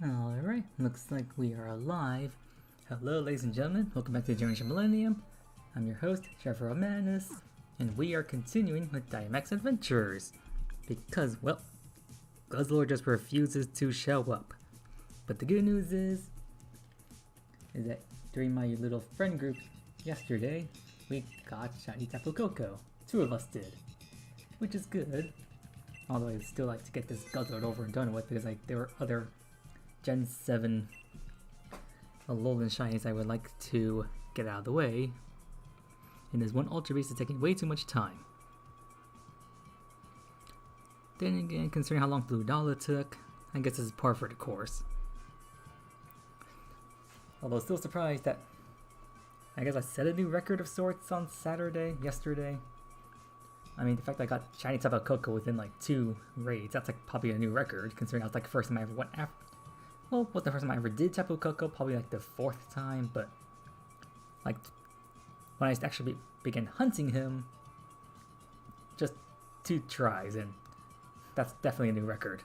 Alright, looks like we are alive. Hello ladies and gentlemen, welcome back to Generation Millennium. I'm your host, Trevor of Madness, and we are continuing with D.A.s Adventures. Because, well, Guzzlord just refuses to show up. But the good news is that during my little friend group yesterday, we got Shiny Tapu Koko. 2 of us did. Which is good. Although I'd still like to get this Guzzlord over and done with because there were other Gen 7 Alolan Shinies I would like to get out of the way. And this one Ultra Beast is taking way too much time. Then again, considering how long Blue Dollar took, I guess this is par for the course. Although still surprised that I guess I set a new record of sorts on yesterday. I mean, the fact that I got Shiny Tapu Koko within like 2 raids, that's like probably a new record, considering that was like the first time I ever went after. Well, wasn't the first time I ever did Tapu Koko, probably like the 4th time, but like when I actually began hunting him, just 2 tries, and that's definitely a new record.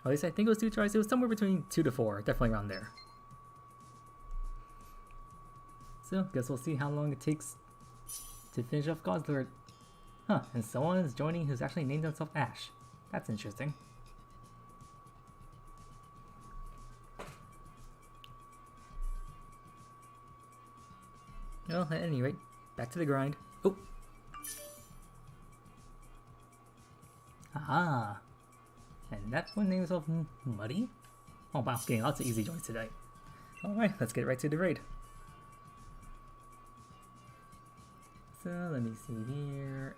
At least I think it was 2 tries, it was somewhere between 2 to 4, definitely around there. So, guess we'll see how long it takes to finish off Guzzlord. Huh, and someone is joining who's actually named himself Ash. That's interesting. Well, at any rate, back to the grind. Oh! Aha! And that's one named himself Muddy? Oh wow, getting lots of easy joins today. Alright, let's get right to the raid. So, let me see here.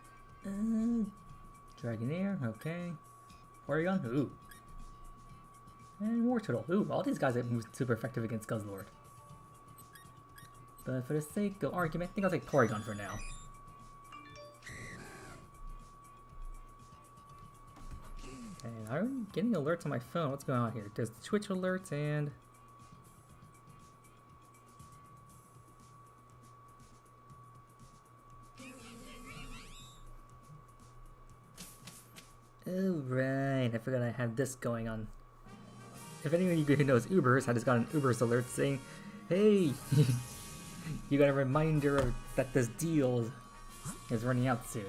Dragonair, okay. Porygon, ooh. And Wartortle, ooh, all these guys are super effective against Guzzlord. But for the sake of argument, I think I'll take Porygon for now. And I'm getting alerts on my phone. What's going on here? There's Twitch alerts and... Oh right, I forgot I had this going on. If anyone of you who knows Ubers, I just got an Ubers alert saying, hey, you got a reminder that this deal is running out soon.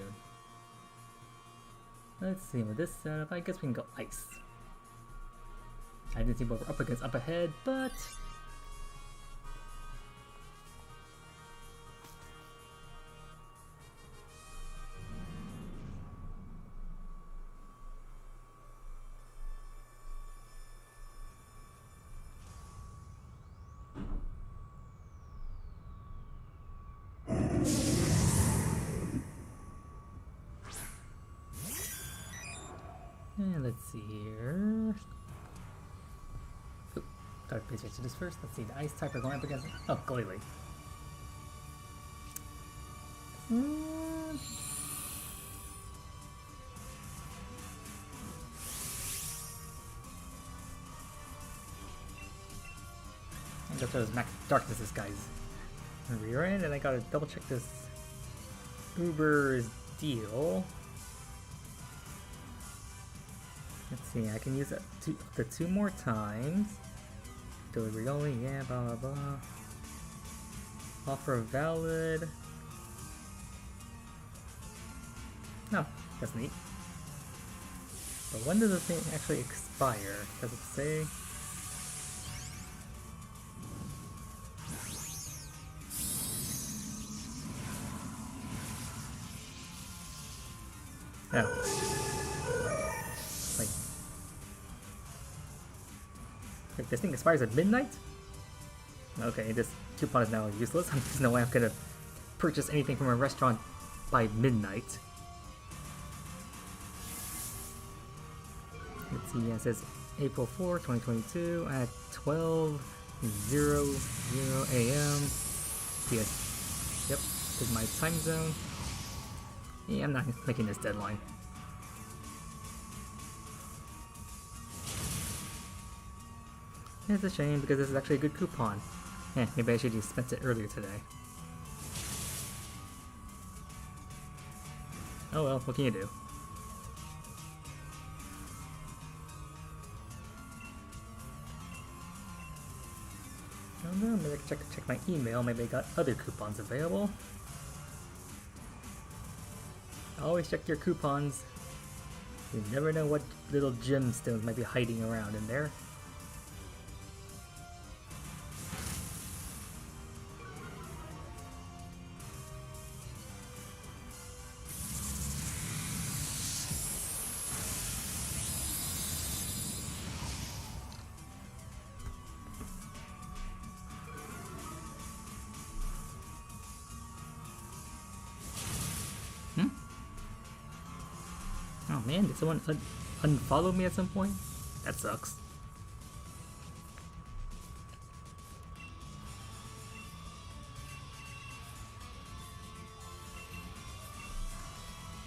Let's see, with this setup, I guess we can go Ice. I didn't see what we're up against up ahead, but... And let's see here. Oop, gotta pay attention to this first. Let's see, the Ice type are going up against. Oh, Glalie. I got those Max Darkness, this guy's rear end, and I gotta double check this Uber's deal. Let's see, I can use it the 2 more times. Delivery only, yeah, blah blah blah. Offer valid. Oh, that's neat. But when does this thing actually expire? Does it say? Oh. Like, this thing expires at midnight? Okay, this coupon is now useless. There's no way I'm gonna purchase anything from a restaurant by midnight. Let's see, it says April 4, 2022 at 12:00 a.m. Yes. Yep, this is my time zone. Yeah, I'm not making this deadline. It's a shame because this is actually a good coupon. Maybe I should have spent it earlier today. Oh well, what can you do? don't know, maybe I can check my email, maybe I got other coupons available. Always check your coupons. You never know what little gemstones might be hiding around in there. Oh man, did someone unfollow me at some point? That sucks.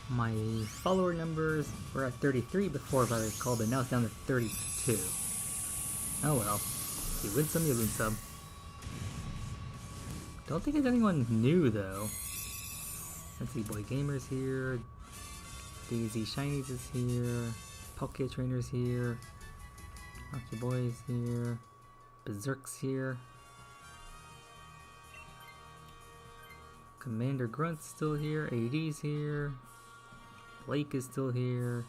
My follower numbers were at 33 before, if I recall, but now it's down to 32. Oh well. You win some, you lose some. Don't think there's anyone new though. Let's see, Boy Gamer's here. Daisy Shinies is here. Poké Trainer's here. Rocky Boy's here. Berserk's here. Commander Grunt's still here. AD's here. Blake is still here.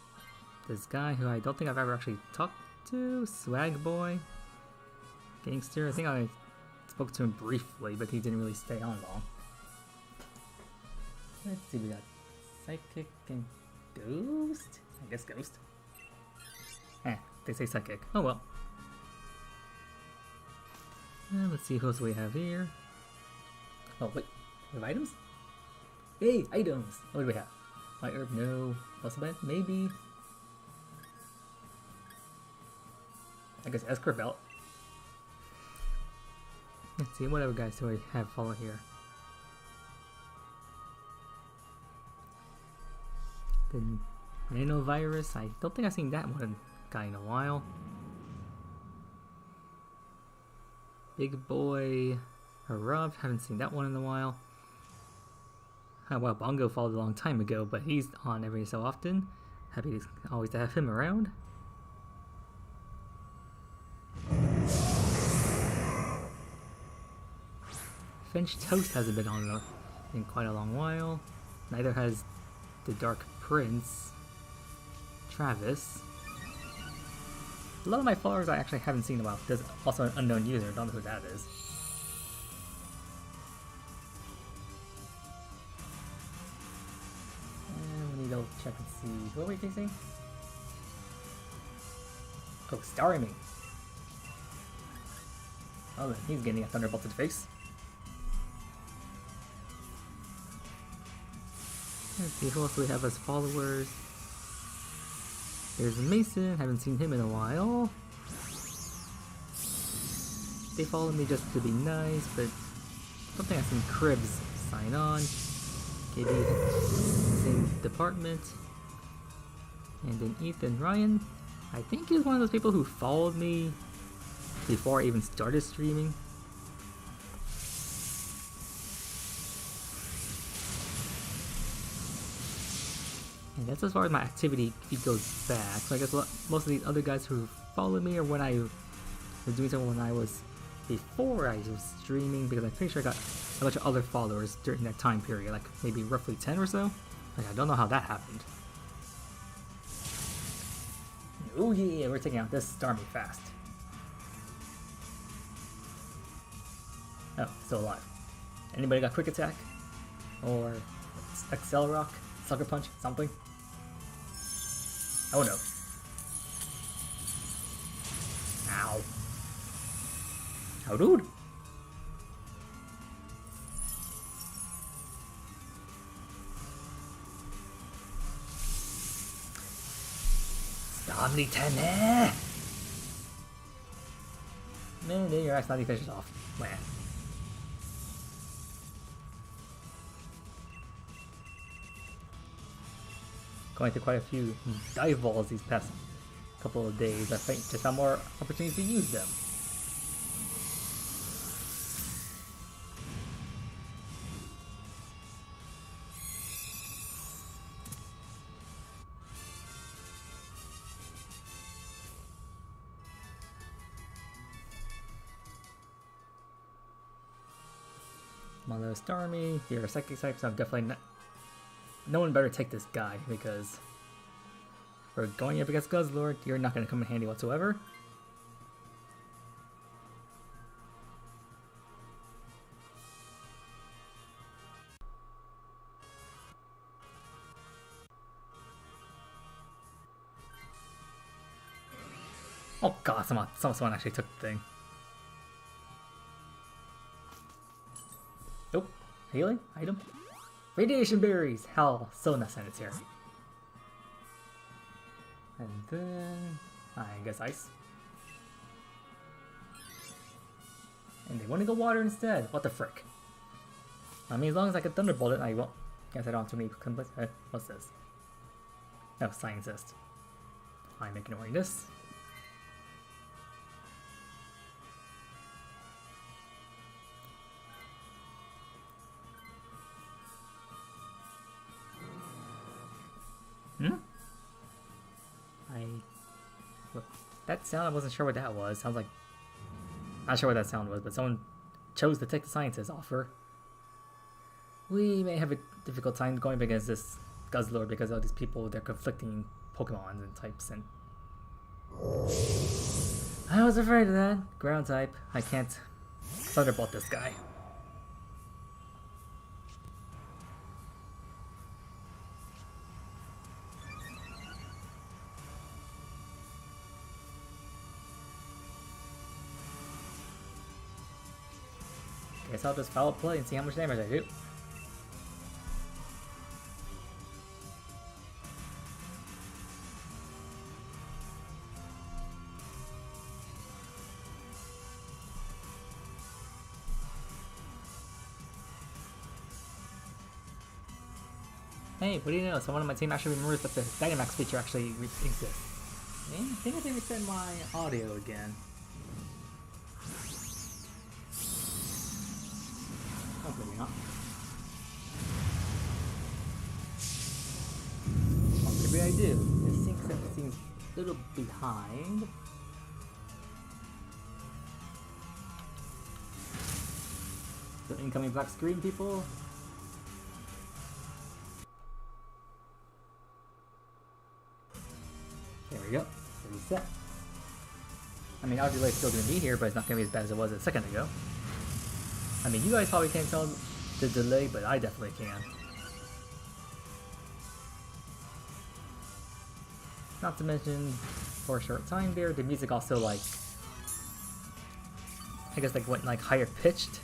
This guy who I don't think I've ever actually talked to. Swag Boy. Gangster. I think I spoke to him briefly, but he didn't really stay on long. Let's see, we got Psychic and Ghost? I guess Ghost. They say Psychic. Oh well. Let's see who else we have here. Oh wait, we have items? Hey, items! What do we have? White herb, no. Muscle maybe. I guess Escort belt. Let's see, what other guys do I have follow here? The Nanovirus, I don't think I've seen that one guy in a while. Big Boy Harav, haven't seen that one in a while. Oh wow, Bongo followed a long time ago, but he's on every so often. Happy always to have him around. Finch Toast hasn't been on in quite a long while. Neither has the Dark Prince, Travis. A lot of my followers I actually haven't seen in a while. There's also an unknown user, don't know who that is. And we need to check and see. Who are we facing? Oh, Starmie. Oh, then he's getting a Thunderbolt to the face. Let's see who else we have as followers. There's Mason, haven't seen him in a while. They follow me just to be nice, but I don't think I've seen Cribs sign on. Katie, same department. And then Ethan Ryan, I think he was one of those people who followed me before I even started streaming. And that's as far as my activity feed goes back. So I guess most of these other guys who followed me are when I was doing something when I was before I was streaming, because I'm pretty sure I got a bunch of other followers during that time period, like maybe roughly 10 or so. Like, I don't know how that happened. Oh yeah, we're taking out this Starmie fast. Oh, still alive. Anybody got Quick Attack? Or Excel Rock? Sucker Punch? Something? Oh no. Ow. Oh dude! Stop me, Tanner! Man, there your ass not finishes off. Man. Going through quite a few dive balls these past couple of days. I think just found more opportunities to use them. Milo Starmie, you're a psychic type, so I'm definitely not. No one better take this guy because we're going up against Guzzlord. You're not going to come in handy whatsoever. Oh god, someone actually took the thing. Nope. Healing? Item? Radiation berries! Hell, so necessary. And then... I guess ice. And they want to go water instead. What the frick? I mean, as long as I can thunderbolt it, I won't. Guess I don't have too many complaints. What's this? No, scientist. I'm ignoring this. Look, that sound, I wasn't sure what that was. Sounds like... Not sure what that sound was, but someone chose to take the scientist offer. We may have a difficult time going up against this Guzzlord because of these people, they're conflicting Pokemon and types, and... I was afraid of that. Ground type. I can't Thunderbolt this guy. Guess I'll just foul play and see how much damage I do. Hey, what do you know? Someone on my team actually remembers that the Dynamax feature actually exists. I think I can reset my audio again. Oh, maybe not. Well, maybe I do. The sync set seems a little behind. The incoming black screen, people. There we go. Reset. I mean, audio delay's still going to be here, but it's not going to be as bad as it was a second ago. I mean, you guys probably can't tell the delay, but I definitely can. Not to mention, for a short time there, the music also, like, I guess, like, went, like, higher pitched.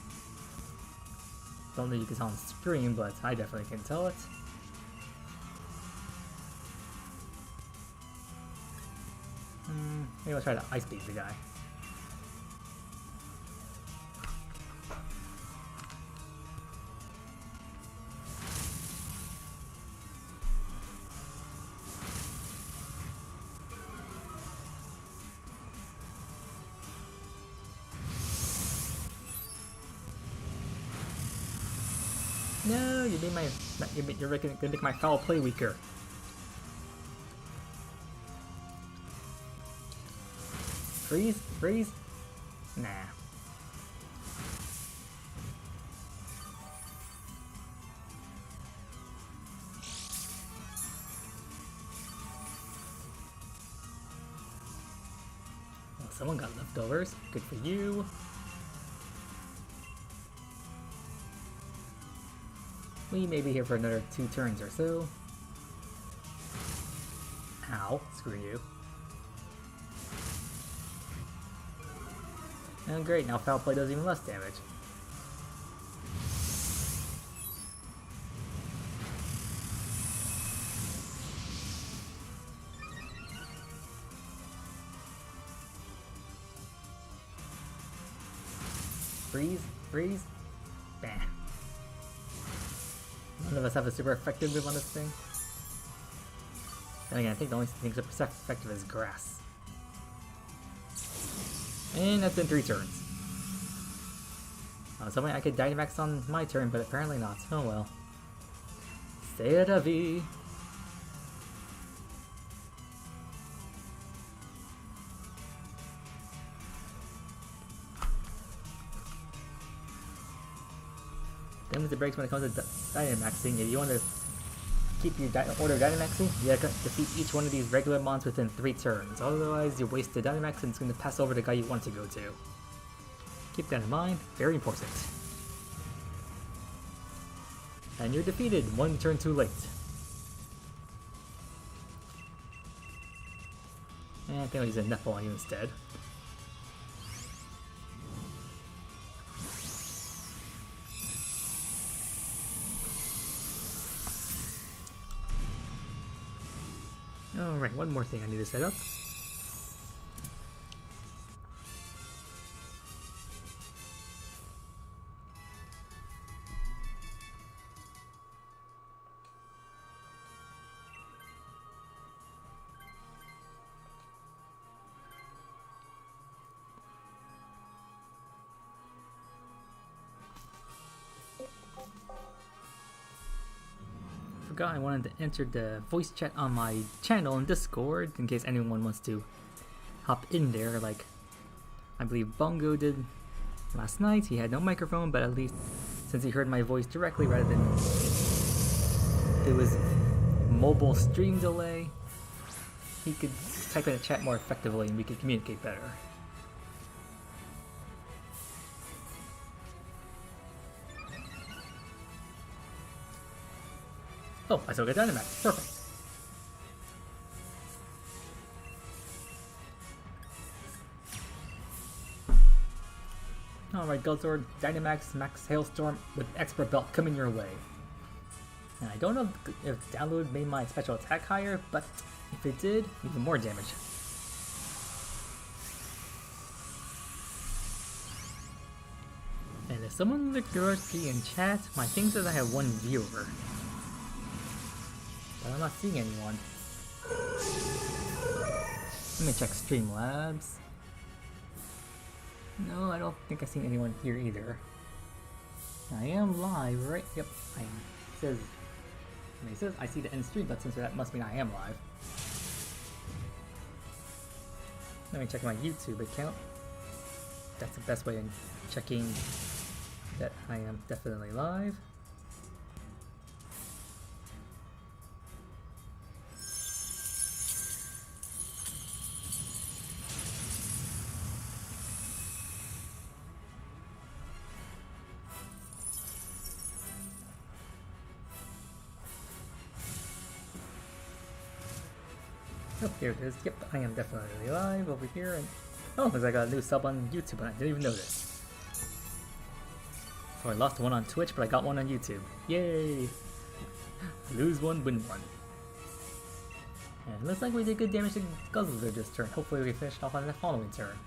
Don't know if you can tell on stream, but I definitely can tell it. Maybe I'll try to ice beat the guy. No, you made my you're gonna make my foul play weaker. Freeze? Freeze? Nah. Well, someone got leftovers. Good for you. We may be here for another 2 turns or so. Ow. Screw you. Oh great, now foul play does even less damage. Freeze, freeze, bah. None of us have a super effective move on this thing. Then again, I think the only thing that's effective is grass. And that's been 3 turns. I was hoping I could Dynamax on my turn, but apparently not. Oh well. C'est la vie. limits the breaks when it comes to Dynamaxing. If you want to keep your order of Dynamaxing, you have to defeat each one of these regular mons within 3 turns. Otherwise, you waste the Dynamax and it's going to pass over the guy you want to go to. Keep that in mind, very important. And you're defeated, 1 turn too late. And I think I'll use a Nepal on you instead. Alright, one more thing I need to set up. I wanted to enter the voice chat on my channel in Discord in case anyone wants to hop in there, like I believe Bongo did last night. He had no microphone, but at least since he heard my voice directly rather than it was mobile stream delay, he could type in the chat more effectively and we could communicate better. Oh, I still get Dynamax. Perfect. Alright, Guzzlord, Dynamax, Max Hailstorm with Expert Belt coming your way. And I don't know if download made my special attack higher, but if it did, even more damage. And if someone looked directly in chat, my thing says I have 1 viewer. But I'm not seeing anyone. Let me check Streamlabs. No, I don't think I've seen anyone here either. I am live, right? Yep, I am. It says I see the end stream button, so that must mean I am live. Let me check my YouTube account. That's the best way of checking that I am definitely live. Oh, here it is. Yep, I am definitely live over here. And oh, looks like I got a new sub on YouTube and I didn't even notice. So I lost 1 on Twitch, but I got 1 on YouTube. Yay! Lose 1, win 1. And it looks like we did good damage to Guzzler this turn. Hopefully we finish off on the following turn.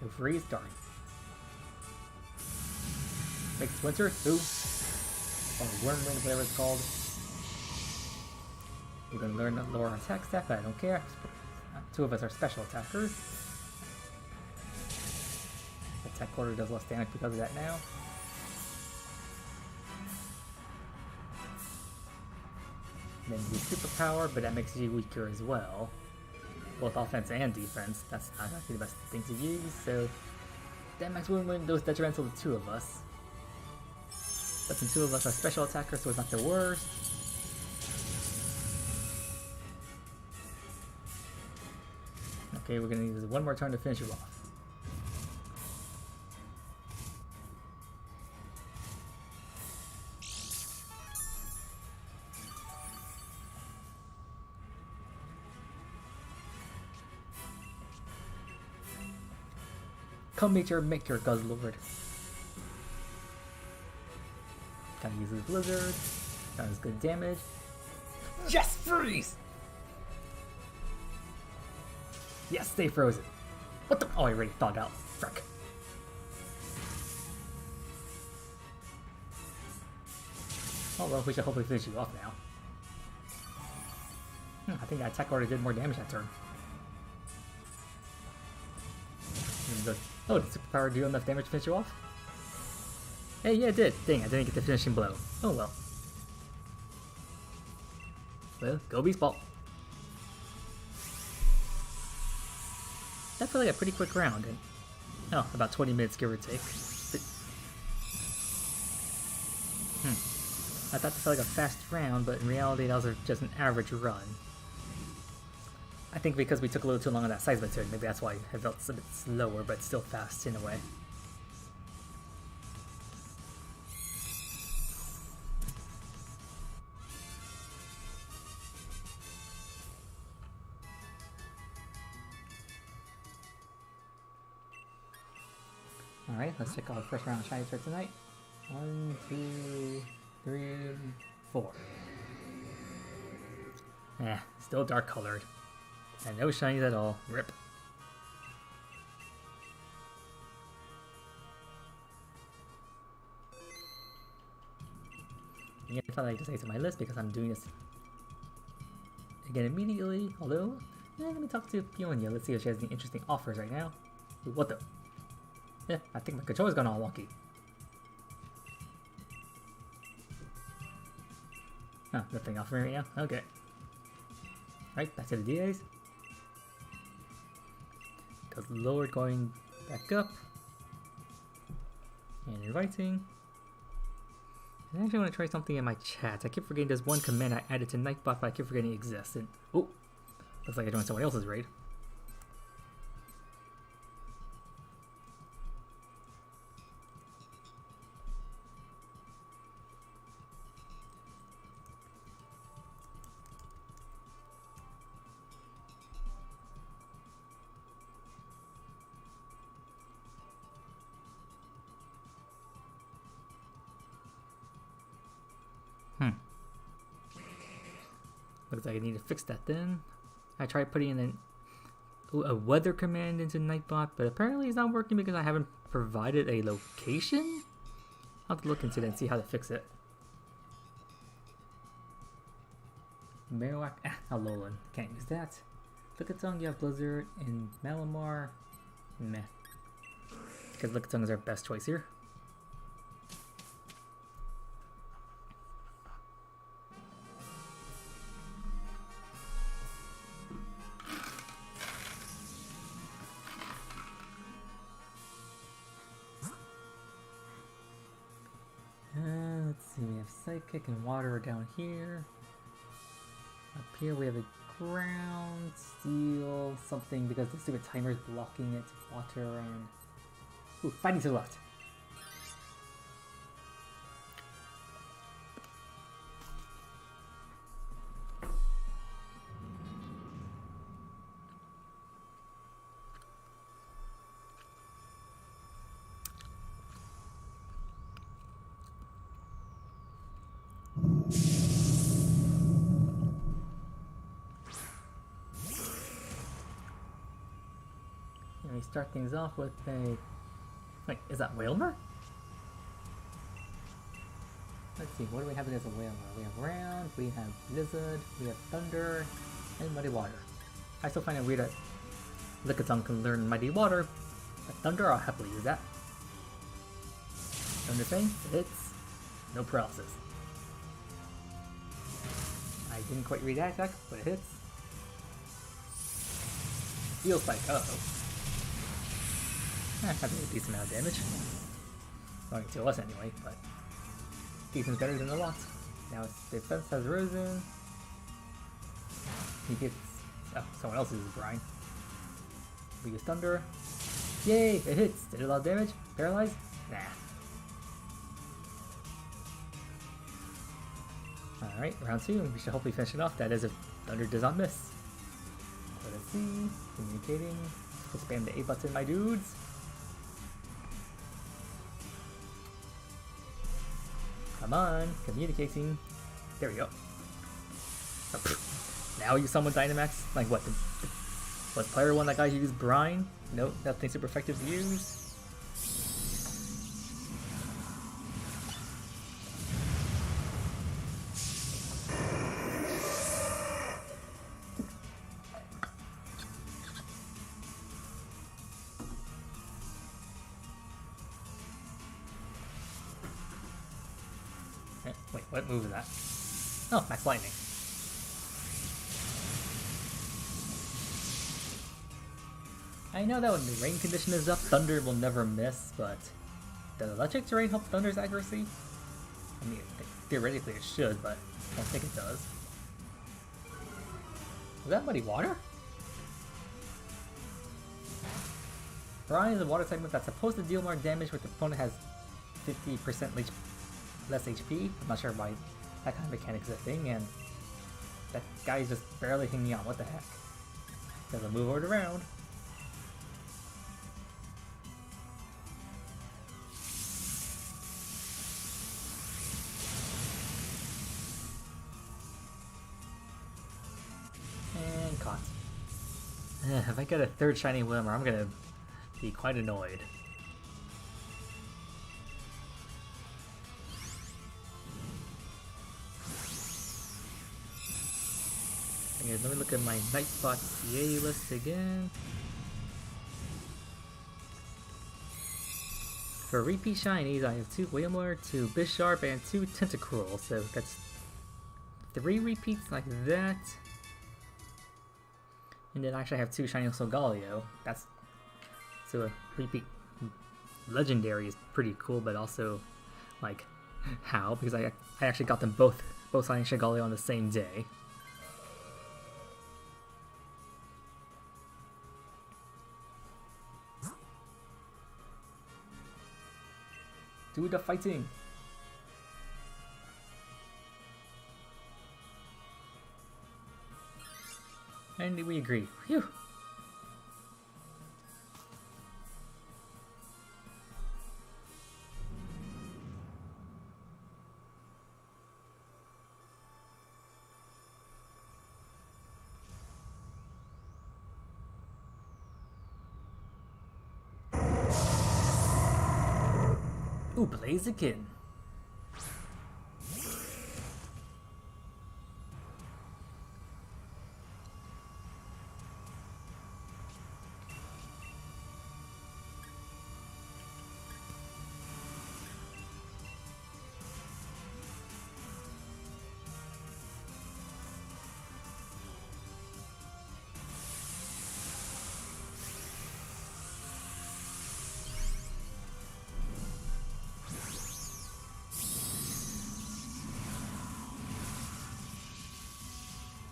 The freeze start. Next winter, who? Or Wormwind, whatever it's called. We're going to learn the lower attack stat, but I don't care. 2 of us are special attackers. Attack quarter does less damage because of that now. Then you superpower, but that makes you weaker as well. Both offense and defense. That's not actually the best thing to use, so that makes win those detrimental to 2 of us. But since 2 of us are special attackers, so it's not the worst. Okay, we're gonna use 1 more turn to finish you off. Come meet your maker, Guzzlord. Gotta use his blizzard. That was good damage. Yes, freeze! Yes, stay frozen. What the? Oh, I already thawed out. Frick. Oh well, we should hopefully finish you off now. I think that attack already did more damage that turn. Oh, did superpower do enough damage to finish you off? Hey, yeah, it did. Dang, I didn't get the finishing blow. Oh well. Well, go Beast Ball. That felt like a pretty quick round, and Oh, about 20 minutes, give or take. I thought this felt like a fast round, but in reality that was just an average run. I think because we took a little too long on that seismic turn, maybe that's why it felt a bit slower, but still fast in a way. Alright, let's check out the first round of shinies for tonight. 1, 2, 3, 4. Still dark colored. And no shinies at all. Rip. Yeah, I thought I'd just add to my list because I'm doing this again immediately. Although, let me talk to Peonia. Let's see if she has any interesting offers right now. Ooh, what the? Yeah, I think my controller's gone all wonky. Oh, nothing offering right now? Okay. Right, back to the D.A.s. Goes lower, going back up. And inviting. I actually want to try something in my chat. I keep forgetting there's one command I added to Nightbot, but I keep forgetting it exists. And, oh, looks like I joined someone else's raid. Looks like I need to fix that then. I tried putting in a weather command into Nightbot, but apparently it's not working because I haven't provided a location? I'll have to look into it and see how to fix it. Marowak, Alolan, can't use that. Lickitung, you have Blizzard, and Malamar, meh. Because Lickitung is our best choice here. Let's see, we have Psychic and Water down here. Up here we have a Ground, Steel, something because the stupid timer is blocking it. Water and... Ooh, Fighting to the left. We start things off with a... Wait, is that Whalmer? Let's see, what do we have as a Whalmer? We have Ground, we have Blizzard, we have Thunder, and Muddy Water. I still find it weird that Lickitung can learn Mighty Water, but Thunder, I'll happily use that. Thunder thing, it hits, no paralysis. I didn't quite read that attack, but it hits. Steel Spike, uh-oh. Having a decent amount of damage. Going to us anyway, but decent's better than a lot. Now its defense has risen. He gets... oh, someone else uses Brine. We use Thunder. Yay! It hits! Did it a lot of damage? Paralyzed? Nah. Alright, round 2. We should hopefully finish it off. That is if Thunder does not miss. So let's see. Communicating. Let's spam the A button, my dudes. Come on, communicating. There we go. Oh, now you summon Dynamax? Like what? Was player 1 that guy who used Brine? Nope, nothing super effective to use. Wait, what move is that? Oh, Max Lightning. I know that when the rain condition is up, Thunder will never miss, but does electric terrain help Thunder's accuracy? I mean, theoretically it should, but I don't think it does. Was that muddy water? Orion is a water segment that's supposed to deal more damage when the opponent has 50% less HP. I'm not sure why that kind of mechanic's a thing, and that guy's just barely hanging on. What the heck? Doesn't move it around. And caught. If I get a third shiny Wilmer, I'm gonna be quite annoyed. Okay, let me look at my Nightbot CA list again. For repeat shinies, I have 2 Whalmer, 2 Bisharp, and 2 Tentacruel, so that's 3 repeats like that. And then actually I have 2 shiny Solgaleo. That's so a repeat legendary is pretty cool, but also like how? Because I actually got them both shiny Solgaleo on the same day. Do the fighting! And we agree. Phew! Ooh, Blaziken!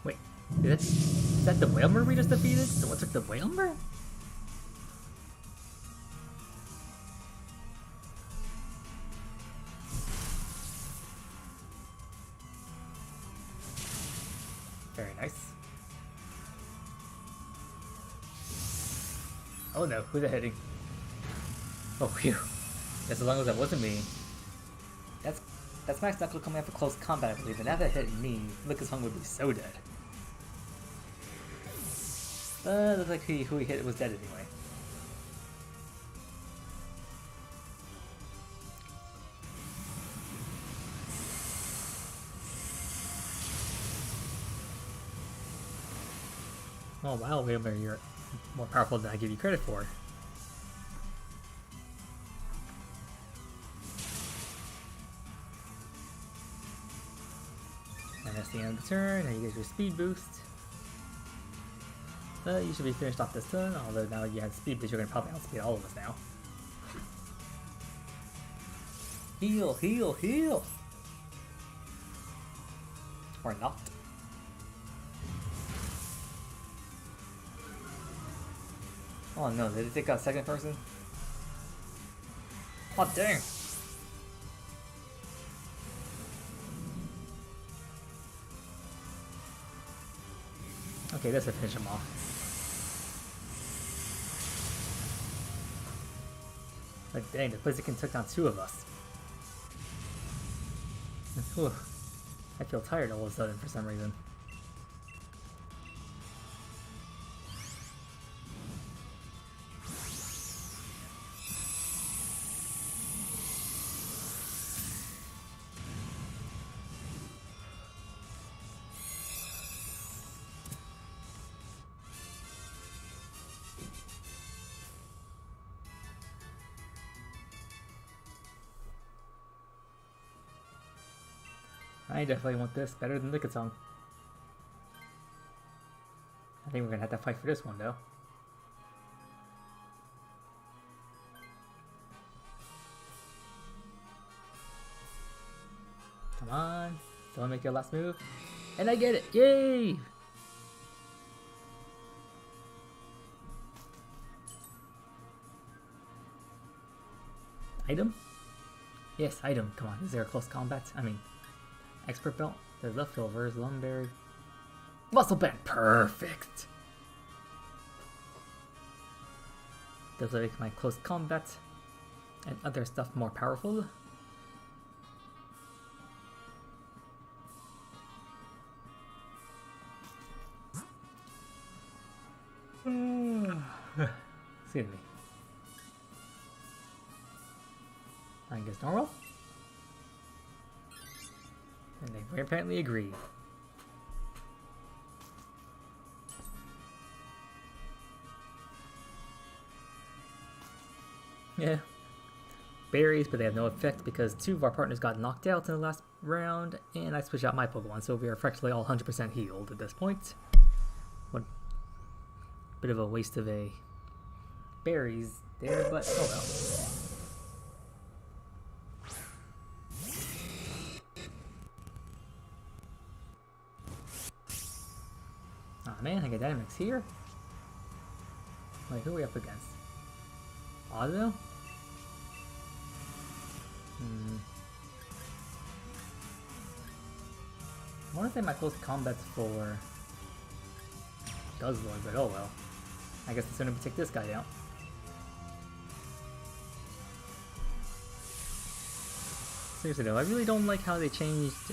Wait, is that the Whalmer we just defeated? So what took the Whalmer? Very nice. Oh no, who's that hitting? Oh phew. As long as that wasn't me. That's Max Knuckle coming out for close combat, I believe, and if that hit me, Lucas Hung would be so dead. Looks like who he hit was dead anyway. Oh wow, Whalmer, you're more powerful than I give you credit for. And that's the end of the turn, and you get your speed boost. You should be finished off this turn, although now you have speed boost, you're going to probably outspeed all of us now. Heal, heal, heal! Or not. Oh no, did it take out a second person? Oh dang! Okay, this will finish him off. Like dang, the Blaziken took down 2 of us. Whew. I feel tired all of a sudden for some reason. I definitely want this better than Lickitung. I think we're gonna have to fight for this one though. Don't make your last move. And I get it! Yay! Item? Yes, item. Come on, is there a close combat? I mean, expert belt. There's leftovers, lumberry. Muscle band! Perfect! Does it make my close combat and other stuff more powerful? Excuse me. I guess normal? And they apparently agree. Yeah. Berries, but they have no effect because 2 of our partners got knocked out in the last round, and I switched out my Pokemon, so we are effectively all 100% healed at this point. What bit of a waste of a berries there, but oh well. Aw man, I got Dynamax here? Wait, who are we up against? Auto? I want to say my close combat's for Guzzlord, but oh well. I guess the sooner we take this guy out. Seriously though, I really don't like how they changed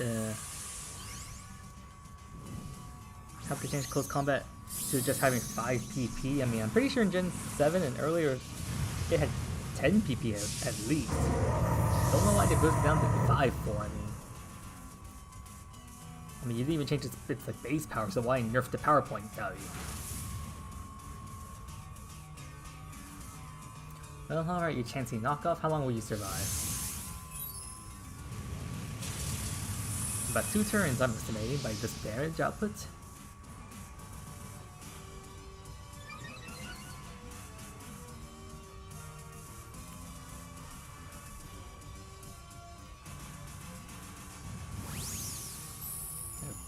how they changed close combat to just having 5 PP. I mean, I'm pretty sure in Gen 7 and earlier it had 10 PP at least. Don't know why they boosted down to 5 for. I mean, you didn't even change its like base power, so why nerf the power point value? Well, alright, you chancy knockoff. How long will you survive? About 2 turns, I'm estimating, by this damage output.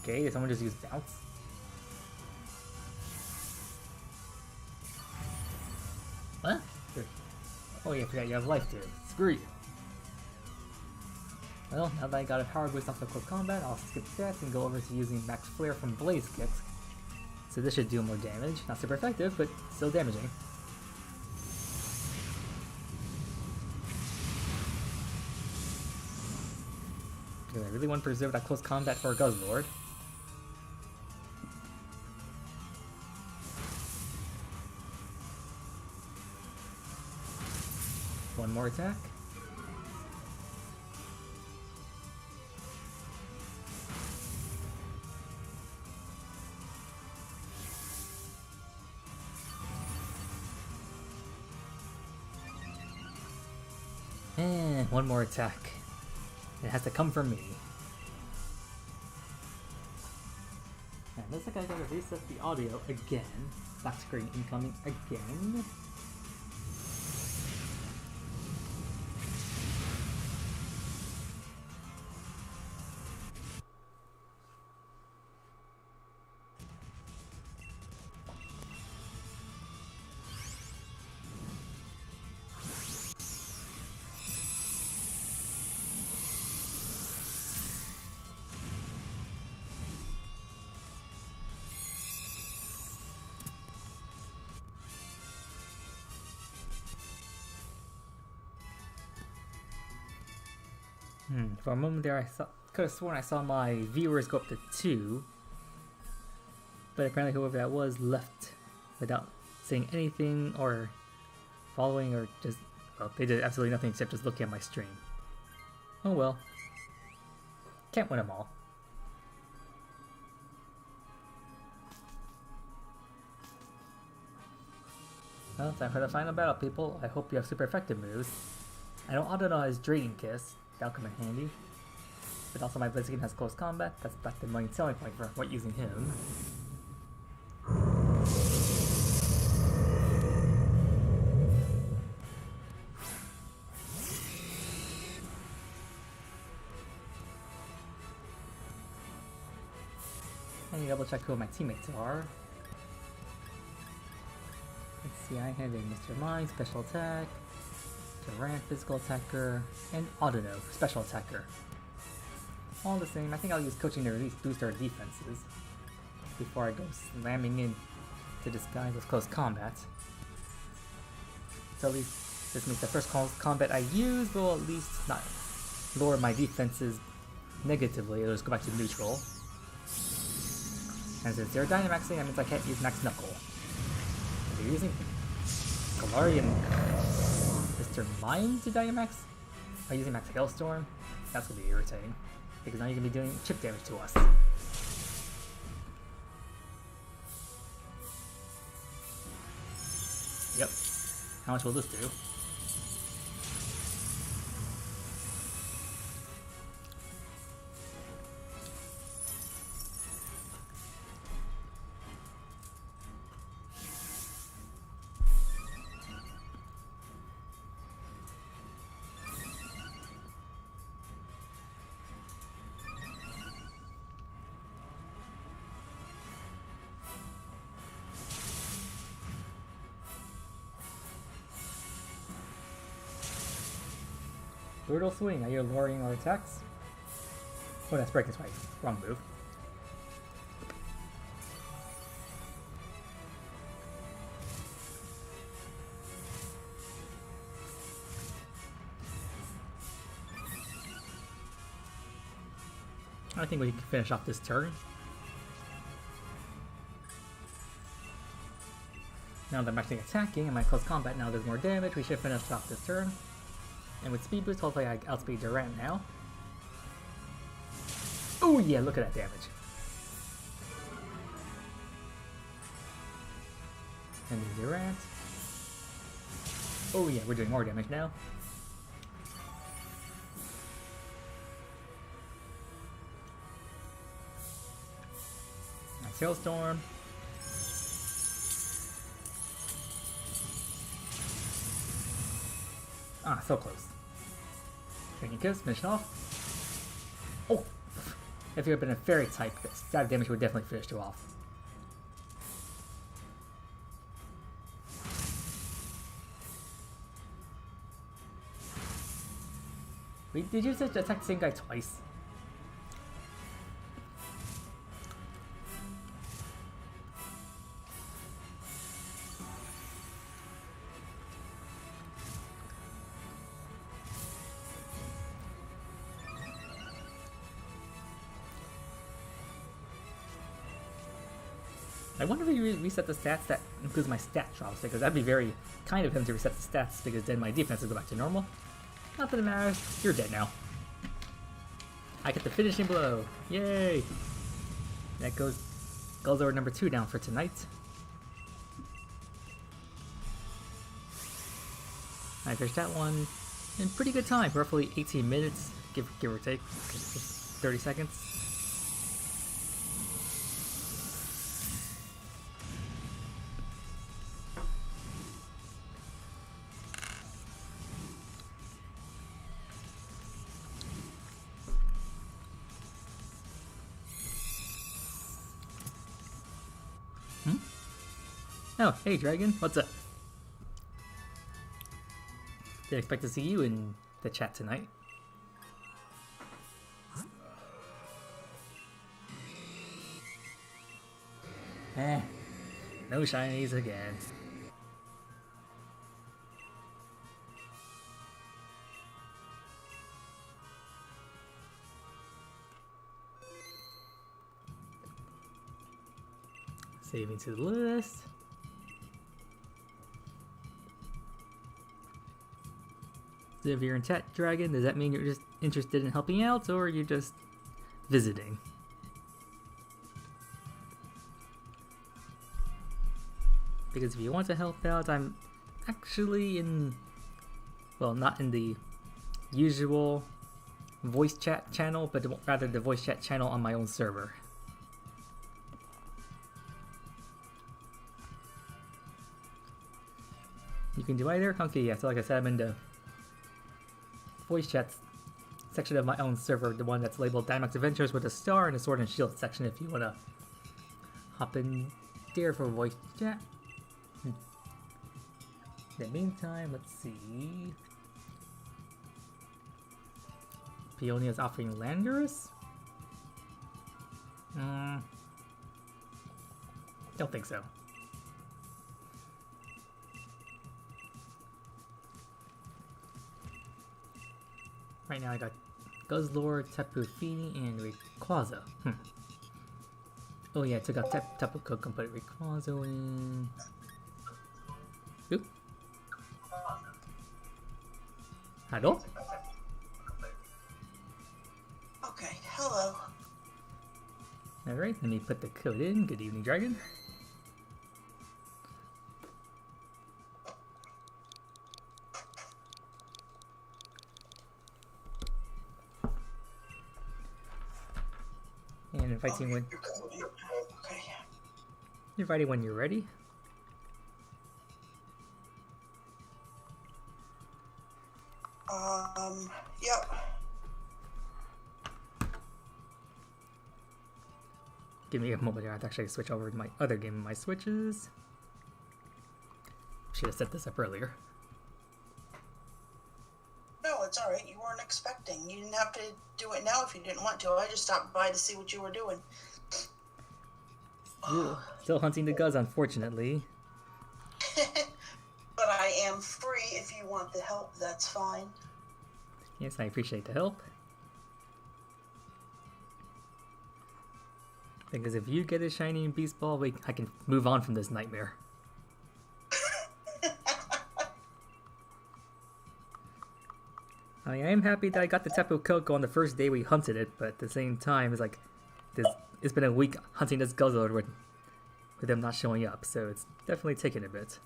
Okay, did someone just use bounce? What? Oh yeah, I forgot you have life too. Screw you. Well, now that I got a power boost off the close combat, I'll skip stats and go over to using Max Flare from Blaze Kicks. So this should do more damage. Not super effective, but still damaging. Because I really want to preserve that close combat for Guzzlord. One more attack. And one more attack. It has to come from me. And looks like I gotta reset the audio again. Black screen incoming again. For a moment there, I could have sworn I saw my viewers go up to 2, but apparently whoever that was left without saying anything or following or just, well, they did absolutely nothing except just looking at my stream. Oh well. Can't win them all. Well, time for the final battle, people. I hope you have super effective moves. I don't auto-know his Draining Kiss. That'll come in handy. But also my Blaziken has close combat. That's the main selling point for what using him. double check who my teammates are. Let's see, I have a Mr. Mime, special attack, Durant, physical attacker, and Autono, special attacker. All the same, I think I'll use coaching to at least boost our defenses before I go slamming in to this guy with close combat. So at least this means the first combat I use will at least not lower my defenses negatively. It'll just go back to neutral. And since they're Dynamaxing, that means I can't use Max Knuckle. If you're using Galarian Mr. Mime to Dynamax, are using Max Hailstorm? That's gonna be irritating. Because now you're gonna be doing chip damage to us. Yep. How much will this do? Brutal Swing, are you lowering our attacks? Oh, that's Breaking Strike. Wrong move. I think we can finish off this turn. Now that I'm actually attacking and my close combat now does more damage, we should finish off this turn. And with Speed Boost, hopefully I outspeed Durant now. Oh yeah, look at that damage. And then Durant. Oh yeah, we're doing more damage now. Nice Hailstorm. Ah, so close. Training Kiss, finish off. Oh! If you had been a fairy type, stab damage would definitely finish you off. Wait, did you just attack the same guy twice? I wonder if he reset the stats that includes my stat drops, because that'd be very kind of him to reset the stats, because then my defense will go back to normal. Not that it matters, you're dead now. I get the finishing blow, yay! That goes over number 2 down for tonight. I finished that one in pretty good time, roughly 18 minutes, give or take, 30 seconds. Oh, hey Dragon, what's up? Didn't expect to see you in the chat tonight. No shinies again. Saving to the list. So if you're in chat, Dragon, does that mean you're just interested in helping out, or you're just visiting? Because if you want to help out, I'm actually in, well, not in the usual voice chat channel, but rather the voice chat channel on my own server. You can do either? Okay, yeah, so like I said, I'm in the voice chat section of my own server, the one that's labeled Dynamax Adventures with a star and a sword and shield section if you want to hop in there for voice chat. In the meantime, let's see. Peonia is offering Landorus? Don't think so. Right now I got Guzzlord, Tapu Fini, and Rayquaza. Oh yeah, I took out Tapu Koko and put Rayquaza in. Oop. Hello? Okay, hello. Alright, let me put the code in. Good evening, Dragon. And inviting when inviting when you're ready. Yep. Give me a moment here. I have to actually switch over to my other game of my switches. Should have set this up earlier. No, it's alright. You weren't expecting. You didn't have to do it now if you didn't want to. I just stopped by to see what you were doing. Still hunting the Guzz, unfortunately. But I am free if you want the help. That's fine. Yes, I appreciate the help. Because if you get a shiny Beast Ball, I can move on from this nightmare. I mean, I am happy that I got the Tapu Koko on the first day we hunted it, but at the same time, it's like, it's been a week hunting this Guzzlord with them not showing up, so it's definitely taken a bit.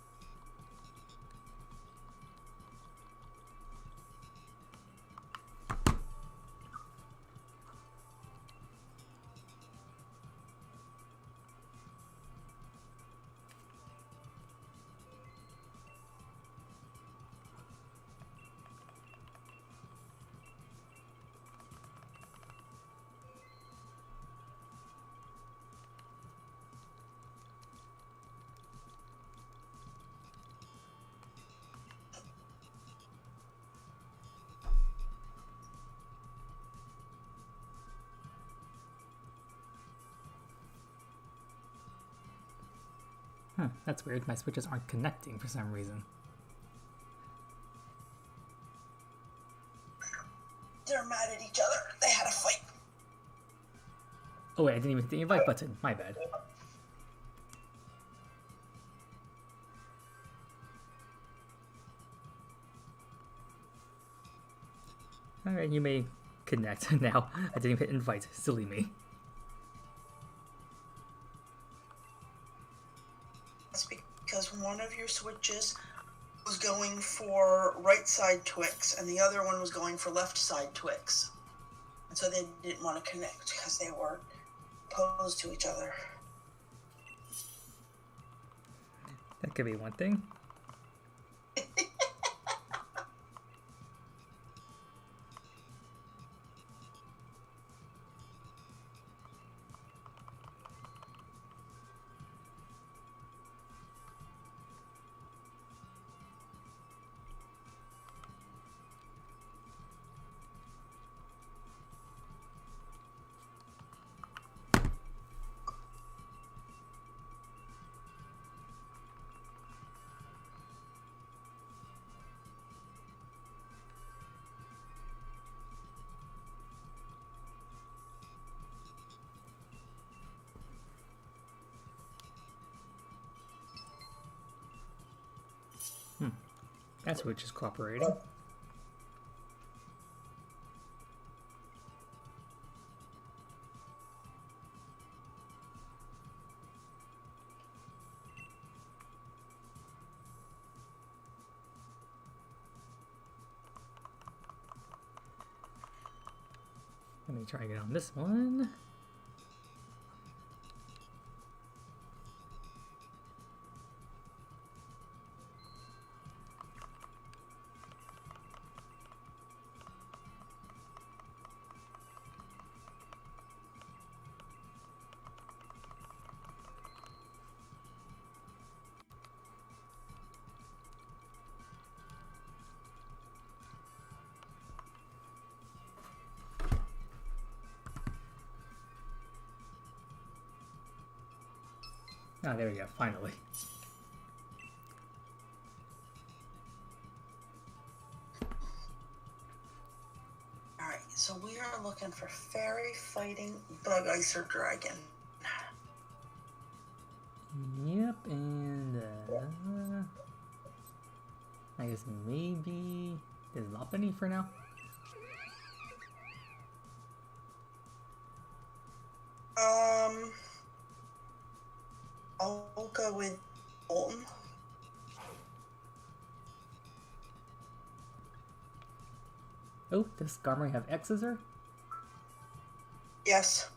That's weird. My switches aren't connecting for some reason. They're mad at each other. They had a fight. Oh wait, I didn't even hit the invite button. My bad. Alright, you may connect now. I didn't even hit invite. Silly me. That's because one of your switches was going for right side Twix and the other one was going for left side Twix. And so they didn't want to connect because they were opposed to each other. That could be one thing. That's which is cooperating. Let me try again on this one. Ah, there we go, finally. Alright, so we are looking for fairy fighting bug ice or dragon. Yep, and I guess maybe there's Lopunny for now. I'll go with Bolton. Oh, does Skarmory have X-Scissor? Yes.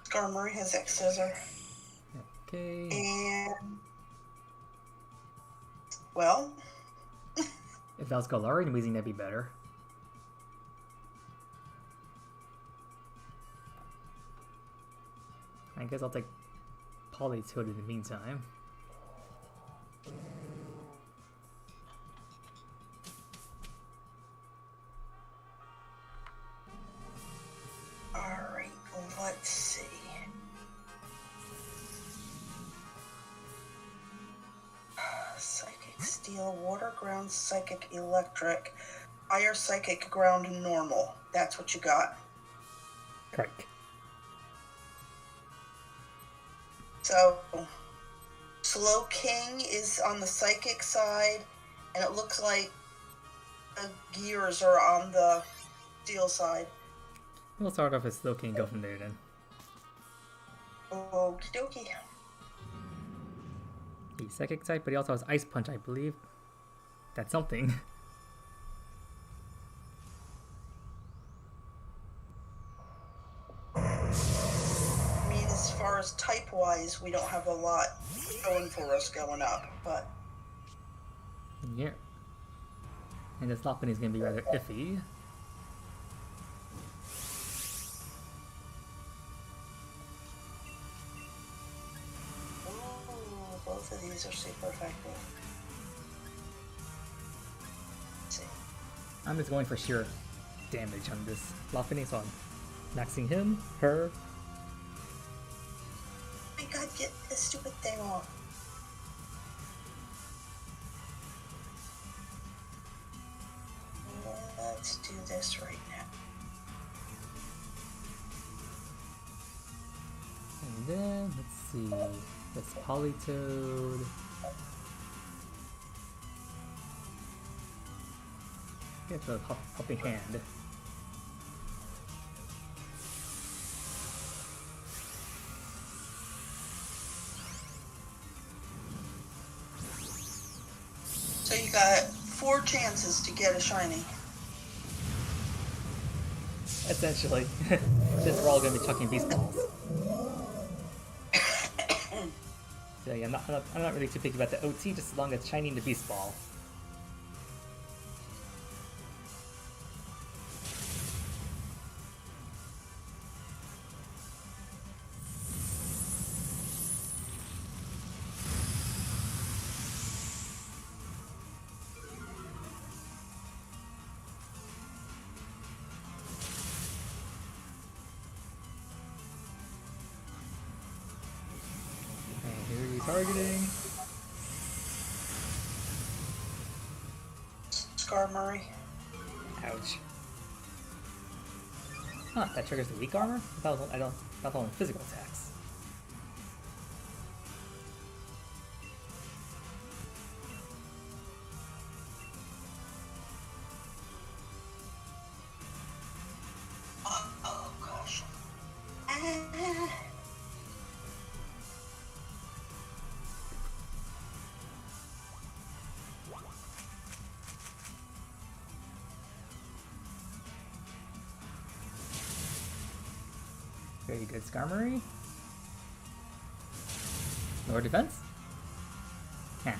Skarmory has X-Scissor. Okay. And... well... If that was Galarian Weezing, that'd be better. I guess I'll take Politoed in the meantime. Alright, let's see. Psychic Steel, Water Ground, Psychic Electric, Fire Psychic Ground Normal. That's what you got. Correct. So, Slow King is on the Psychic side, and it looks like the gears are on the Steel side. We'll start off as Slowking and go from there then. Okie dokie. The Psychic type, but he also has Ice Punch, I believe. That's something. I mean, as far as type-wise, we don't have a lot going for us going up, but... Yeah. And this Lopunny is going to be rather iffy. Ooh, both of these are super effective. Let's see. I'm just going for sheer damage on this Lopunny, so I'm maxing him, her. Oh my god, get this stupid thing off. Let's do this right now. And then, let's see, that's Politoed. Get the helping hand. So you got 4 chances to get a shiny. Essentially. Since we're all going to be chucking beast balls. So yeah, I'm not really too picky about the OT, just as long as it's shiny in the beast ball. Targeting. Skarmory. Ouch. Huh, that triggers the weak armor? I don't only physical attacks. Oh gosh. Very good, Skarmory. Lower defense? No.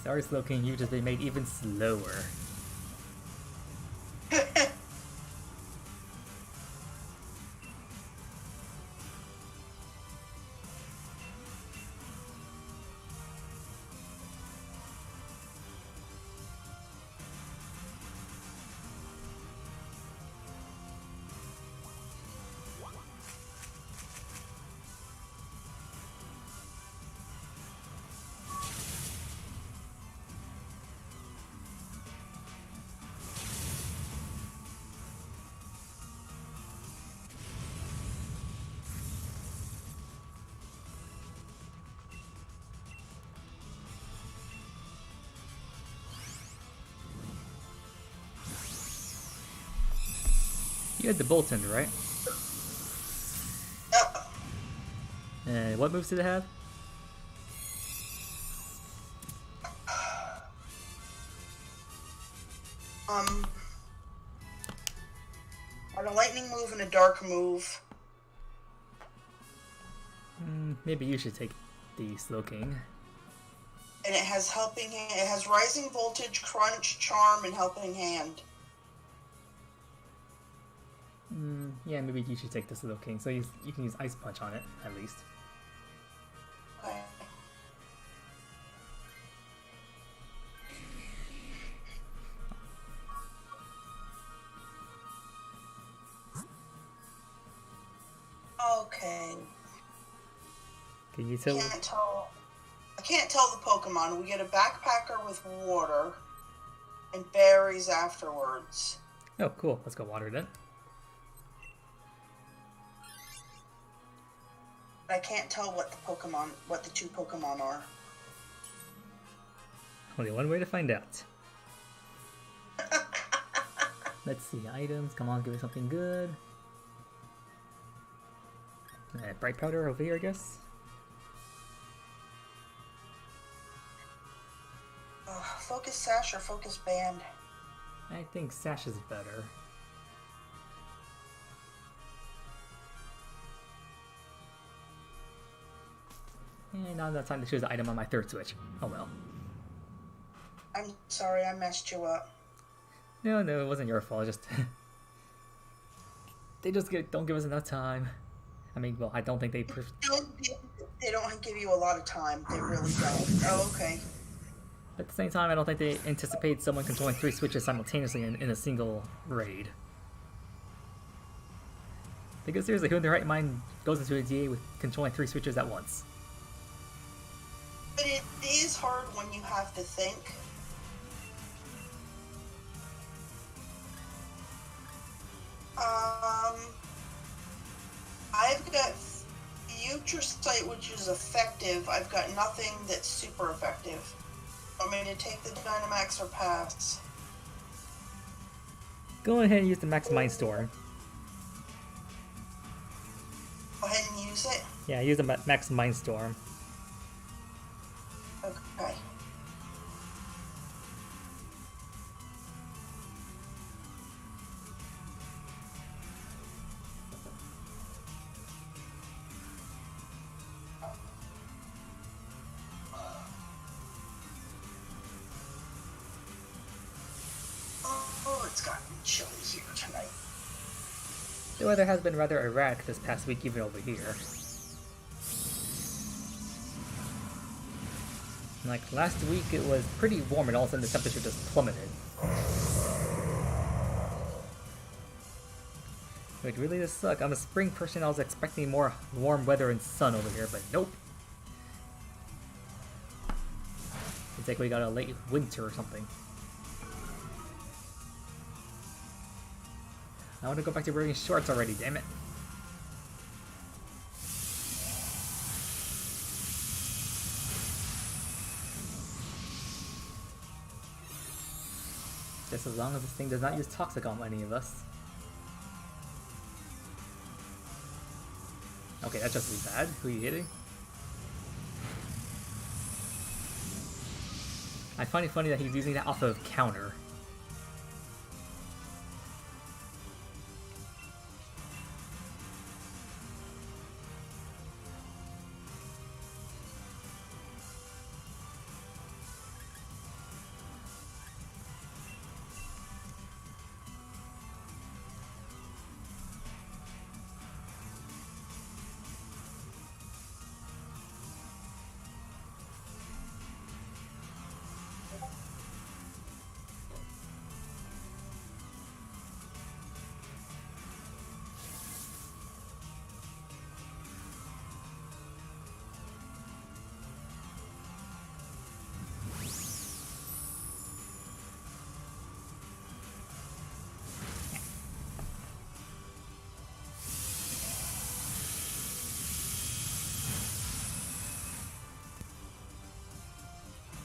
Sorry, Slowking, you've just been made even slower. You had the Boltund, right? Yep. And what moves did it have? On a lightning move and a dark move. Maybe you should take the Slowking. And it has helping hand. It has rising voltage, crunch, charm, and helping hand. Yeah, maybe you should take the Slowking. So you can use Ice Punch on it, at least. Okay. Okay. Can you tell? I can't tell the Pokemon. We get a backpacker with water and berries afterwards. Oh, cool. Let's go water then. I can't tell what the two Pokemon are. Only one way to find out. Let's see, items. Come on, give me something good. Bright powder over here, I guess. Focus Sash or Focus Band? I think Sash is better. And now it's time to choose the item on my third switch. Oh well. I'm sorry, I messed you up. No, it wasn't your fault. Just they just don't give us enough time. I mean, well, I don't think they don't give you a lot of time. They really don't. Oh, okay. At the same time, I don't think they anticipate someone controlling 3 switches simultaneously in a single raid. Because seriously, who in their right mind goes into a DA with controlling 3 switches at once? But it is hard when you have to think. I've got Future Sight, which is effective. I've got nothing that's super effective. Want me to take the Dynamax or pass? Go ahead and use the Max Mind Storm. Go ahead and use it? Yeah, use the Max Mind Storm. Okay. Oh, it's gotten chilly here tonight. The weather has been rather erratic this past week, even over here. Like last week, it was pretty warm, and all of a sudden the temperature just plummeted. It really does suck. I'm a spring person. I was expecting more warm weather and sun over here, but nope. It's like we got a late winter or something. I want to go back to wearing shorts already, damn it. Just as long as this thing does not use Toxic on any of us. Okay, that's just really bad. Who are you hitting? I find it funny that he's using that off of counter.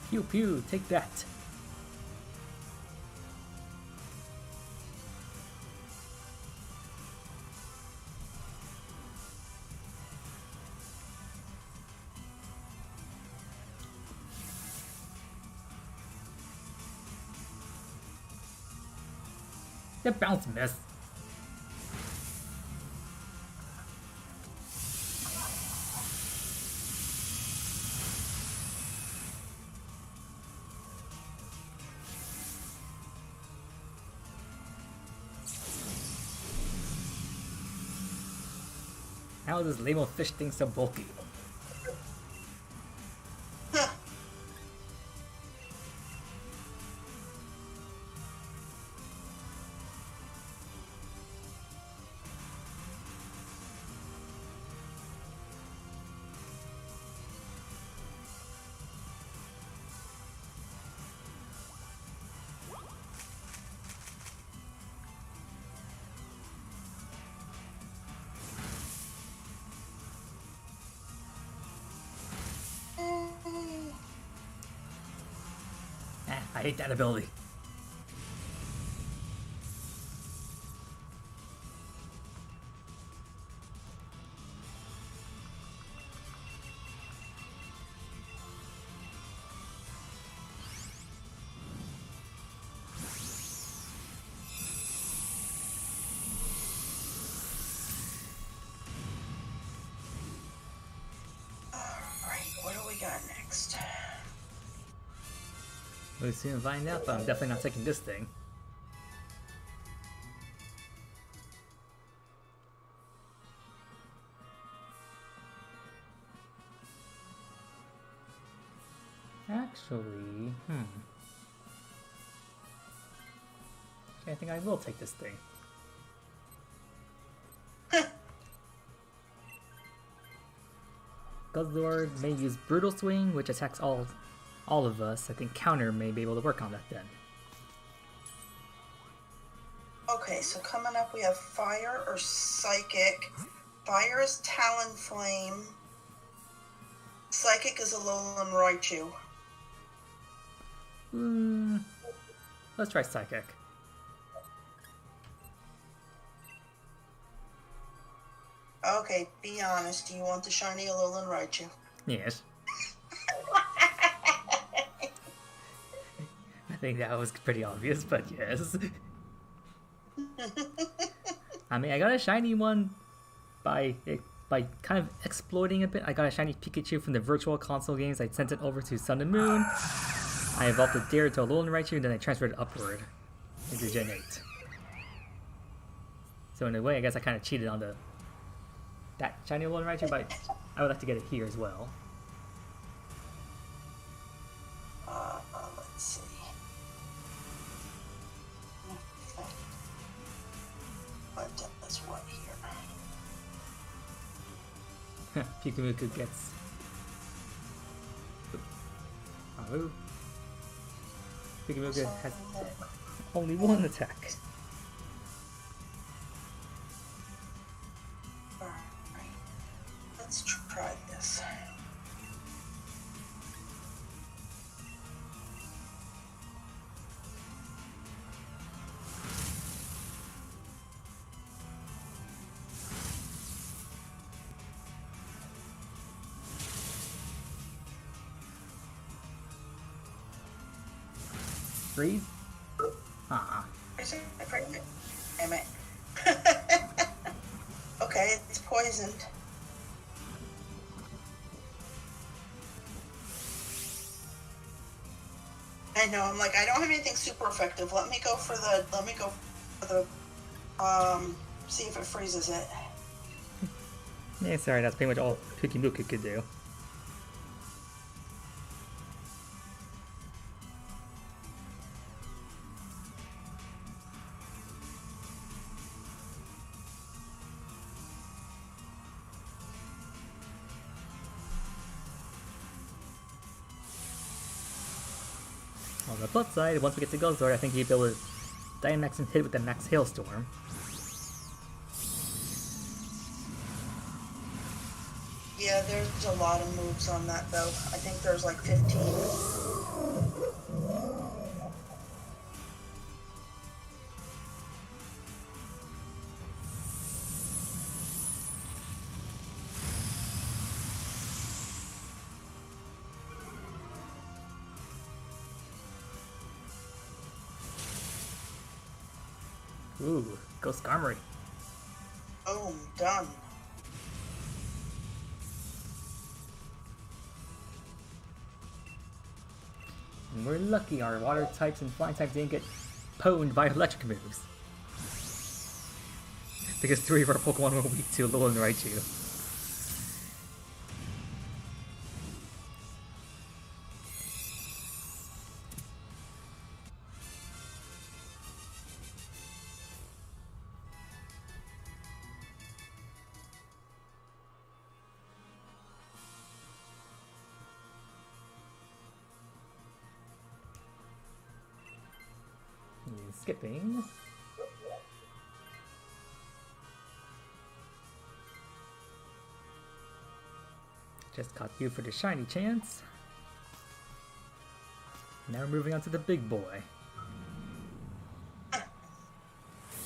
Pew pew, take that. That bounce miss. How is this label fish thing so bulky? I hate that ability. Alright, what do we got next? We'll soon find out, but I'm definitely not taking this thing. Actually, I think I will take this thing. Guzzlord may use Brutal Swing, which attacks all of us. I think Counter may be able to work on that then. Okay, so coming up we have Fire or Psychic. Fire is Talonflame. Psychic is Alolan Raichu. Let's try Psychic. Okay, be honest. Do you want the shiny Alolan Raichu? Yes. I think that was pretty obvious, but yes. I mean, I got a shiny one by kind of exploiting a bit. I got a shiny Pikachu from the Virtual Console games. I sent it over to Sun and Moon. I evolved the Dare to Alolan Raichu, and then I transferred it upward into Gen 8. So in a way, I guess I kind of cheated on that shiny Alolan Raichu, but I would like to get it here as well. Let's see. What does what here? Pikachu gets... Oh. Pikachu has only one attack. Alright. Let's try this. Freeze? Ah. Damn it. Okay, it's poisoned. I know, I'm like, I don't have anything super effective. Let me go for the, see if it freezes it. Yeah, sorry, that's pretty much all Pikachu could do. On the plus side, once we get to Guzzlord, I think he'd be able to Dynamax and hit with the Max Hailstorm. Yeah, there's a lot of moves on that though. I think there's like 15. Ooh, Ghost Armory. Boom, done. And we're lucky our water types and flying types didn't get pwned by electric moves. Because 3 of our Pokemon were weak to Alolan Raichu. Skipping. Just caught you for the shiny chance. Now we're moving on to the big boy.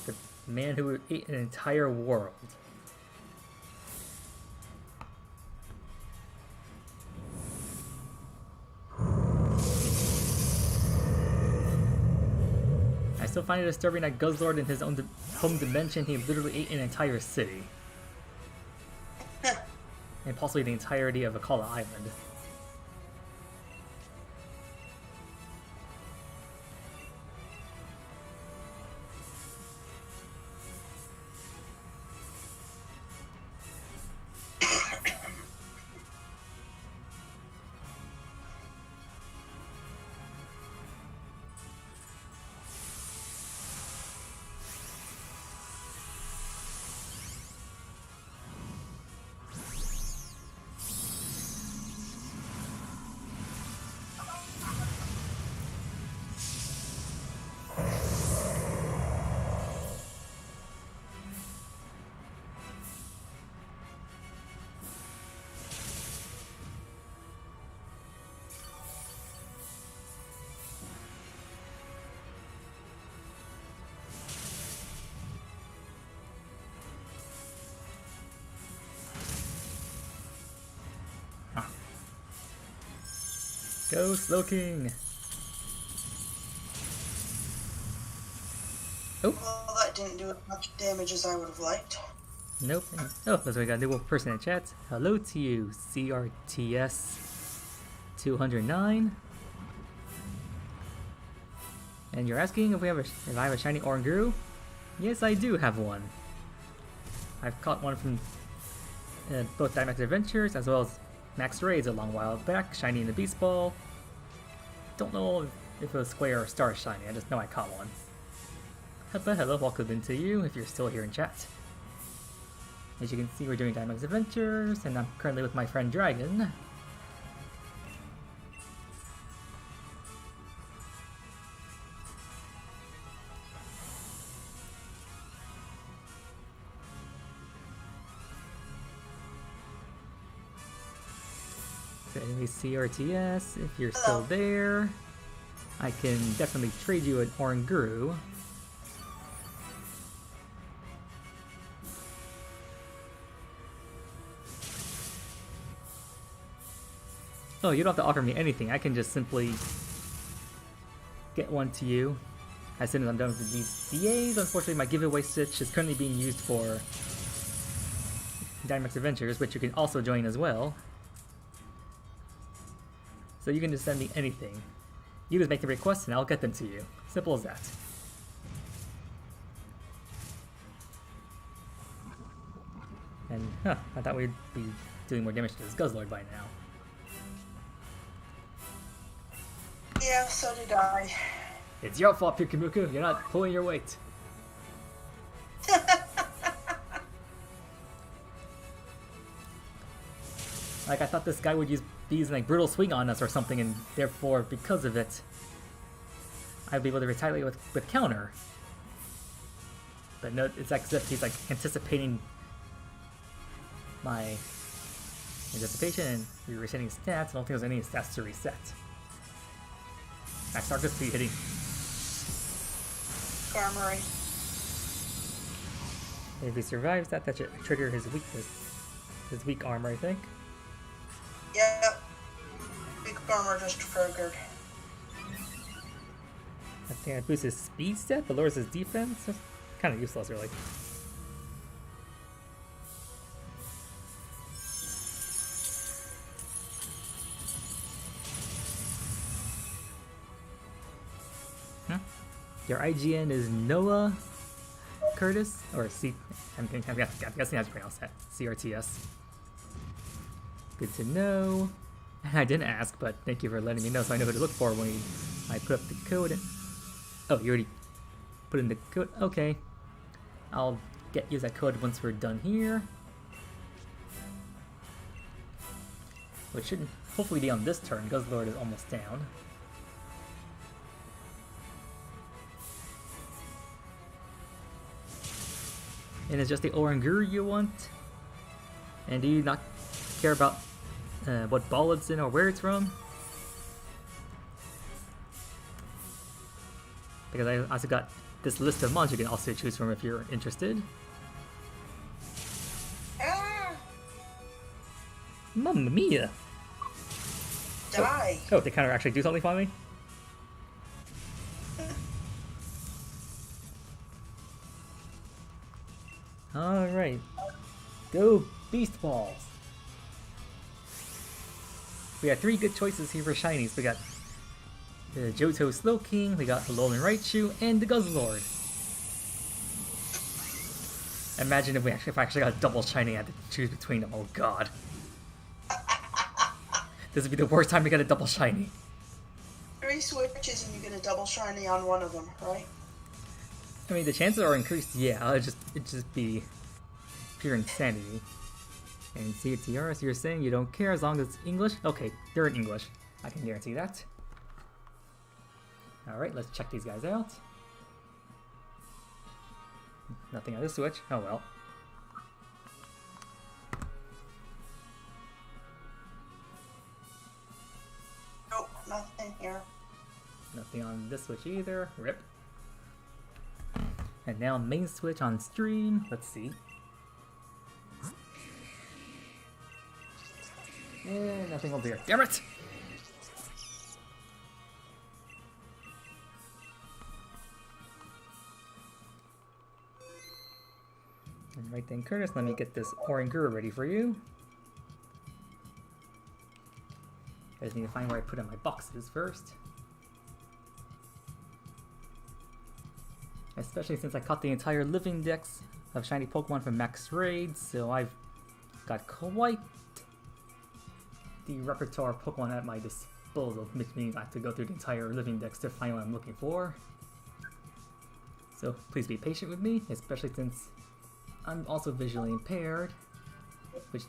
The man who ate an entire world. I still find it disturbing that Guzzlord in his own home dimension, he literally ate an entire city. And possibly the entirety of Akala Island. Go, Slowking! Oh! Well, that didn't do as much damage as I would have liked. Nope. Oh, that's what we got a new person in chat. Hello to you, CRTS 209. And you're asking if I have a shiny Oranguru? Yes, I do have one. I've caught one from both D.A.s Adventures as well as Max Raids a long while back, shiny in the Beast Ball. Don't know if it was Square or Star shiny, I just know I caught one. But hello, welcome into you if you're still here in chat. As you can see, we're doing D.A.s Adventures, and I'm currently with my friend Dragon. So anyway, CRTS, if you're still there, I can definitely trade you an Oranguru. Oh, you don't have to offer me anything. I can just simply get one to you as soon as I'm done with these D.A.s. Unfortunately, my giveaway stitch is currently being used for D.A.s Adventures, which you can also join as well. So you can just send me anything. You just make the request and I'll get them to you. Simple as that. And, I thought we'd be doing more damage to this Guzzlord by now. Yeah, so did I. It's your fault, Pikamuku. You're not pulling your weight. Like, I thought this guy would use these like brutal swing on us or something, and therefore, because of it, I'd be able to retaliate with counter. But no, it's as if he's like anticipating my anticipation, and we're resetting stats. I don't think there's any stats to reset. Max Arcus speed hitting. Armory. If he survives that, that should trigger his weakness. His weak armor, I think. Yep. Big armor just triggered. I think that boosts his speed stat, but lowers his defense. That's kind of useless, really. Your IGN is Noah Curtis, or C. I'm guessing how to pronounce that. CRTS. Good to know. I didn't ask, but thank you for letting me know so I know who to look for when I put up the code. Oh, you already put in the code? Okay. I'll use that code once we're done here. Which should hopefully be on this turn. Guzzlord is almost down. And it's just the Oranguru you want? And do you not care about what ball it's in or where it's from? Because I also got this list of mons you can also choose from if you're interested. Mamma mia! Die! Oh, they kind of actually do something for me? Alright. Go Beast Balls! We got 3 good choices here for shinies. We got the Johto Slowking, we got the Alolan Raichu, and the Guzzlord. Imagine if I actually got a double shiny and had to choose between them. Oh god. This would be the worst time to get a double shiny. 3 switches and you get a double shiny on one of them, right? I mean, the chances are increased, yeah. It'd just be pure insanity. And CTRs, you're saying you don't care as long as it's English? Okay, they're in English. I can guarantee that. Alright, let's check these guys out. Nothing on this switch. Oh well. Nope, nothing here. Nothing on this switch either. Rip. And now main switch on stream. Let's see. Yeah, nothing over here. Damn it! Alright then, Curtis, let me get this Oranguru ready for you. I just need to find where I put in my boxes first. Especially since I caught the entire living dex of shiny Pokemon from Max Raid, so I've got quite the repertoire of Pokemon at my disposal, which means I have to go through the entire living dex to find what I'm looking for. So please be patient with me, especially since I'm also visually impaired, which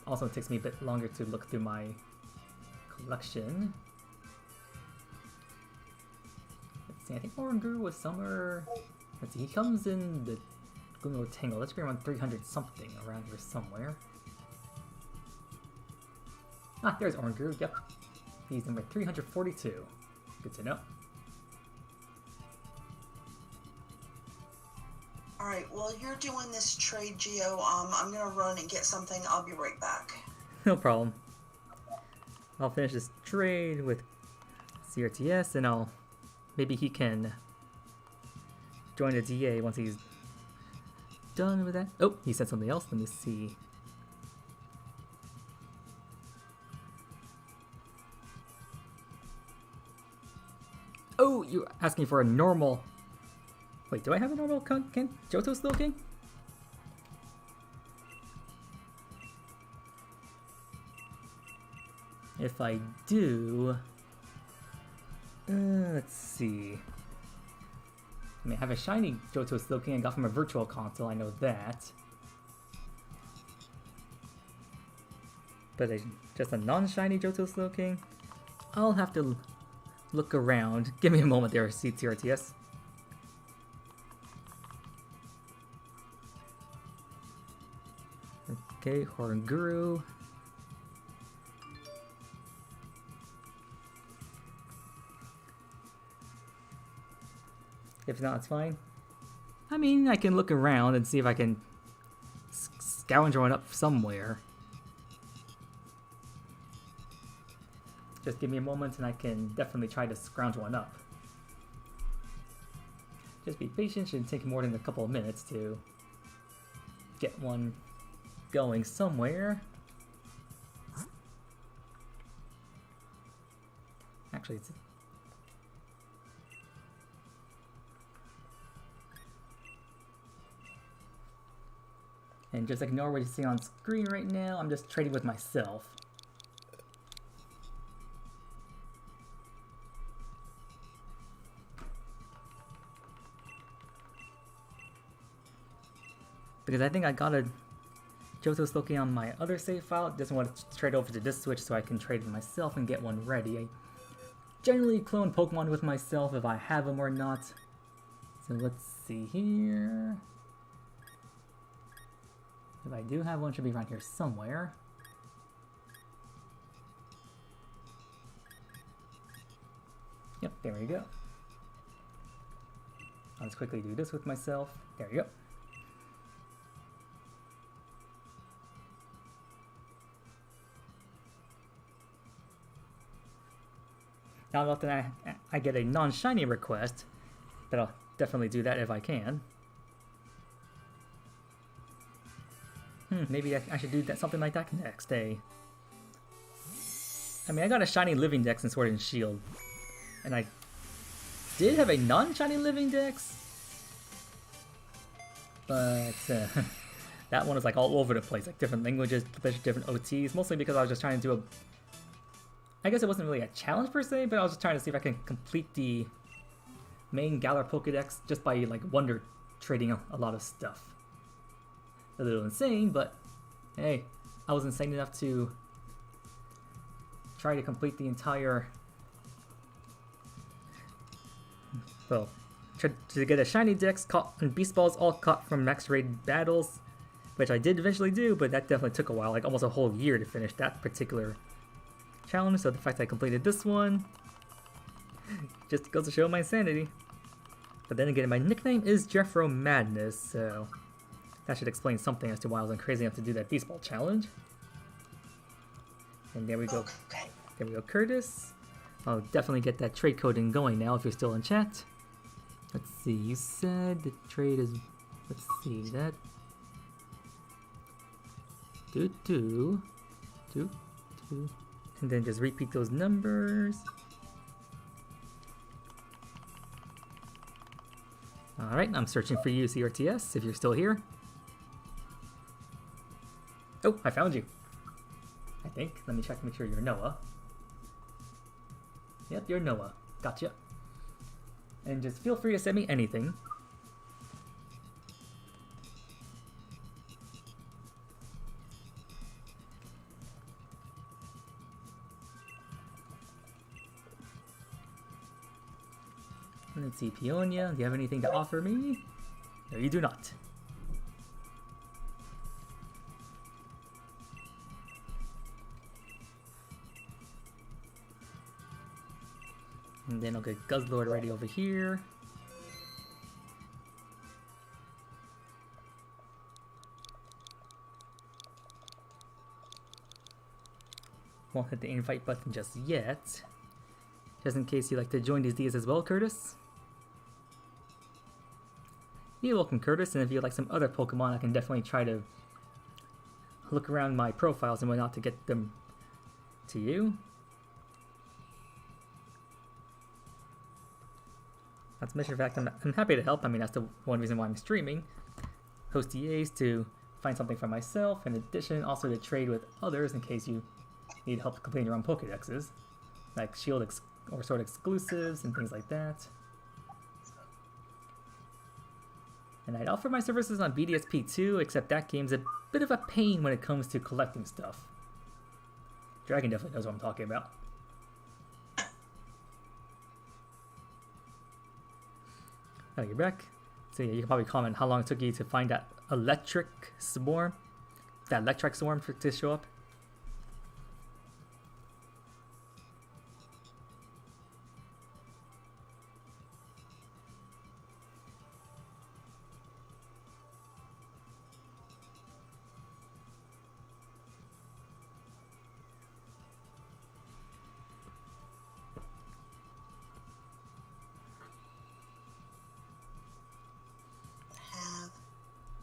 also takes me a bit longer to look through my collection. Let's see, I think Oranguru was somewhere. Let's see, he comes in the Gungo Tangle. Let's be around 300 something around here somewhere. Ah, there's Oranguru, yep. He's number 342. Good to know. Alright, while you're doing this trade, Geo, I'm gonna run and get something. I'll be right back. No problem. I'll finish this trade with CRTS and maybe he can join the DA once he's done with that. Oh, he said something else. Let me see. Oh, you're asking for a normal. Wait, do I have a normal Johto Slowking? If I do, let's see. I mean, I have a shiny Johto Slowking I got from a virtual console, I know that. But just a non-shiny Johto Slowking? I'll have to look around. Give me a moment there, CTRTS. Okay, Oranguru. If not, it's fine. I mean, I can look around and see if I can scavenge one up somewhere. Just give me a moment and I can definitely try to scrounge one up. Just be patient, shouldn't take more than a couple of minutes to get one going somewhere. Actually, it's... And just ignore what you see on screen right now, I'm just trading with myself. Because I think I got a Johto's Loki on my other save file. It doesn't want to trade over to this switch so I can trade it myself and get one ready. I generally clone Pokemon with myself if I have them or not. So let's see here. If I do have one, it should be around here somewhere. Yep, there we go. I'll just quickly do this with myself. There we go. Not often I get a non-shiny request, but I'll definitely do that if I can. Maybe I should do that, something like that next day. I mean, I got a shiny living dex in Sword and Shield, and I did have a non-shiny living dex, but that one was like all over the place, like different languages, different OTs, mostly because I was just trying to do a... I guess it wasn't really a challenge per se, but I was just trying to see if I can complete the main Galar Pokedex just by like wonder trading a lot of stuff. A little insane, but hey, I was insane enough to try to complete the entire... Well, to get a shiny dex caught and beast balls all caught from max rated battles, which I did eventually do, but that definitely took a while, like almost a whole year to finish that particular challenge. So the fact I completed this one just goes to show my insanity. But then again, my nickname is Jeffro Madness, so that should explain something as to why I wasn't crazy enough to do that beast ball challenge. And there we go. There we go, Curtis. I'll definitely get that trade coding going now if you're still in chat. Let's see, you said the trade is... Let's see, that... Two. And then just repeat those numbers. Alright, I'm searching for you, CRTS, if you're still here. Oh, I found you. I think. Let me check to make sure you're Noah. Yep, you're Noah. Gotcha. And just feel free to send me anything. Let's see, Peonia, do you have anything to offer me? No, you do not. And then I'll get Guzzlord ready over here. Won't hit the invite button just yet. Just in case you'd like to join these D.A.s as well, Curtis. You're welcome, Curtis, and if you'd like some other Pokemon, I can definitely try to look around my profiles and whatnot to get them to you. Not to mention the fact I'm happy to help. I mean, that's the one reason why I'm streaming. Host D.A.s to find something for myself, in addition also to trade with others in case you need help completing your own Pokedexes, like Shield or Sword exclusives and things like that. And I'd offer my services on BDSP too, except that game's a bit of a pain when it comes to collecting stuff. Dragon definitely knows what I'm talking about. Oh, you're back. So yeah, you can probably comment how long it took you to find that electric swarm to show up.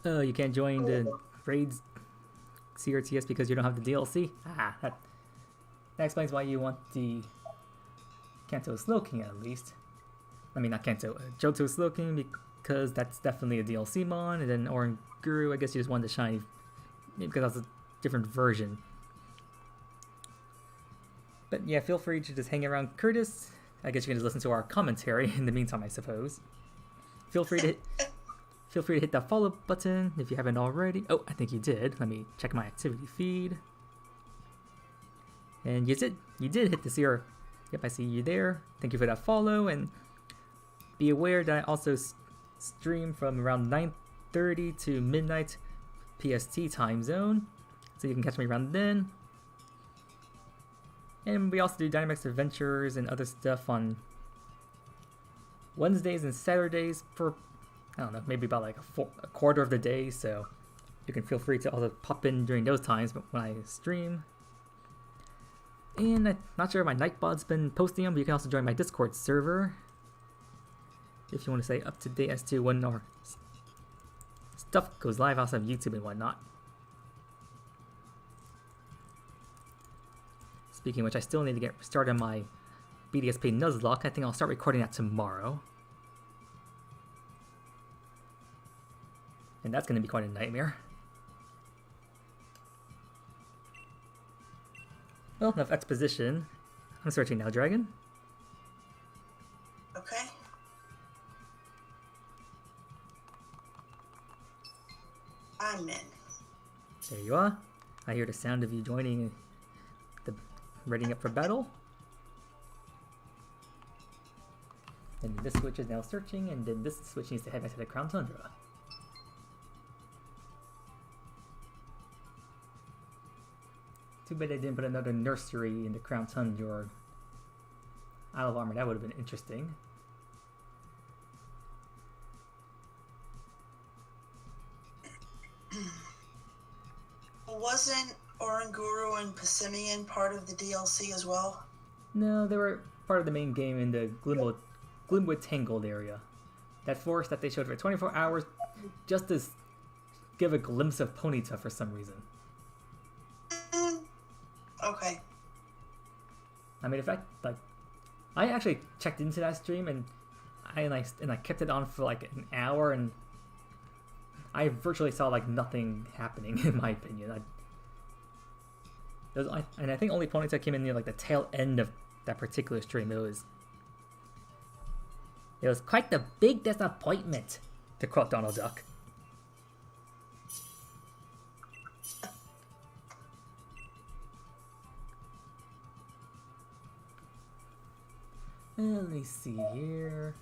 Oh, you can't join the raids CRTS because you don't have the DLC? That explains why you want the Kanto Slowking at least. I mean, not Kanto, Johto Slowking, because that's definitely a DLC mon, and then Oran Guru, I guess you just wanted the shiny, because that's a different version. But yeah, feel free to just hang around Curtis. I guess you can just listen to our commentary in the meantime, I suppose. Feel free to hit that follow button if you haven't already. Oh, I think you did. Let me check my activity feed. And you did hit the CR. Yep, I see you there. Thank you for that follow, and be aware that I also stream from around 9:30 to midnight PST time zone, so you can catch me around then. And we also do Dynamax Adventures and other stuff on Wednesdays and Saturdays for, I don't know, maybe about like a quarter of the day, so you can feel free to also pop in during those times when I stream. And I'm not sure if my Nightbot's been posting them, but you can also join my Discord server if you want to stay up to date as to when our stuff goes live outside of YouTube and whatnot. Speaking of which, I still need to get started on my BDSP Nuzlocke. I think I'll start recording that tomorrow. And that's going to be quite a nightmare. Well, enough exposition. I'm searching now, Dragon. Okay. I'm in. There you are. I hear the sound of you joining the readying up for battle. And this switch is now searching, and then this switch needs to head back to the Crown Tundra. Too bad they didn't put another nursery in the Crown Tundra or Isle of Armor. That would have been interesting. Wasn't Oranguru and Passimian part of the DLC as well? No, they were part of the main game in the Glimwood Tangled area. That forest that they showed for 24 hours just to give a glimpse of Ponyta for some reason. Okay. I mean, I actually checked into that stream and I kept it on for like an hour, and I virtually saw like nothing happening in my opinion. I think only Ponyta came in near like the tail end of that particular stream. It was quite the big disappointment, to quote Donald Duck. Let me see here.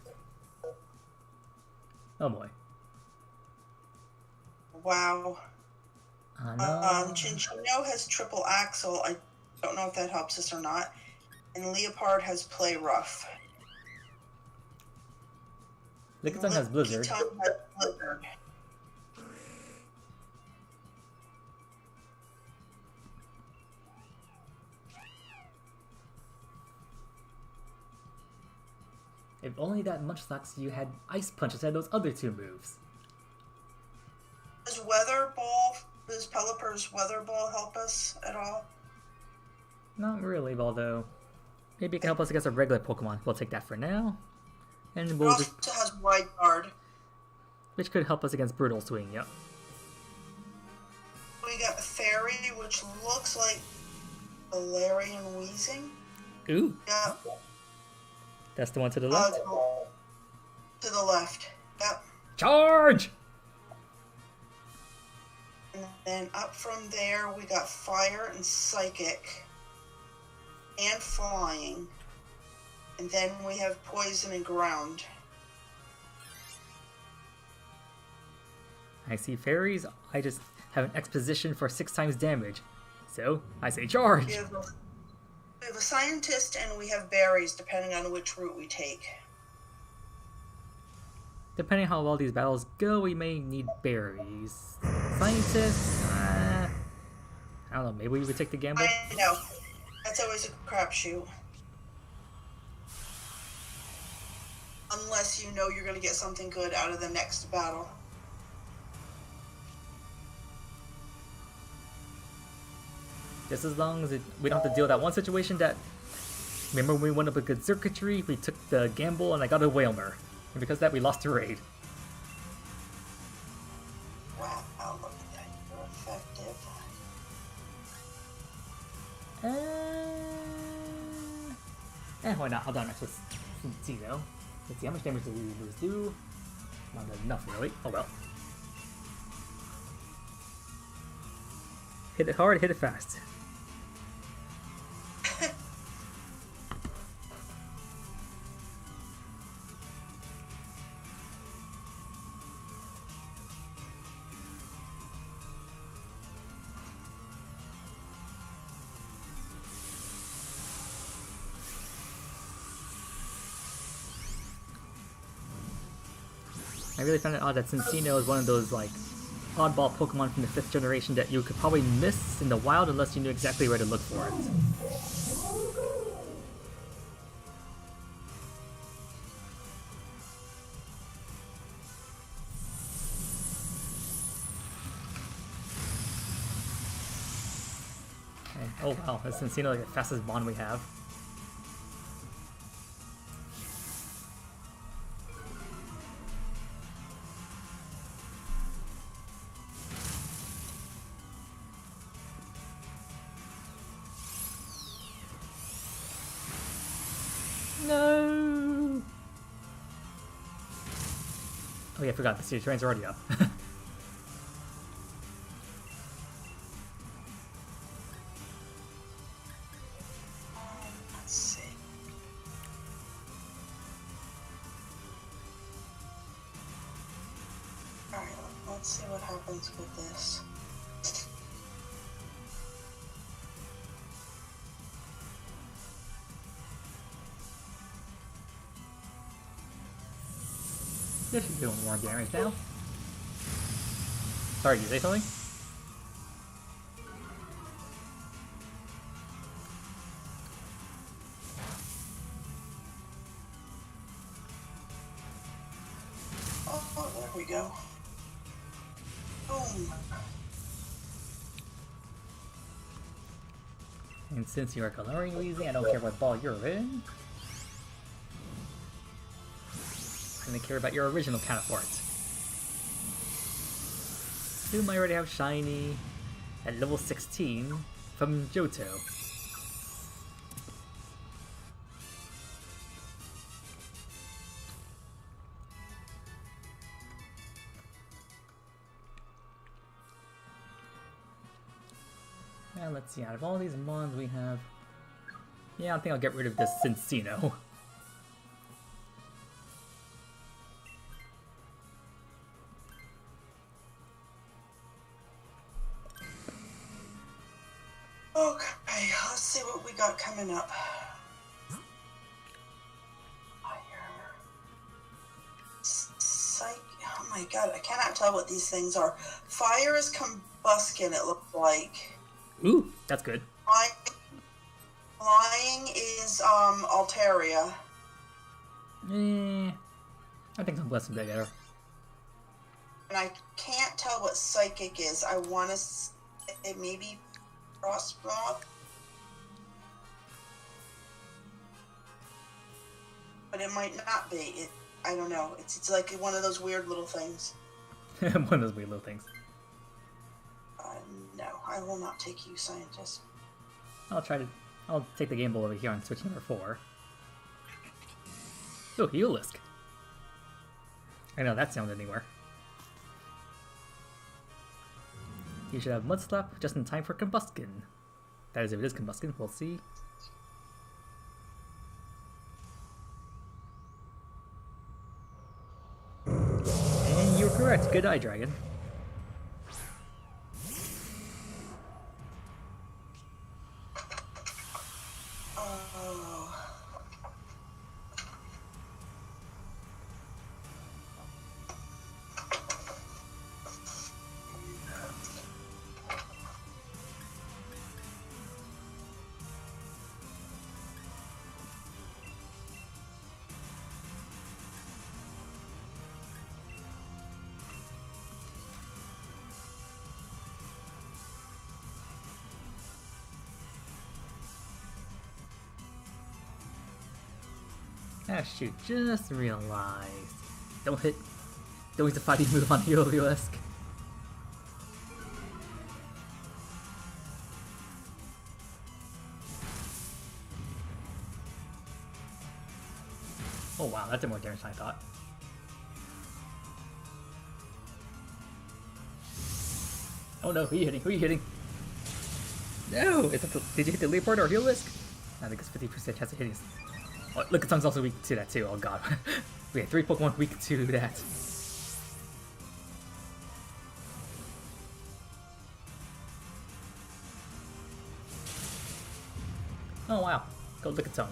Oh boy. Wow. No. Chinchino has triple axle. I don't know if that helps us or not. And Leopard has play rough. Lickitung has Blizzard. Lickitung has Blizzard. If only that Munchlax you had Ice Punch instead of those other two moves. Does Pelipper's Weather Ball help us at all? Not really, although maybe it can help us against a regular Pokemon. We'll take that for now. And we'll it also has Wide Guard. Which could help us against Brutal Swing, yep. We got Fairy, which looks like Valerian Wheezing. Ooh. Yeah. That's the one to the left? To the left. Yep. Charge! And then up from there, we got Fire and Psychic. And Flying. And then we have Poison and Ground. I see fairies. I just have an exposition for 6 times damage. So, I say charge! We have a Scientist and we have Berries, depending on which route we take. Depending on how well these battles go, we may need berries. Scientists? I don't know, maybe we would take the gamble? I know. That's always a crapshoot. Unless you know you're going to get something good out of the next battle. Just as long as we don't have to deal with that one situation that... Remember when we went up a good circuitry, we took the gamble and I got a Whalmer. And because of that, we lost a raid. Wow, look at that. You're effective. Why not? Hold on, next with Zeno. Let's see, how much damage do we do? Not enough, really. Oh well. Hit it hard, hit it fast. I really found it odd that Cincino is one of those, like, oddball Pokemon from the 5th generation that you could probably miss in the wild unless you knew exactly where to look for it. Okay. Oh wow, that's Cincino, like the fastest bond we have. No! Oh yeah, I forgot, the city trains are already up. Let's see. Alright, let's see what happens with this. This should be doing more damage now. Sorry, you say something? Oh, there we go. Boom. And since you are coloring Weezy, I don't care what ball you're in. I'm gonna care about your original counterpart. Whom I already have shiny at level 16 from Johto. Now let's see, out of all these mons we have... Yeah, I think I'll get rid of this Cincino. Okay, let's see what we got coming up. Psych. Oh my god, I cannot tell what these things are. Fire is Combuskin, it looks like. Ooh, that's good. Flying is Altaria. I think I'm blessed better. And I can't tell what Psychic is. I want to say maybe Frostmoth. But it might not be. I don't know. It's like one of those weird little things. One of those weird little things. No, I will not take you, scientist. I'll take the Game Boy over here on switch number 4. Oh, Heelisk. I know that sound anywhere. You should have Mud Slap just in time for Combuskin. That is, if it is Combuskin, we'll see. And you were correct. Good eye, Dragon. Ah shoot, just realized. Don't use the fighting move on Helioesque. Oh wow, that did more damage than I thought. Oh no, who are you hitting? Who are you hitting? No! Did you hit the Leopard or Helioesque? I think it's 50% chance of hitting. Oh, Lickitun's also weak to that too, oh god. We had 3 Pokemon weak to that. Oh wow, go Lickitung.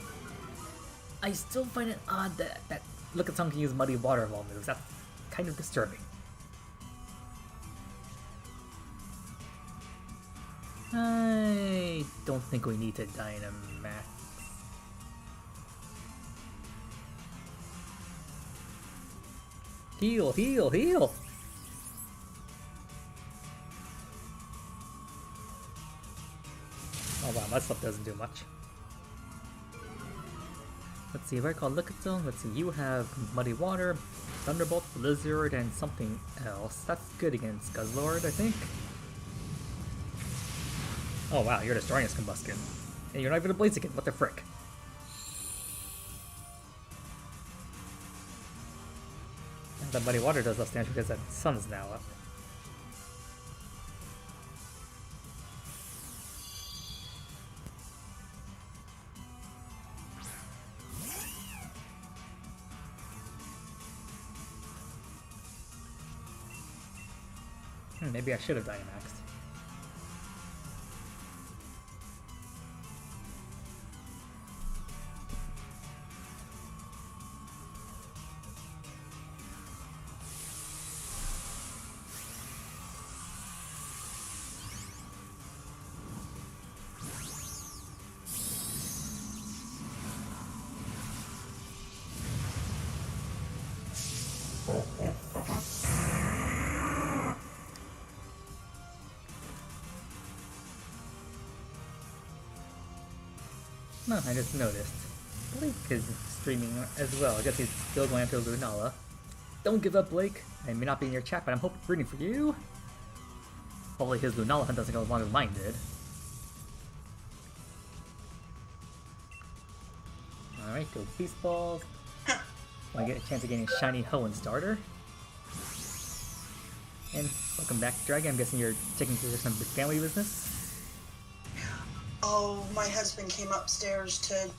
I still find it odd that Lickitung can use Muddy Water of all moves. That's kind of disturbing. I don't think we need to Dynamax. Heal, heal, heal! Oh wow, that stuff doesn't do much. Let's see, if I call Lickitung, let's see, you have Muddy Water, Thunderbolt, Blizzard, and something else. That's good against Guzzlord, I think. Oh wow, you're destroying his Combustion. And you're not even a Blaziken, what the frick? And the Muddy Water does less damage because that sun's now up. Maybe I should have Dynamaxed. No, I just noticed. Blake is streaming as well. I guess he's still going after Lunala. Don't give up, Blake. I may not be in your chat, but I'm rooting for you. Hopefully his Lunala hunt doesn't go as long as mine did. Alright, go Beast Balls. I get a chance of getting a shiny Hoenn starter. And welcome back, Dragon. I'm guessing you're taking care of some family business? Oh, my husband came upstairs to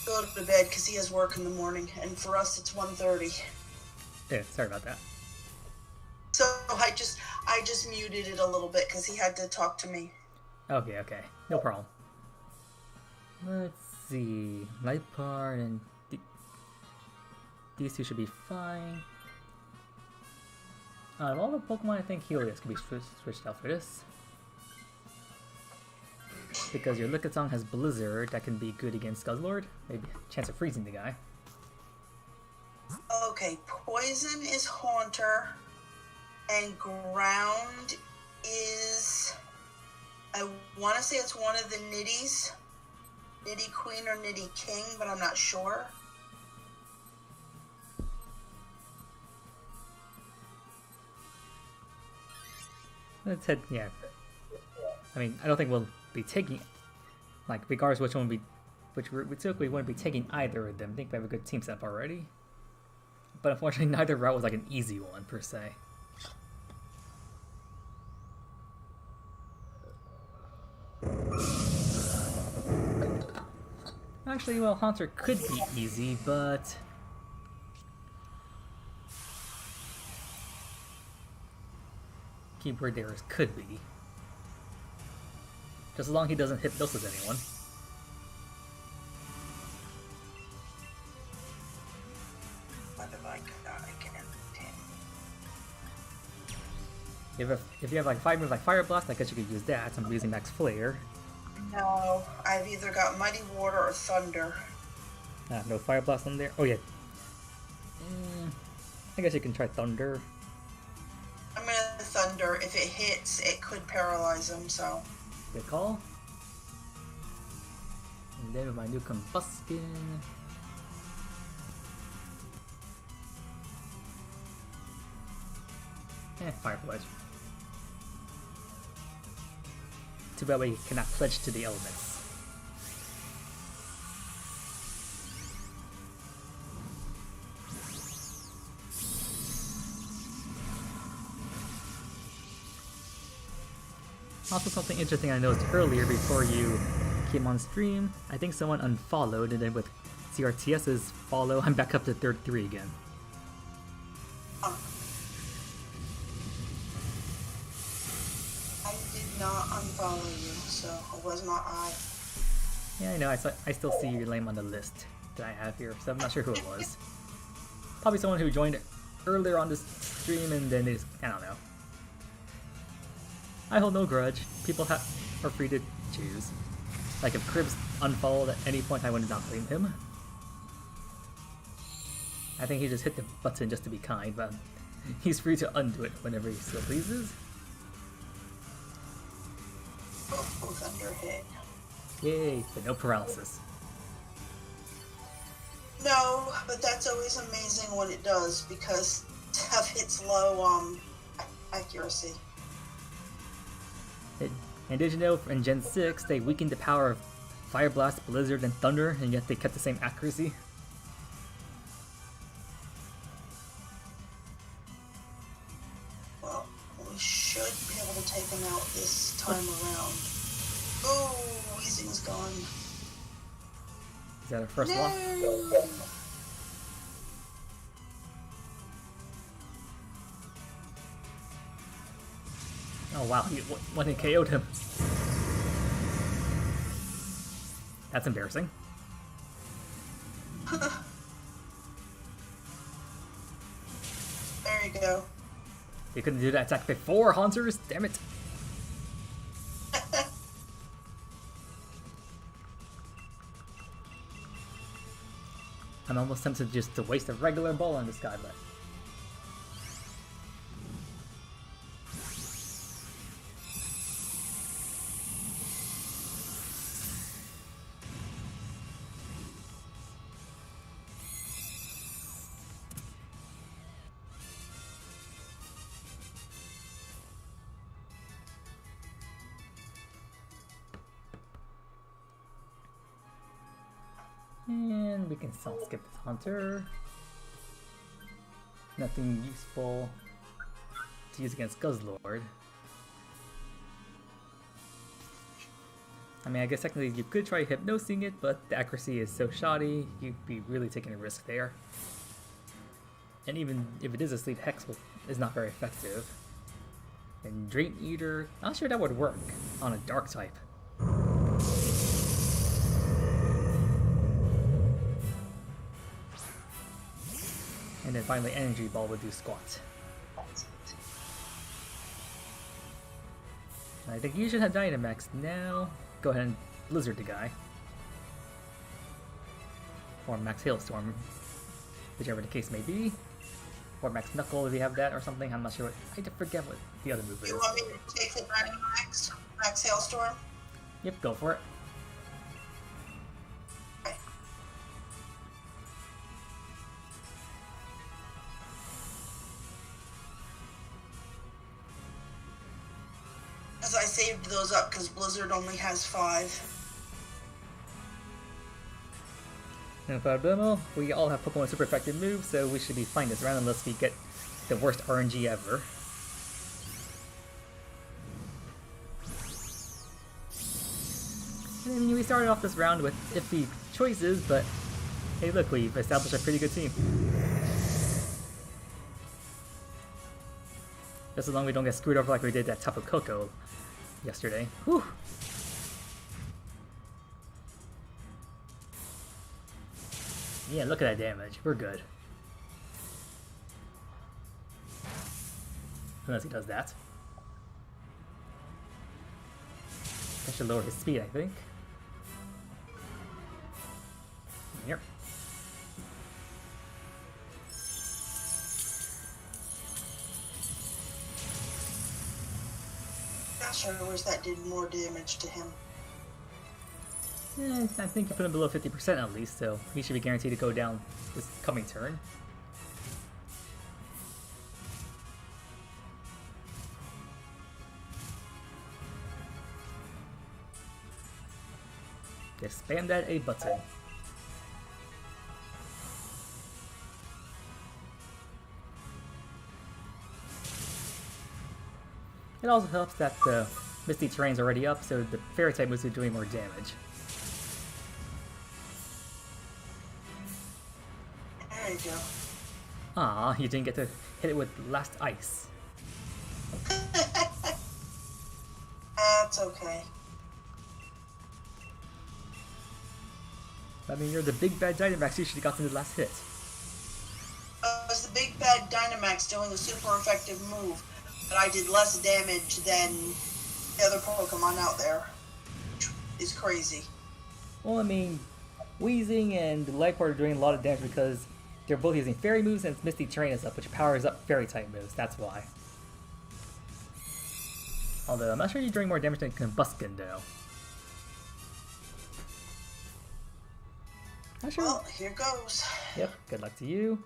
go to bed because he has work in the morning, and for us it's 1:30. Yeah, sorry about that. So I just muted it a little bit because he had to talk to me. Okay, okay. No problem. Let's see. Impaired and these two should be fine. Out of all the Pokemon, I think Helios can be switched out for this. Because your Lickitung has Blizzard, that can be good against Guzzlord. Maybe a chance of freezing the guy. Okay, Poison is Haunter, and Ground is... I want to say it's one of the Nitties. Nitty Queen or Nitty King, but I'm not sure. Let's head, yeah. I mean, I don't think we'll be taking, like, regardless which one we typically wouldn't be taking either of them. I think we have a good team set up already. But unfortunately, neither route was like an easy one, per se. Actually, well, Haunter could be easy, but... Keyword there is could be. Just as long as he doesn't hypnosis anyone. What have I got again? If you have like 5 moves like Fire Blast, I guess you could use that. So I'm using Max Flare. No, I've either got Muddy Water or Thunder. No Fire Blast on there. Oh yeah. I guess you can try Thunder. I'm gonna Thunder. If it hits, it could paralyze him, so... Good call. And then with my new Combustion... Fire Pledge. Too bad we cannot pledge to the elements. Also, something interesting I noticed earlier before you came on stream, I think someone unfollowed, and then with CRTS's follow, I'm back up to 33 again. I did not unfollow you, so it was not I. Yeah, I know, I still see your name on the list that I have here, so I'm not sure who it was. Probably someone who joined earlier on this stream and then is, I don't know. I hold no grudge. People are free to choose. Like if Cribs unfollowed at any point, I would not blame him. I think he just hit the button just to be kind, but he's free to undo it whenever he so pleases. Both under hit. Yay, but no paralysis. No, but that's always amazing when it does, because stuff hits low accuracy. And did you know in Gen 6 they weakened the power of Fire Blast, Blizzard, and Thunder, and yet they kept the same accuracy? Well, we should be able to take him out this time around. Oh, Weezing's gone. Is that our first lock? Oh wow, he one hit KO'd him. That's embarrassing. There you go. You couldn't do that attack before, Hunters! Damn it! I'm almost tempted just to waste a regular ball on this guy, but... And we can self skip this Hunter. Nothing useful to use against Guzzlord. I mean, I guess technically you could try hypnosing it, but the accuracy is so shoddy, you'd be really taking a risk there. And even if it is a Sleep Hex, is not very effective. And Drain Eater, not sure that would work on a Dark type. And then finally Energy Ball would do squat. I think you should have Dynamax now. Go ahead and Blizzard the guy. Or Max Hailstorm, whichever the case may be. Or Max Knuckle if you have that or something, I'm not sure what, I forget what the other move is. You want me to take the Dynamax? Max Hailstorm? Yep, go for it. Okay. As I saved those up because Blizzard only has 5. No problemo. We all have Pokemon super effective moves, so we should be fine this round unless we get the worst RNG ever. I mean, we started off this round with iffy choices, but hey look, we've established a pretty good team. Just as long as we don't get screwed over like we did that Tapu Koko yesterday. Whew! Yeah, look at that damage. We're good. Unless he does that. That should lower his speed, I think. Yep. Not sure which that did more damage to him. I think you put him below 50% at least, so he should be guaranteed to go down this coming turn. Just spam that A button. It also helps that the Misty Terrain's already up, so the Fairy type moves are doing more damage. There you go. Ah, you didn't get to hit it with Last Ice. That's okay. I mean, you're the big bad Dynamax, you should have gotten the last hit. Was the big bad Dynamax doing a super effective move, but I did less damage than the other Pokemon out there. It's crazy. Well, I mean, Weezing and Lightport are doing a lot of damage because they're both using Fairy moves and Misty Terrain is up, which powers up Fairy type moves, that's why. Although, I'm not sure you're doing more damage than Combuskin, though. Not sure. Well, here goes. Yep, good luck to you.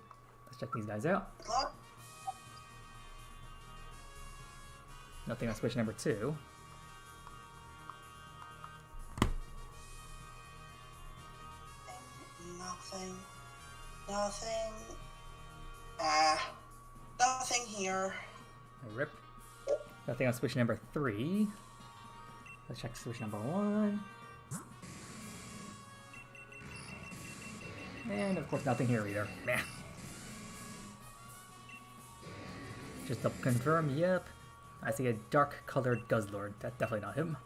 Let's check these guys out. Good luck. Nothing on switch number 2. Nothing. Nothing. Nothing here. Rip. Nothing on switch number 3. Let's check switch number 1. And of course nothing here either. Meh. Just to confirm, yep. I see a dark colored Guzzlord. That's definitely not him.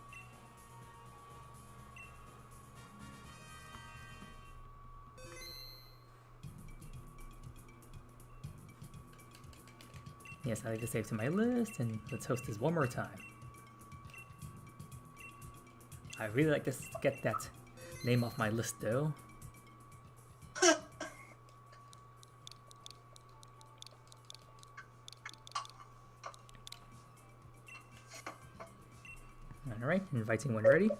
Yes, I like to save to my list, and let's host this one more time. I really like to get that name off my list though. Alright, inviting when ready.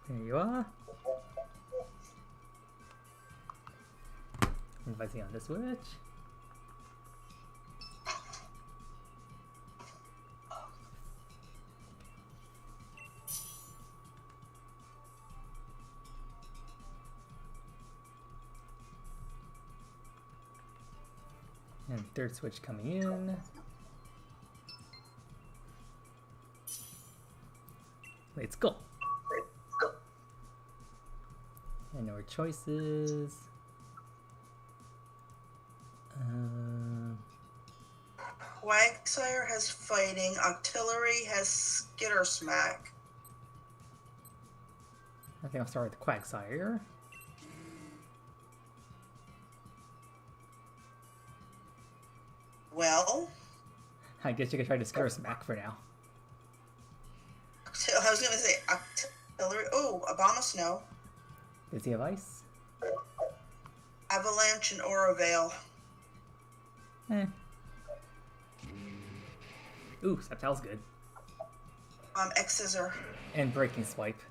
There you are. Inviting on the switch. And third switch coming in. Let's go. And our choices. Quagsire has Fighting. Octillery has Skitter Smack. I think I'll start with Quagsire. Well, I guess you could try to Skitter Smack for now. I was going to say Octillery. Oh, Abomasnow. Does he have ice? Avalanche and Aura Veil. Eh. Ooh, Sceptile's good. X-Scissor. And Breaking Swipe.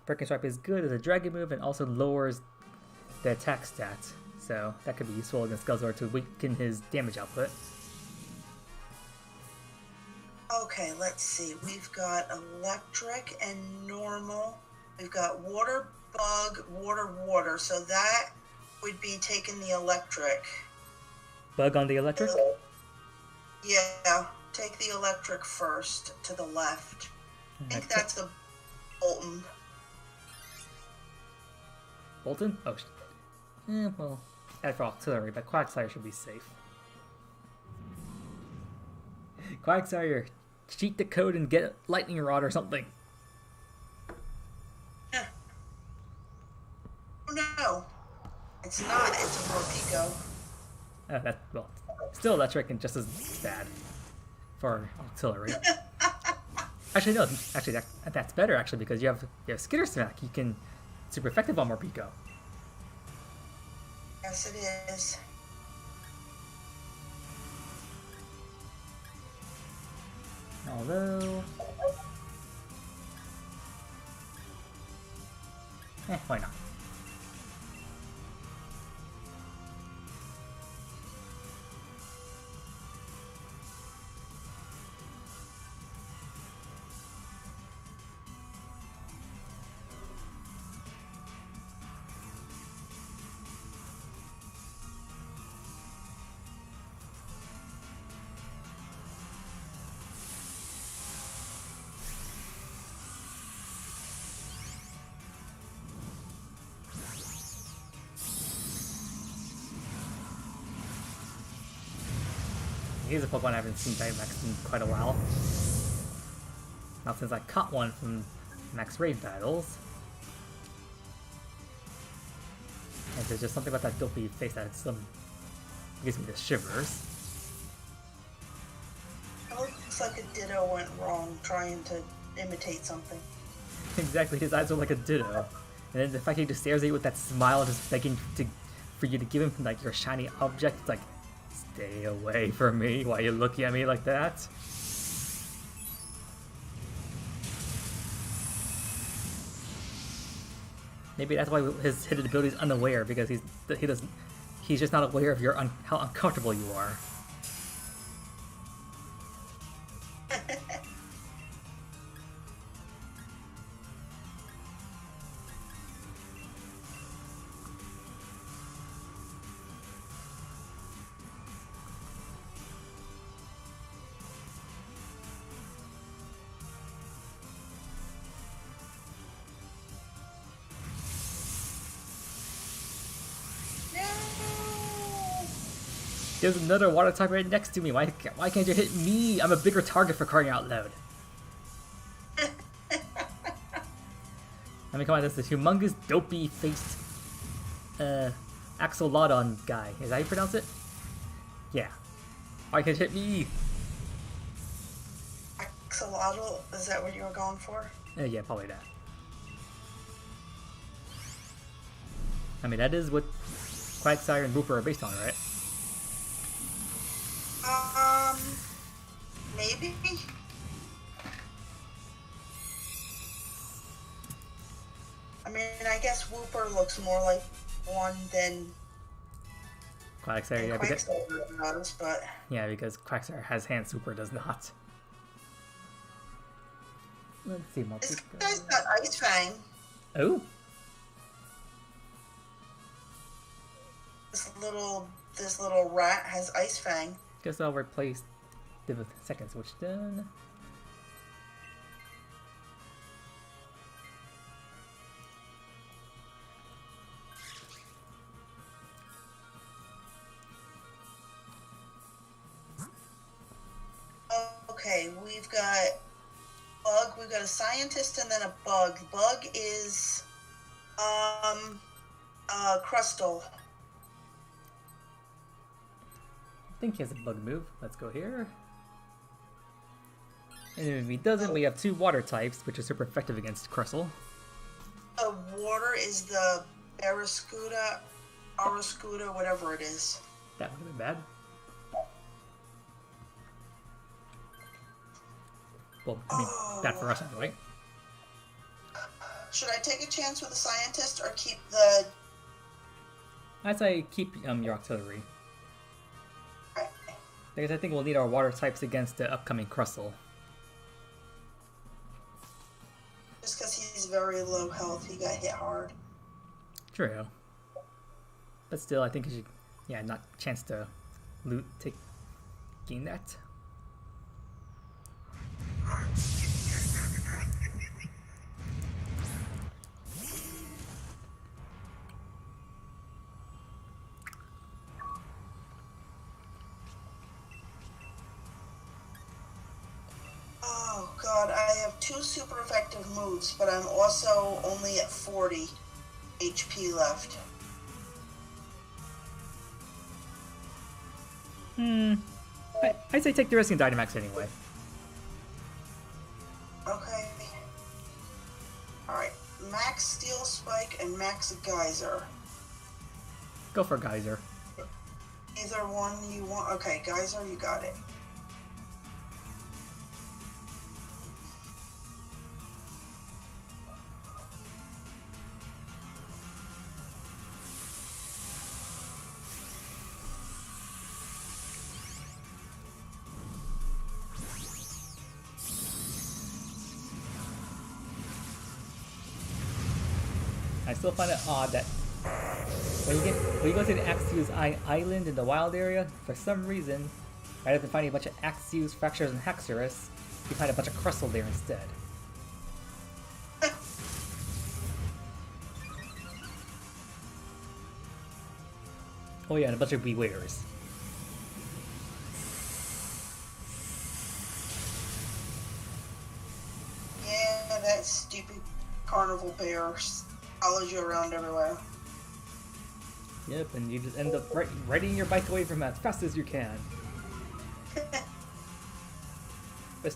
Breaking Swipe is good as a dragon move and also lowers the attack stat. So that could be useful against Guzzlord to weaken his damage output. Okay, let's see. We've got Electric and Normal. We've got Water, Bug, Water, Water. So that would be taking the Electric. Bug on the Electric? Yeah, take the Electric first to the left. I think that's a Bolton. Bolton? Oh, well, that's for Artillery, but Quagsire should be safe. Quagsire, cheat the code and get Lightning Rod or something. Yeah. Oh no, it's not. It's a Morpeko. Well, still Electric and just as bad for Artillery. Actually, no. Actually, that's better actually because you have Skitter Smack. You can super effective on Morpeko. Yes, it is. Although, why not? He's a Pokemon I haven't seen Dynamax in quite a while. Not since I caught one from Max Raid battles. And there's just something about that dopey face that gives me the shivers. It looks like a Ditto went wrong trying to imitate something. Exactly, his eyes are like a Ditto. And then the fact he just stares at you with that smile, just begging for you to give him like your shiny object, it's like, stay away from me while you're looking at me like that. Maybe that's why his hidden ability is unaware, because he's just not aware of how uncomfortable you are. There's another water type right next to me. Why can't you hit me? I'm a bigger target for crying out loud. I mean, come on, that's the humongous, dopey-faced Axolotl guy. Is that how you pronounce it? Yeah. Why can't you hit me? Axolotl? Is that what you were going for? Yeah, probably that. I mean, that is what Quagsire and Wooper are based on, right? Maybe? I mean, I guess Wooper looks more like one than Quagsire, yeah, because does, but yeah, because Quagsire has hands, Wooper does not. Let's see, this guy's got Ice Fang. Oh. This little rat has Ice Fang. Guess I'll replace the second switch then. Okay, we've got Bug, we've got a Scientist and then a Bug. Bug is Crustle. I think he has a bug move. Let's go here. And if he doesn't, we have two water types, which are super effective against Crustle. The water is the Barraskewda, whatever it is. That would have been bad. Well, I mean, bad for us anyway. Should I take a chance with the Scientist or keep the... I'd say keep your auxiliary. Because I think we'll need our water types against the upcoming Crustle. Just because he's very low health, he got hit hard. True. But still, I think you should, yeah, not chance to gain that. Oh god, I have two super effective moves, but I'm also only at 40 HP left. I'd say take the risk in Dynamax anyway. Okay. Alright, Max Steel Spike and Max Geyser. Go for Geyser. Either one you want. Okay, Geyser, you got it. I still find it odd that when you go to the Axios Island in the wild area, for some reason, rather than finding a bunch of Axios, Fractures, and Haxorus, you find a bunch of Crustle there instead. Oh yeah, and a bunch of Bewares. carnival bear follows you around everywhere. Yep, and you just end up riding your bike away from him as fast as you can. But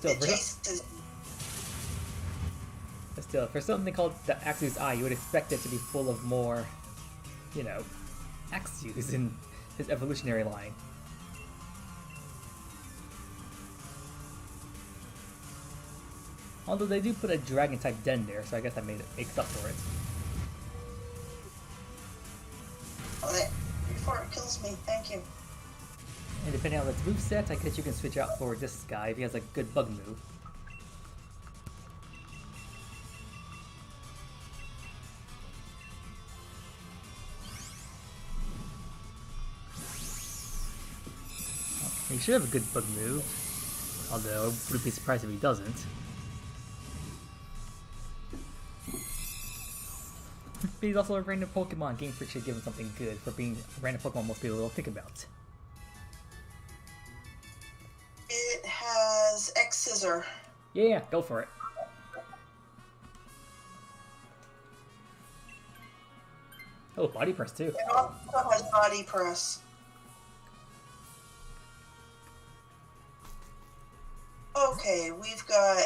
still, for something called the Axe's Eye, you would expect it to be full of more, you know, Axews in his evolutionary line. Although they do put a dragon-type den there, so I guess that makes up for it. Before it kills me, thank you. And depending on its moveset, I guess you can switch out for this guy if he has a good bug move. He should have a good bug move, although I wouldn't be surprised if he doesn't. But he's also a random Pokemon. Game Freak should give him something good for being a random Pokemon most people will think about. It has X Scissor. Yeah, go for it. Oh, Body Press too. It also has Body Press. Okay, we've got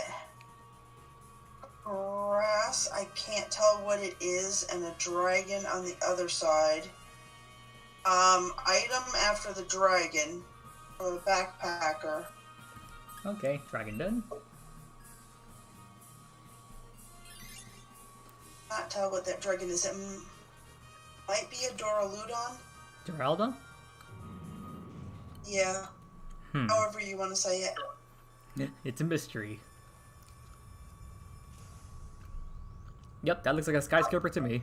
grass, I can't tell what it is, and a dragon on the other side. Item after the dragon, for the backpacker. Okay, dragon done. Not tell what that dragon is. It might be a Duraludon. Duraludon? Yeah. However you want to say it. It's a mystery. Yep, that looks like a skyscraper to me.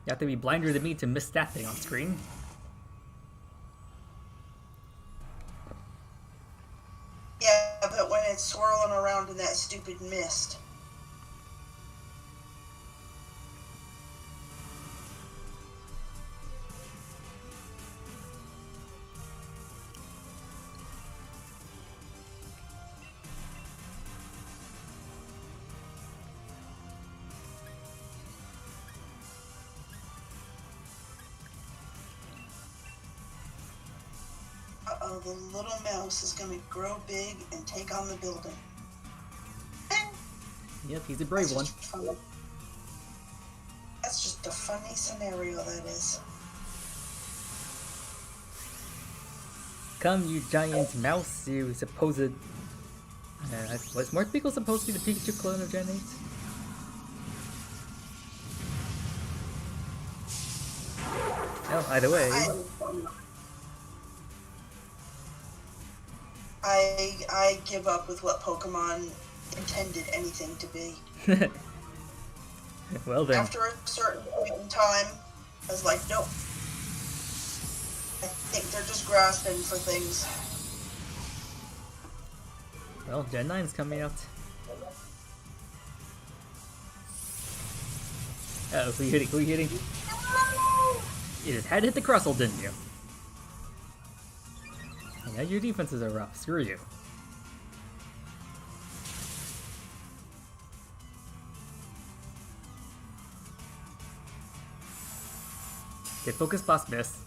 You have to be blinder than me to miss that thing on screen. Yeah, but when it's swirling around in that stupid mist. Uh-oh, the little mouse is going to grow big and take on the building. Yep, he's a brave one. That's just a funny scenario, that is. Come, you giant mouse, you supposed... was Morpeko supposed to be the Pikachu clone of Gen 8? Oh, either way... I give up with what Pokemon intended anything to be. Well then. After a certain point in time, I was like, nope. I think they're just grasping for things. Well, Gen 9's coming out. Uh-oh, who are you hitting? Who are you hitting? You just had to hit the Crustle, didn't you? Yeah, your defenses are rough. Screw you. Okay, focus, boss, miss.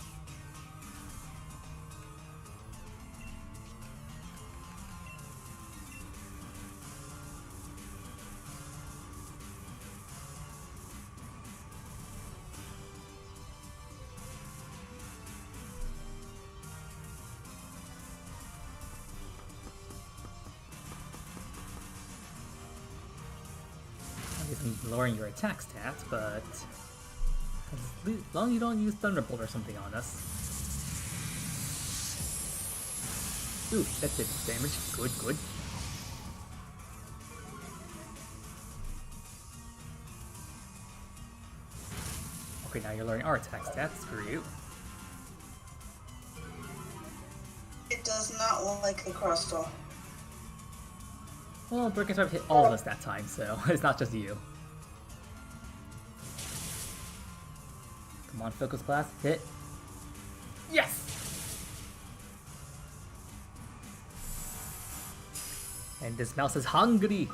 Lowering your attack stats, but as long as you don't use Thunderbolt or something on us. Ooh, that did damage. Good, good. Okay, now you're lowering our attack stats. Screw you. It does not like the Crustle. Well, Birkenstock hit all of us that time, so it's not just you. Come on, Focus Blast, hit. Yes! And this mouse is hungry!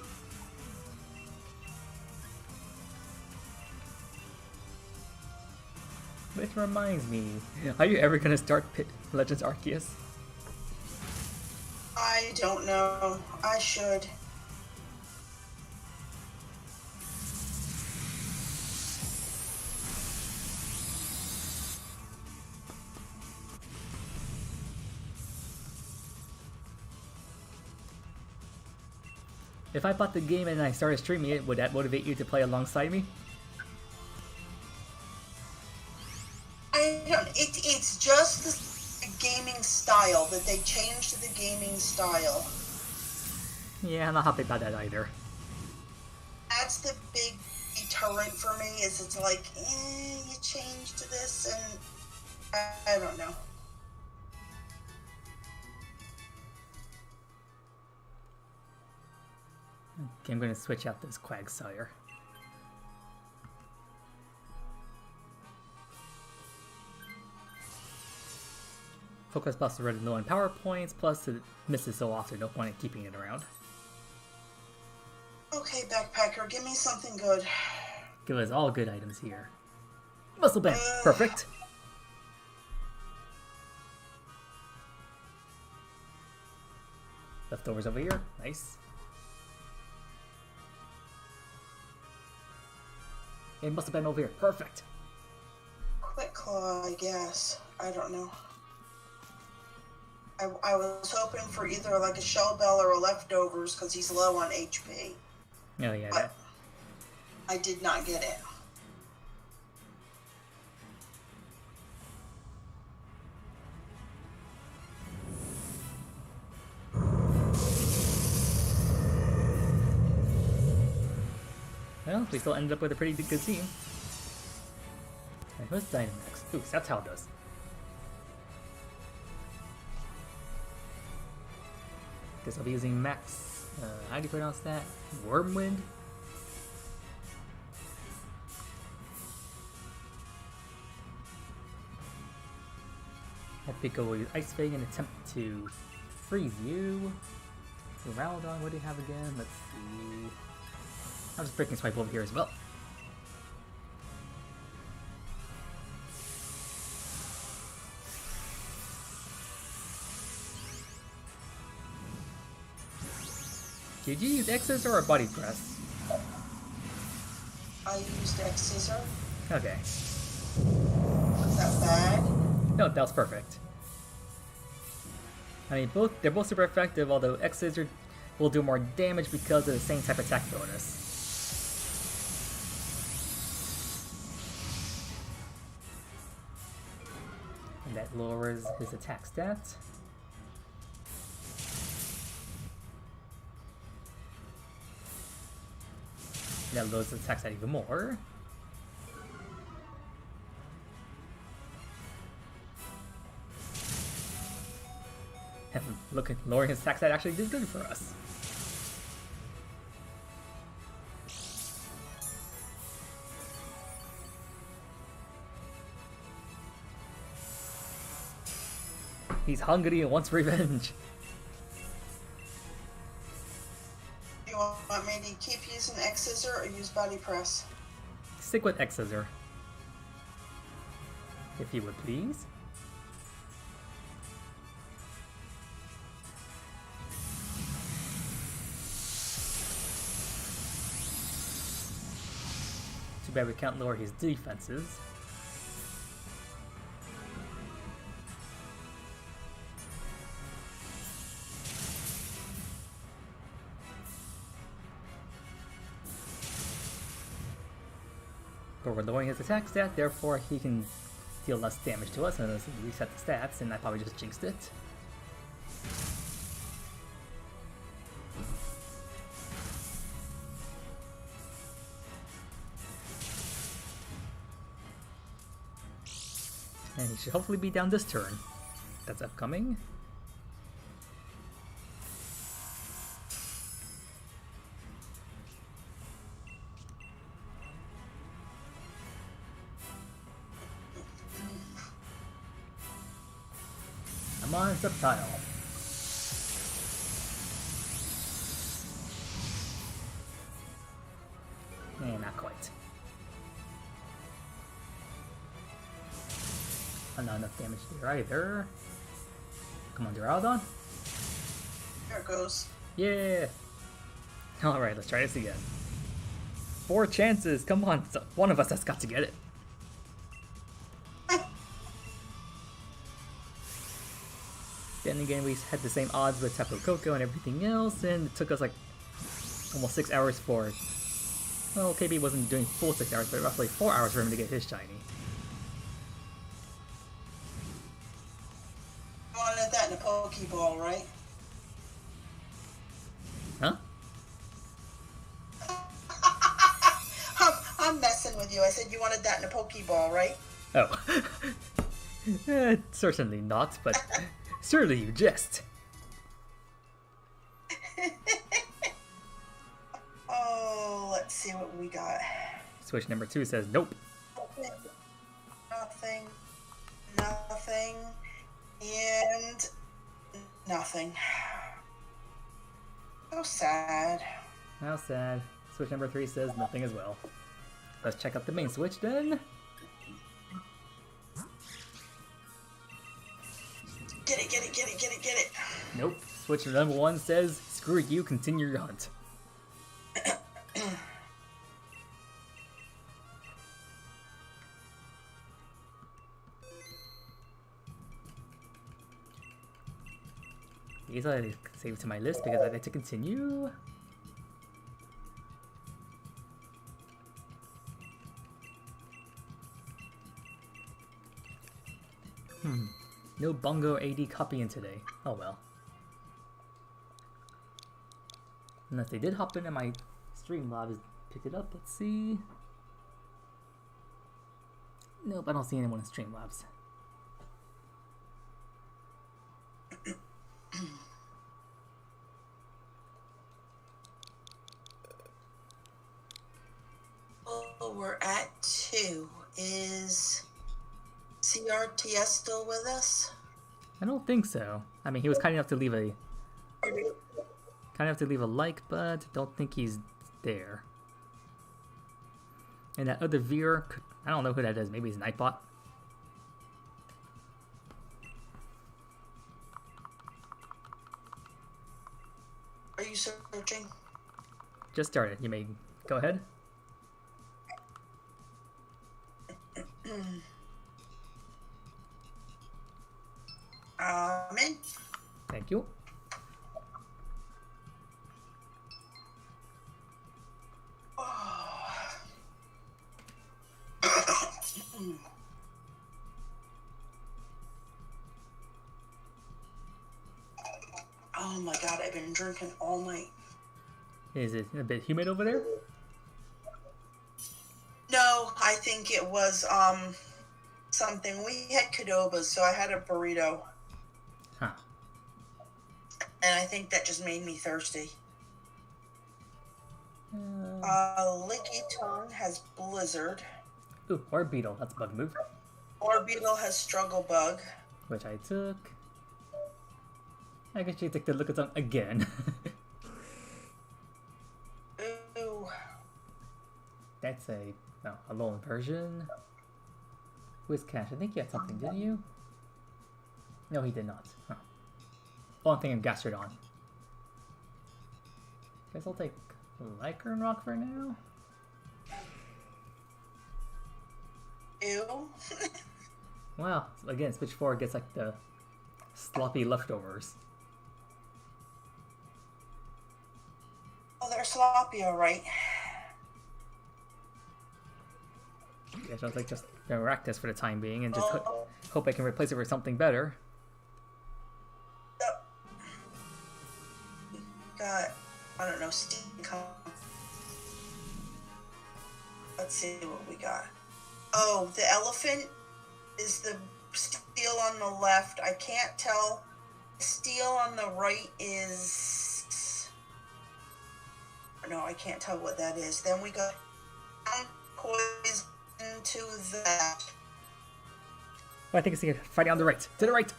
Which reminds me, are you ever gonna start Legends Arceus? I don't know. I should. If I bought the game and I started streaming it, would that motivate you to play alongside me? It's just the gaming style, that they changed the gaming style. Yeah, I'm not happy about that either. That's the big deterrent for me, is it's like, you changed this, and I don't know. Okay, I'm gonna switch out this Quagsire. Focus buffs are running low on power points, plus it misses so often, no point in keeping it around. Okay, Backpacker, give me something good. Give us all good items here. Muscle Band, perfect! Leftovers over here, nice. And Muscle Band over here, perfect! Quick Claw, I guess. I don't know. I was hoping for either like a Shell Bell or a Leftovers because he's low on HP. Oh yeah, but I did not get it. Well, we still ended up with a pretty good team. And who's Dynamax? Oops, that's how it does. Guess I'll be using Max. How do you pronounce that? Wormwind? Epico will use Ice Fang and attempt to freeze you. Duraludon, what do you have again? Let's see. I'll just Breaking Swipe over here as well. Did you use X-Scissor or Body Press? I used X-Scissor. Okay. Was that bad? No, that was perfect. I mean, they're both super effective, although X-Scissor will do more damage because of the same type attack bonus. And that lowers his attack stats. That lowers the attack stat even more. And look at lowering his attack stat actually did good for us. He's hungry and wants revenge. You want me to keep using X-Scissor or use Body Press? Stick with X-Scissor. If you would please. Too bad we can't lower his defenses. But we're lowering his attack stat, therefore he can deal less damage to us unless we reset the stats, and I probably just jinxed it. And he should hopefully be down this turn. That's upcoming. Come on, Subtile. Not quite. Not enough damage there either. Come on, Duraludon. There it goes. Yeah! Alright, let's try this again. 4 chances! Come on, one of us has got to get it. Then again, we had the same odds with Tapu Koko and everything else, and it took us like almost 6 hours for it. Well, KB wasn't doing full 6 hours, but roughly 4 hours for him to get his shiny. You wanted that in a Pokeball, right? Huh? I'm messing with you. I said you wanted that in a Pokeball, right? Oh. Certainly not, but surely you jest. Oh, let's see what we got. Switch number 2 says nope. Nothing. Nothing. And nothing. So sad. How sad. Switch number 3 says nothing as well. Let's check out the main switch then. Get it, get it, get it, get it, get it. Nope. Switch number 1 says, screw you, continue your hunt. These I save to my list because I'd like to continue. No Bongo AD copying today. Oh well. Unless they did hop into my Streamlabs, pick it up. Let's see. Nope, I don't see anyone in Streamlabs. Oh, we're at 2. Is CRTS still with us? I don't think so. I mean, he was kind enough to leave a like, but don't think he's there. And that other viewer, I don't know who that is. Maybe he's Nightbot. Are you searching? Just started. You may go ahead. In. Thank you. Oh my god, I've been drinking all night. Is it a bit humid over there? No, I think it was something. We had Qdobas, so I had a burrito. Huh. And I think that just made me thirsty. Licky Tongue has Blizzard. Ooh, or Beetle. That's a bug move. Orbeetle has Struggle Bug. Which I took. I guess you take the look at them again. Ooh. That's a lone version. Cash, I think you had something, didn't you? No, he did not. Huh. One thing of Gastrodon. Guess I'll take Lycern Rock for now. Ew. Well, again, Switch 4 gets like the sloppy leftovers. Oh, they're sloppy, alright. Guess I'll take just Maractus for the time being and just hope I can replace it with something better. Yep. Got, I don't know, Steam. Let's see what we got. Oh, the elephant is the steel on the left. I can't tell. The steel on the right is... No, I can't tell what that is. Then we got poison to that. Oh, I think it's fighting on the right. To the right!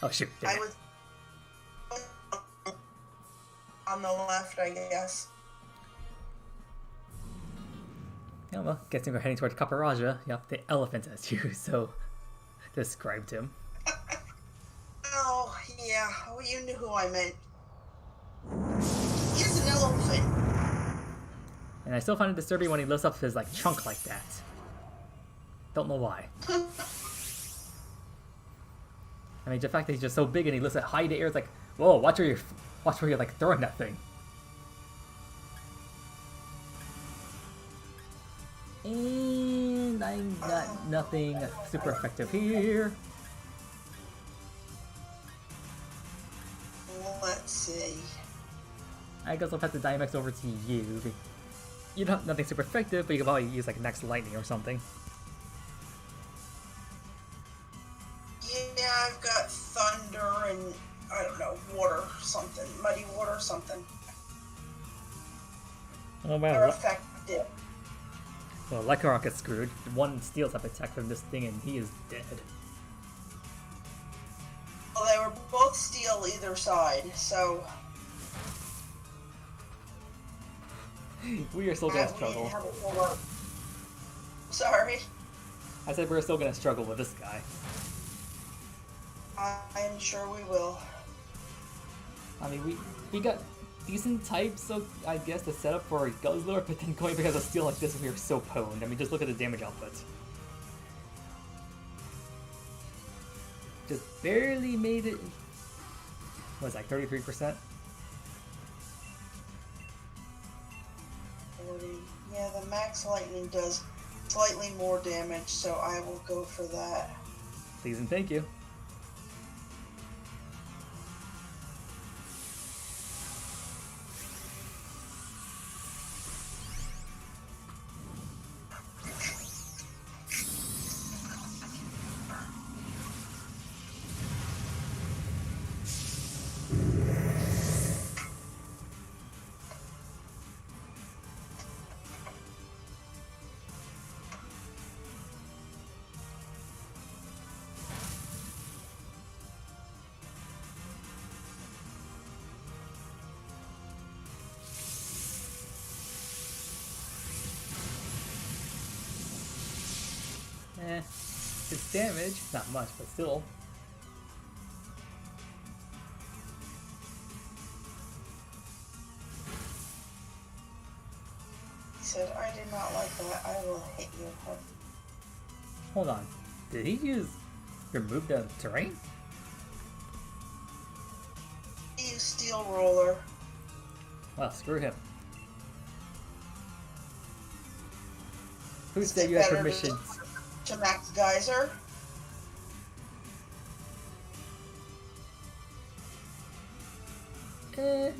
Oh, shoot. I was on the left, I guess. Yeah, well, guessing we're heading toward Kaparaja. Yep, the elephant as you so described him. Oh, yeah. Well, you knew who I meant. He's an elephant. And I still find it disturbing when he lifts up his like trunk like that. Don't know why. I mean, the fact that he's just so big and he lifts it high in the air, it's like, whoa, watch where you're like throwing that thing. And I got nothing super effective here. Let's see. I guess I'll pass the Dynamax over to you. You don't have nothing super effective, but you can probably use like next lightning or something. Yeah, I've got thunder and, I don't know, water something. Muddy water something. Oh They're wow. effective. Well, Lycanroc gets screwed. One steel type attack from this thing and he is dead. Well, they were both steel either side, so... We are still gonna struggle. Sorry. I said we're still gonna struggle with this guy. I'm sure we will. I mean, we got decent types, so I guess the setup for Guzzler, but then going because of steel like this, we are so pwned. I mean, just look at the damage output. Just barely made it. What was that, 33%? Yeah, the max lightning does slightly more damage, so I will go for that. Please and thank you. It's damage, not much, but still. He said, I did not like that. I will hit you. Hold on. Did he use remove the terrain? He used steel roller. Well, screw him. Who Is said it you had better permission? To max geyser?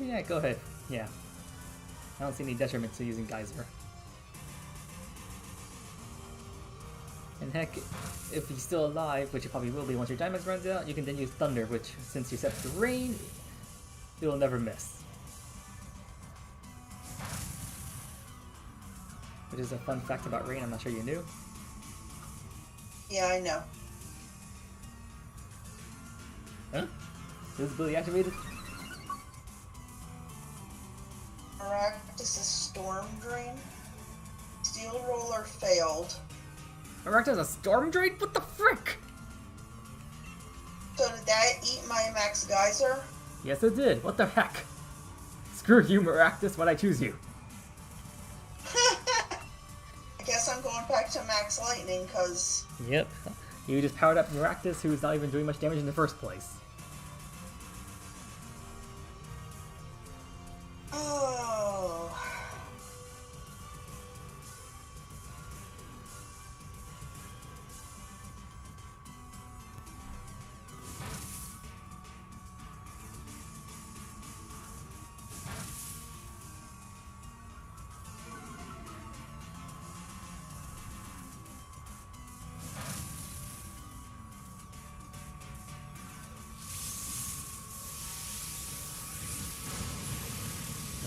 Yeah, go ahead. Yeah. I don't see any detriment to using Geyser. And heck, if he's still alive, which he probably will be once your Dynamax runs out, you can then use Thunder, which, since you set the rain, it will never miss. Which is a fun fact about rain, I'm not sure you knew. Yeah, I know. Huh? Visibility activated? Maractus is Storm Drain. Steel Roller failed. Maractus has a Storm Drain? What the frick? So did that eat my max geyser? Yes it did, what the heck? Screw you, Maractus, why'd I choose you? I guess I'm going back to max lightning, cause... Yep. You just powered up Maractus, who's not even doing much damage in the first place. Oh...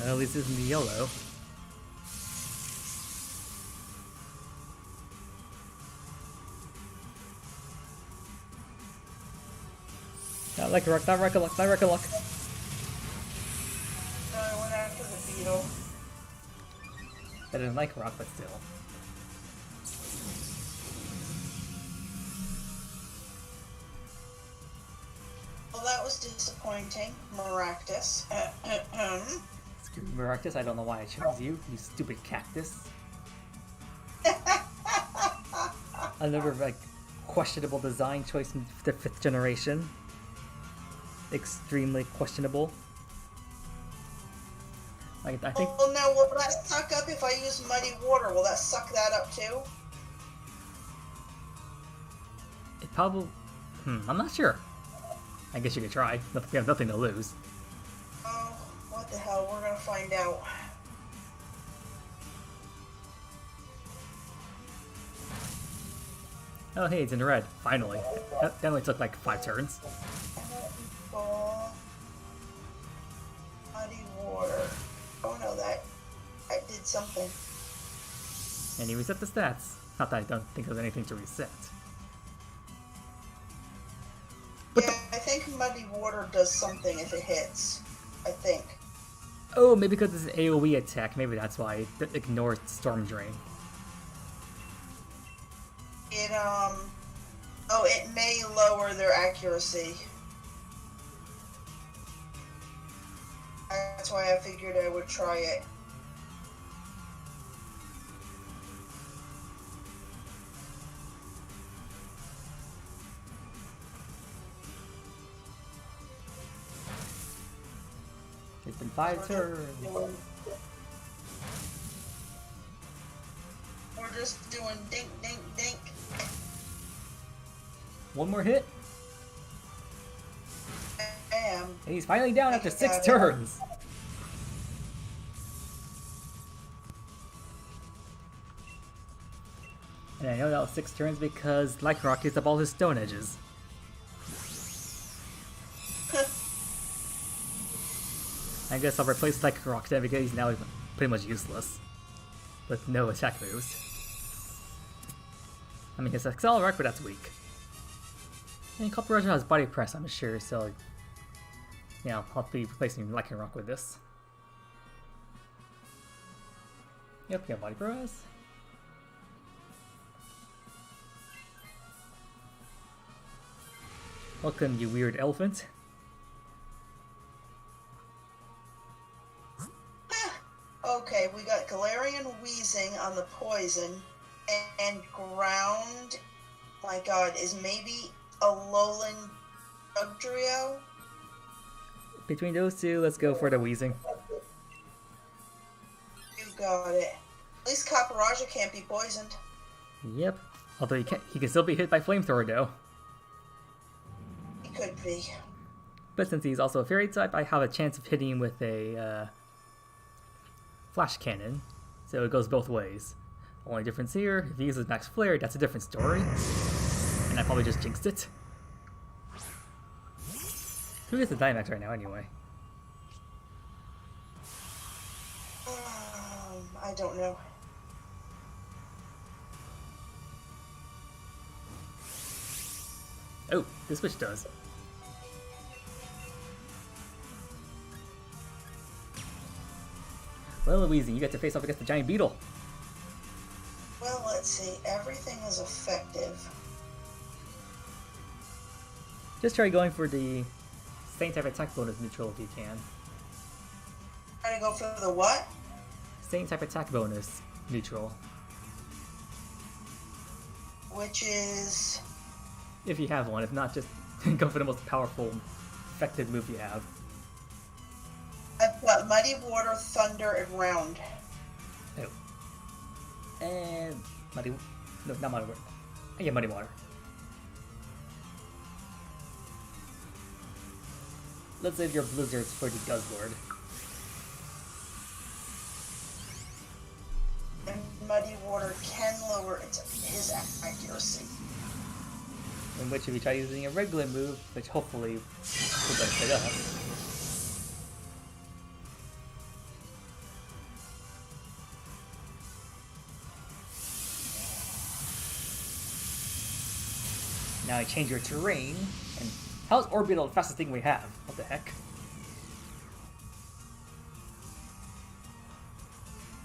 At least it's in the yellow. Not like rock, not rock a luck, not rock a luck. No, I went after the beetle. Better than like rock, but still. disappointing. Maractus. Screw Maractus, I don't know why I chose you stupid cactus. Another, like, questionable design choice in the 5th generation. Extremely questionable. Like, I think... Oh, now will that suck up if I use muddy water? Will that suck that up too? It probably... I'm not sure. I guess you could try. We have nothing to lose. Oh, what the hell? We're gonna find out. Oh, hey, it's in red. Finally. That only took like 5 turns. Muddy water. Oh no, that did something. And you reset the stats. Not that I don't think there's anything to reset. Yeah, I think muddy water does something if it hits. I think. Oh, maybe because it's an AoE attack. Maybe that's why it ignored Storm Drain. It, oh, it may lower their accuracy. That's why I figured I would try it. It's been 5 turns. We're just doing dink, dink, dink. One more hit. Bam. And he's finally down after 6 turns. And I know that was 6 turns because Lycanroc used up all his stone edges. I guess I'll replace Lycanroc then because he's now pretty much useless. With no attack moves. I mean, his Accelerock, but that's weak. And Copper Roger has Body Press, I'm sure, so... yeah, I'll be replacing Lycanroc with this. Yep, yeah, Body Press. Welcome, you weird elephant. Okay, we got Galarian Wheezing on the poison, and ground, my god, is maybe a Alolan Dugtrio? Between those two, let's go for the Wheezing. You got it. At least Caparaja can't be poisoned. Yep. Although he can still be hit by Flamethrower though. He could be. But since he's also a Fairy type, I have a chance of hitting him with a Flash Cannon. So it goes both ways. Only difference here, if he uses Max Flare, that's a different story. And I probably just jinxed it. Who gets the Dynamax right now anyway? I don't know. Oh, this switch does. Well, Louise, you get to face off against the giant beetle. Well, let's see. Everything is effective. Just try going for the same type attack bonus neutral if you can. Try to go for the what? Same type attack bonus neutral. Which is... If you have one, if not, just go for the most powerful, effective move you have. I've got Muddy Water, Thunder, and Round. Oh. And Muddy... No, not Muddy Water. Yeah, Muddy Water. Let's save your Blizzards for the Guzzlord. And Muddy Water can lower his accuracy. In which if you try using a regular move, which hopefully will benefit us. Now I change your terrain, and how's Orbital the fastest thing we have? What the heck?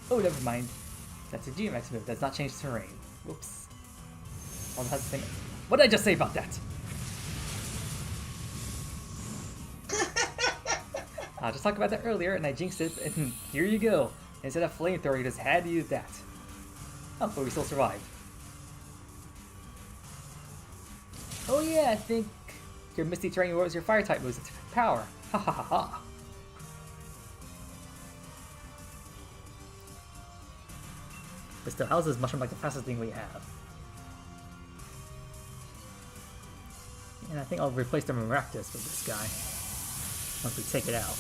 Oh, never mind. That's a GMX move, does not change terrain. Whoops. All has the thing. What did I just say about that? I was just talking about that earlier, and I jinxed it, and here you go. Instead of flamethrower, you just had to use that. Oh, but we still survived. Oh yeah, I think your Misty Terrain was your fire type moves into power. Ha ha ha ha. But still, how's this mushroom like the fastest thing we have? And I think I'll replace the Maractus with this guy once we take it out.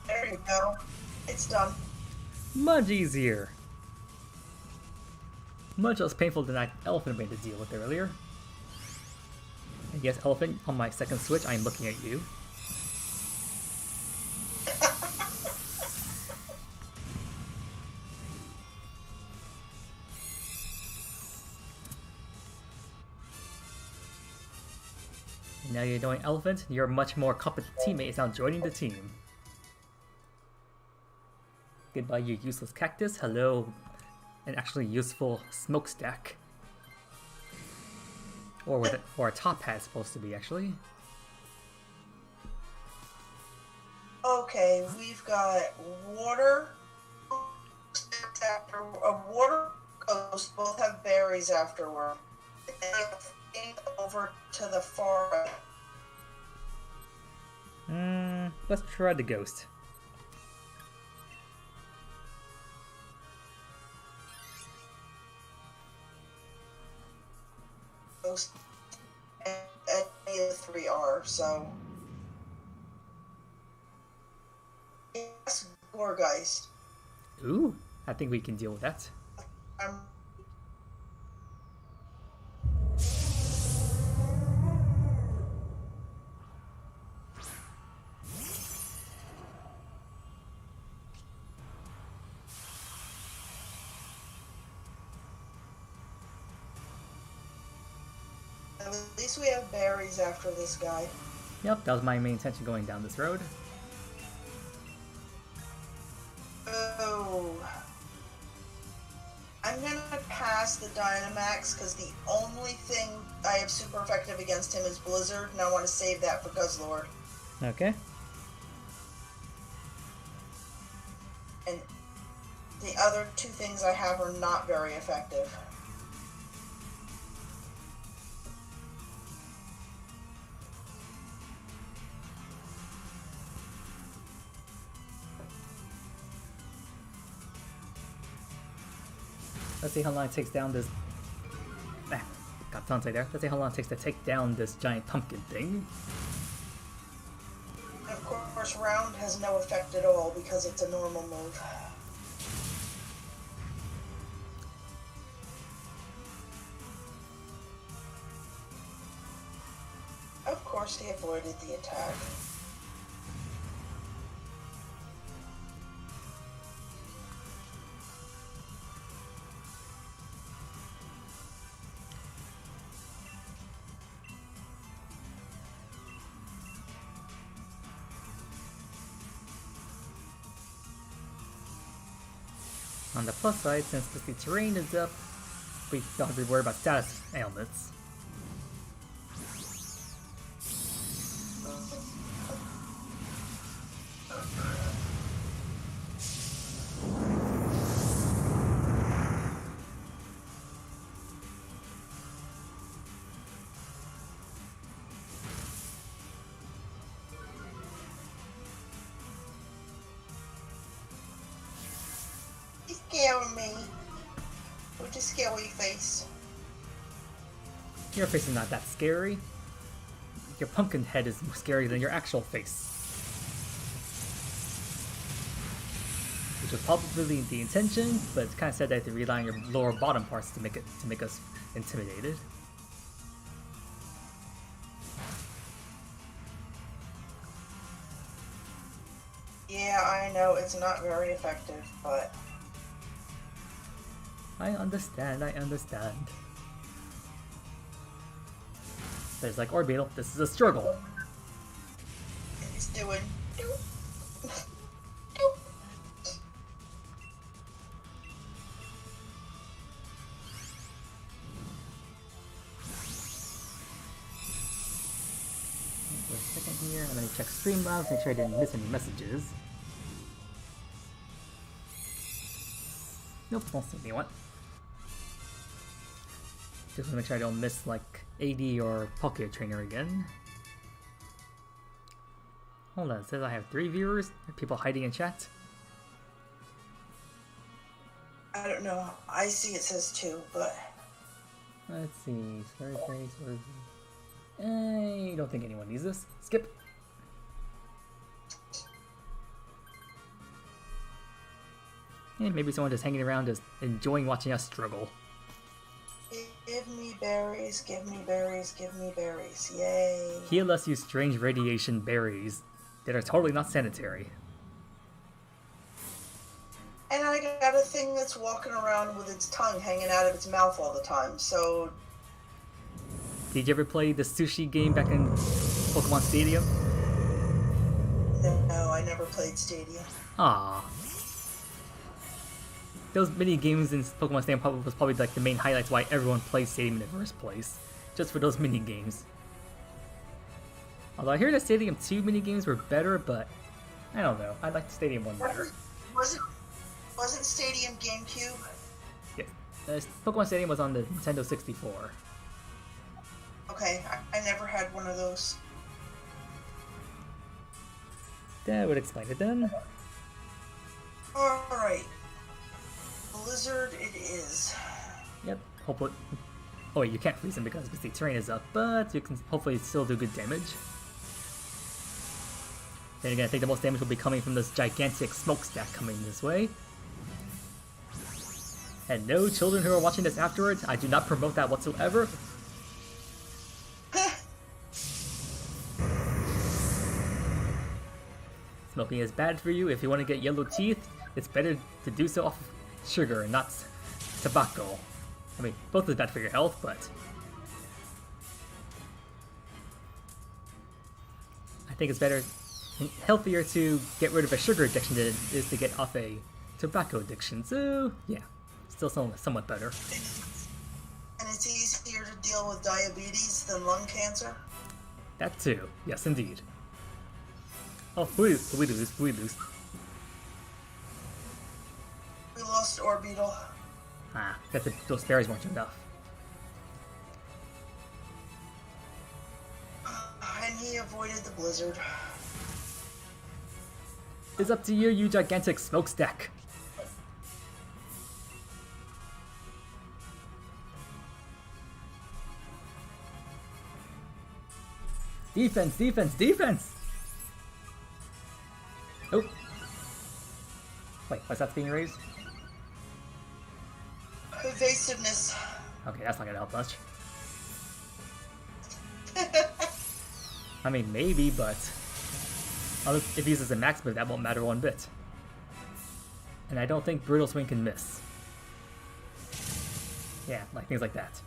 There you go. It's done. Much easier. Much less painful than that elephant made to deal with earlier. And yes, elephant, on my second switch, I am looking at you. And now you're doing elephant, your much more competent teammate is now joining the team. Goodbye, you useless cactus. Hello, an actually useful smokestack. Or a top hat is supposed to be, actually. Okay, we've got water. After a water ghost, both have berries afterward. And over to the far right. Let's try the ghost. Ghost and any of the three are, so. Yes, Gorgeist. Ooh, I think we can deal with that. At least we have berries after this guy. Yep, that was my main intention going down this road. Oh. I'm gonna pass the Dynamax because the only thing I have super effective against him is Blizzard, and I want to save that for Guzzlord. Okay. And the other two things I have are not very effective. Let's see how long it takes down this... got Dante there. Let's see how long it takes to take down this giant pumpkin thing. And of course, round has no effect at all because it's a normal move. Of course, he avoided the attack. On the plus side, since the terrain is up, we don't have to worry about status ailments. Scare me with your scary face. Your face is not that scary. Your pumpkin head is more scary than your actual face. Which was probably the intention, but it's kind of sad that they rely on your lower bottom parts to make us intimidated. Yeah, I know it's not very effective, but I understand, I understand. There's like Orbeetle, this is a struggle. it's doing. check Streamlabs, make sure I didn't miss any messages. Nope, won't see anyone. Just want to make sure I don't miss like AD or Pocket Trainer again. Hold on, it says I have 3 viewers. Are people hiding in chat? I don't know. I see it says 2, but... Let's see. Squarespace, I don't think anyone needs this. Skip. And maybe someone just hanging around, just enjoying watching us struggle. Give me berries, give me berries, give me berries. Yay. He lets you strange radiation berries that are totally not sanitary. And I got a thing that's walking around with its tongue hanging out of its mouth all the time, so... Did you ever play the sushi game back in Pokemon Stadium? No, I never played Stadium. Ah. Those mini games in Pokemon Stadium was probably like the main highlights why everyone plays Stadium in the first place. Just for those mini games. Although I hear the Stadium 2 mini games were better, but I don't know. I like the Stadium 1 better. Wasn't Stadium GameCube? Yeah. Pokemon Stadium was on the Nintendo 64. Okay, I never had one of those. That would explain it then. Alright. Blizzard it is. Yep, hopefully... Oh wait, you can't freeze him because the terrain is up, but you can hopefully still do good damage. Then again, I think the most damage will be coming from this gigantic smokestack coming this way. And no children who are watching this afterwards, I do not promote that whatsoever. Smoking is bad for you. If you want to get yellow teeth, it's better to do so off of sugar and not tobacco. I mean, both is bad for your health, but... I think it's better, healthier to get rid of a sugar addiction than it is to get off a tobacco addiction. So, yeah, still somewhat better. And it's easier to deal with diabetes than lung cancer? That too, yes indeed. Oh, we lose. We lost Orbeetle. Ah, those berries weren't enough. And he avoided the blizzard. It's up to you, you gigantic smokestack. Defense, defense, defense! Oh. Wait, what's that being raised? Evasiveness. Okay, that's not gonna help much. I mean, maybe, but... if he uses a max move, that won't matter one bit. And I don't think Brutal Swing can miss. Yeah, like things like that.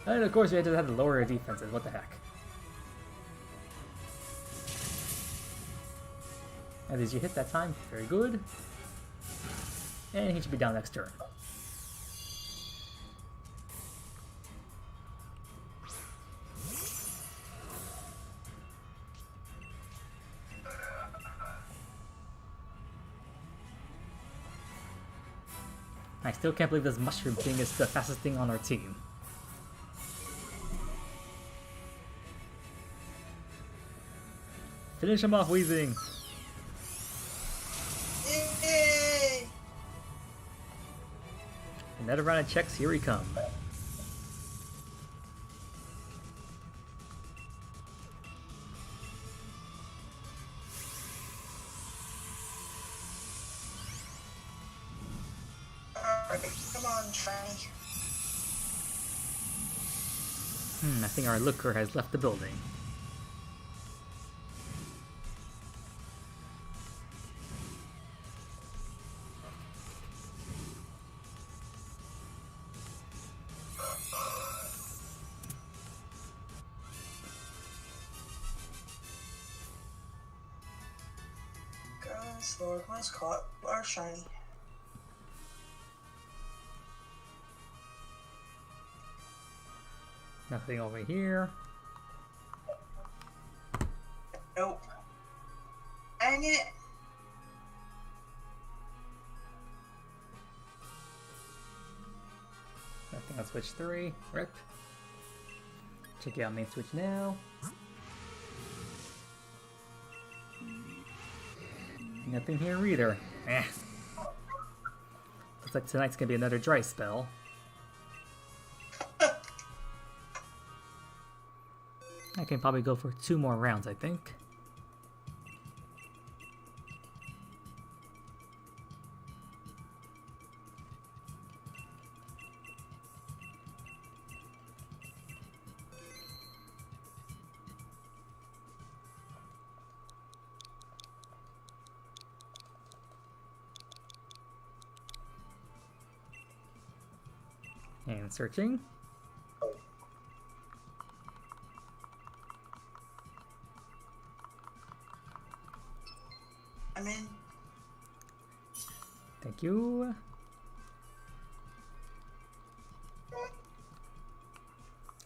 And of course, we just have to lower our defenses. What the heck? And did you hit that time? Very good. And he should be down next turn. I still can't believe this mushroom thing is the fastest thing on our team. Finish him off, Weezing! Yay! Another round of checks, here we come. Alright, come on, Shiny. I think our looker has left the building. Guys, Lord, let's call it our Shiny. Nothing over here. Nope. Dang it. Nothing on switch 3. Rip. Check out main switch now. Nothing here either. Eh. Looks like tonight's gonna be another dry spell. I can probably go for 2 more rounds, I think. And searching. I'm in. Thank you.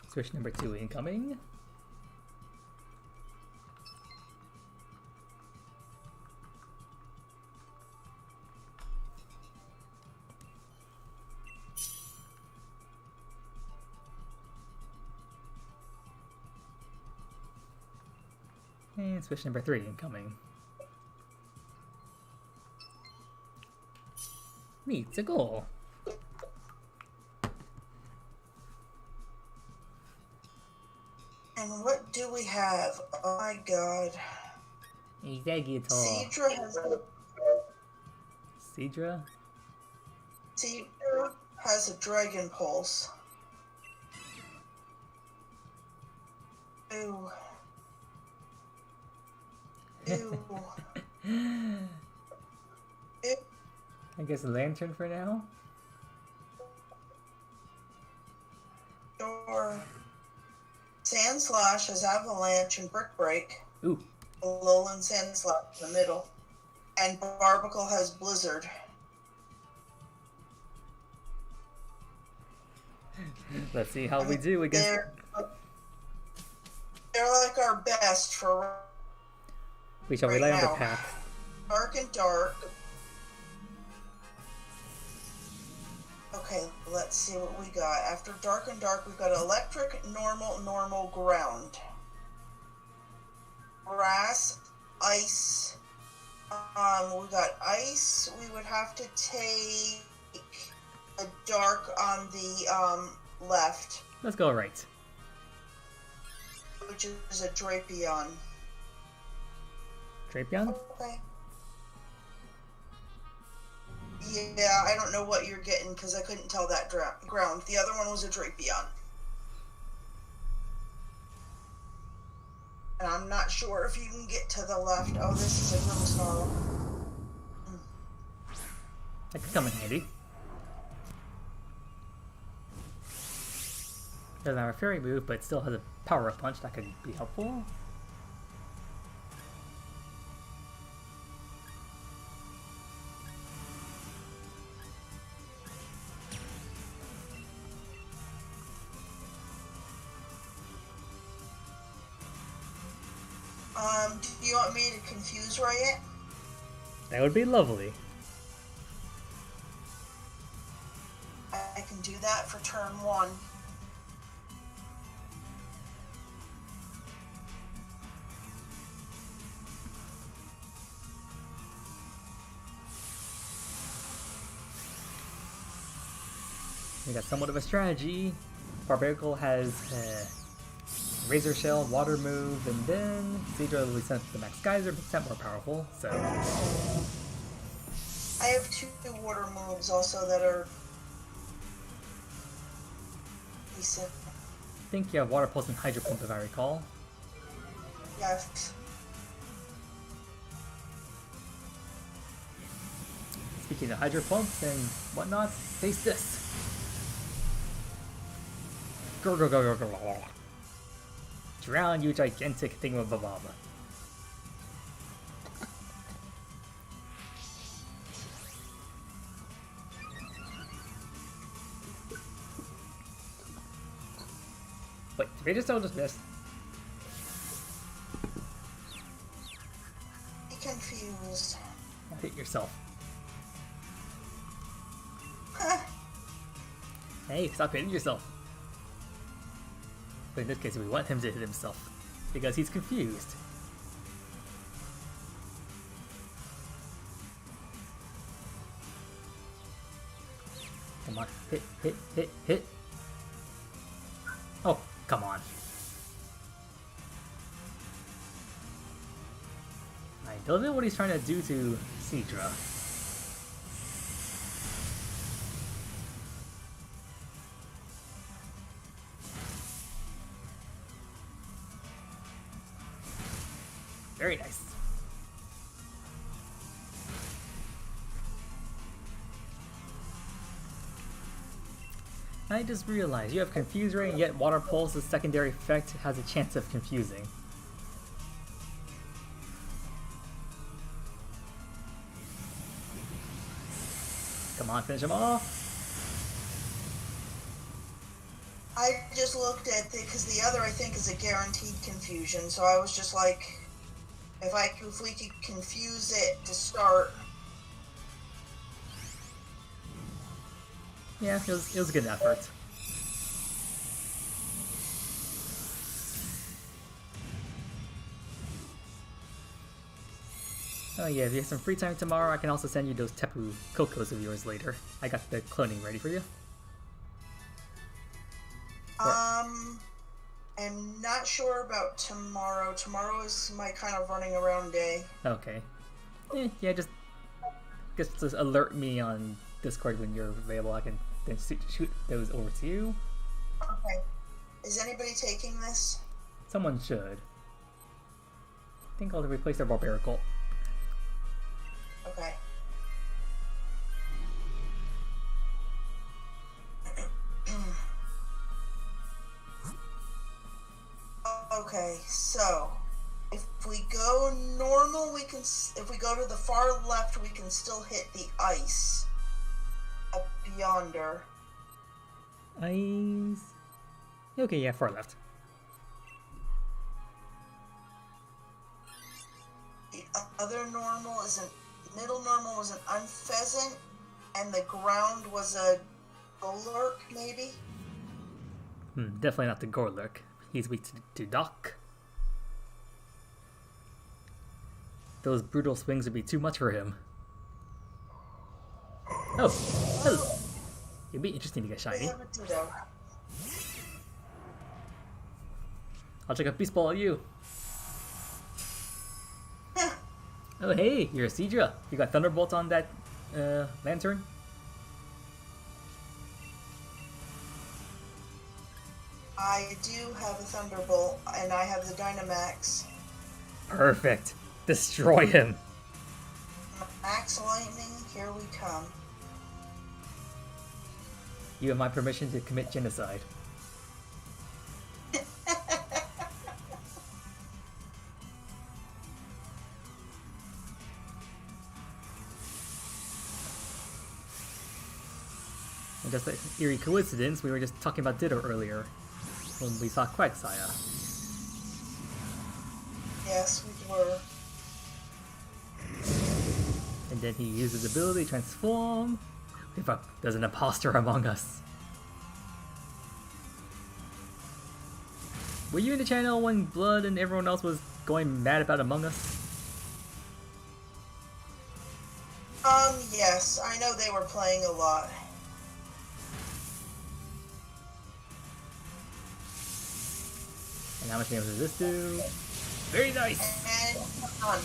Switch number 2 incoming. And switch number 3 incoming. Meets a goal. And what do we have? Oh my god. Exactly. Cedra has Cedra? Cedra has a dragon pulse. Ew. Ew. Ew. I guess a lantern for now? Sure. Sand Slash has Avalanche and Brick Break. Ooh. Alolan Sand Slash in the middle. And Barbicle has Blizzard. Let's see how we do against... They're like our best for We shall right rely on the now. path. Dark and Dark. Okay, let's see what we got. After Dark and Dark, we've got Electric, Normal, Normal, Ground. Grass, Ice. We got Ice. We would have to take a Dark on the left, Let's go right. which is a Drapion. Drapion? Okay. Yeah, I don't know what you're getting because I couldn't tell that ground. The other one was a Drapion. And I'm not sure if you can get to the left. Oh, this is a Grimmsnarl. That could come in handy. Doesn't have a fairy move, but still has a power up punch that could be helpful. Do you want me to confuse Riot? That would be lovely. I can do that for turn 1. We got somewhat of a strategy. Barbarical has Razor Shell, Water move, and then Cedra will be sent to the Max Geyser, but it's not more powerful, so... I have 2 water moves also that are decent. I think you have Water Pulse and Hydro Pump if I recall. Yes. Speaking of Hydro Pumps and whatnot, taste this! Grr. Drown, you gigantic thingamabob. But Rage still just missed. Be confused. Hit yourself. Hey, stop hitting yourself. But in this case, we want him to hit himself because he's confused. Come on, hit, hit, hit, hit. Oh, come on. I don't know what he's trying to do to Sidra. Very nice. I just realized you have Confuse Ray, and yet Water Pulse's secondary effect has a chance of confusing. Come on, finish him off. I just looked at it because the other I think is a guaranteed confusion, so I was just like, if we could confuse it to start. Yeah, it was a good effort. Oh yeah, if you have some free time tomorrow, I can also send you those Tepu Cocos of yours later. I got the cloning ready for you. I'm not sure about tomorrow. Tomorrow is my kind of running around day. Okay. Yeah, just alert me on Discord when you're available. I can then shoot those over to you. Okay. Is anybody taking this? Someone should. I think I'll replace their Barbaric Cult. Okay. Okay, so if we go normal, we can. If we go to the far left, we can still hit the ice up yonder. Ice. Okay, yeah, far left. The other normal is middle normal was an unpheasant, and the ground was a golurk, maybe. Definitely not the Gorlurk. He's weak to Doc. Those brutal swings would be too much for him. Oh, hello. It'd be interesting to get shiny. I'll check a Beast Ball at you. Oh hey, you're a Sidra. You got Thunderbolt on that lantern? I do have a Thunderbolt, and I have the Dynamax. Perfect. Destroy him. Max Lightning, here we come. You have my permission to commit genocide. And just an eerie coincidence, we were just talking about Ditto earlier when we saw Quagsire. Yes, we were. And then he uses his ability to transform. There's an imposter among us. Were you in the channel when Blood and everyone else was going mad about Among Us? Yes, I know they were playing a lot. And how much damage does this do? Very nice! And done.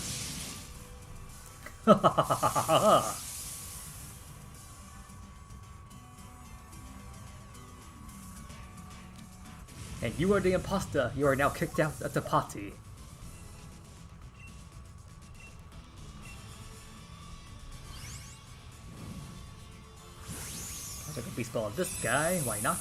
And you are the imposter. You are now kicked out of the party. I'll take a Beast Ball of this guy. Why not?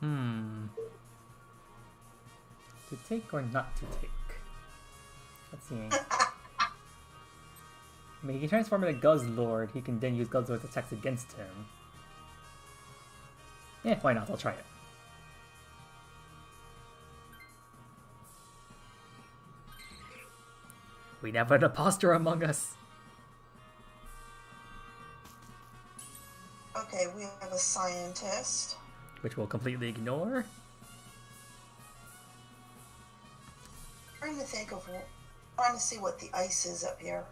To take or not to take? Let's see. I mean, he can transform into Guzzlord. He can then use Guzzlord's attacks against him. Yeah, why not? I'll try it. We have an imposter among us. Okay, we have a scientist. Which we'll completely ignore. Trying to think of, trying to see what the ice is up here.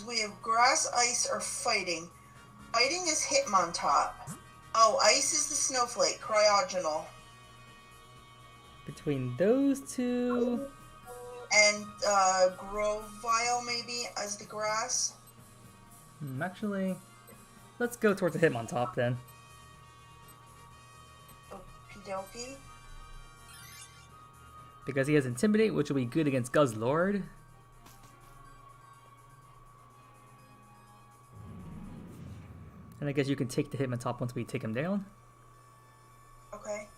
We have grass, ice, or fighting. Fighting is Hitmontop. Oh, ice is the snowflake, cryogonal. Between those two... And Grovile maybe as the grass. Actually, let's go towards the Hitmontop then. Okie dokie. Because he has Intimidate, which will be good against Guzzlord. And I guess you can take the Hitmontop once we take him down. Okay.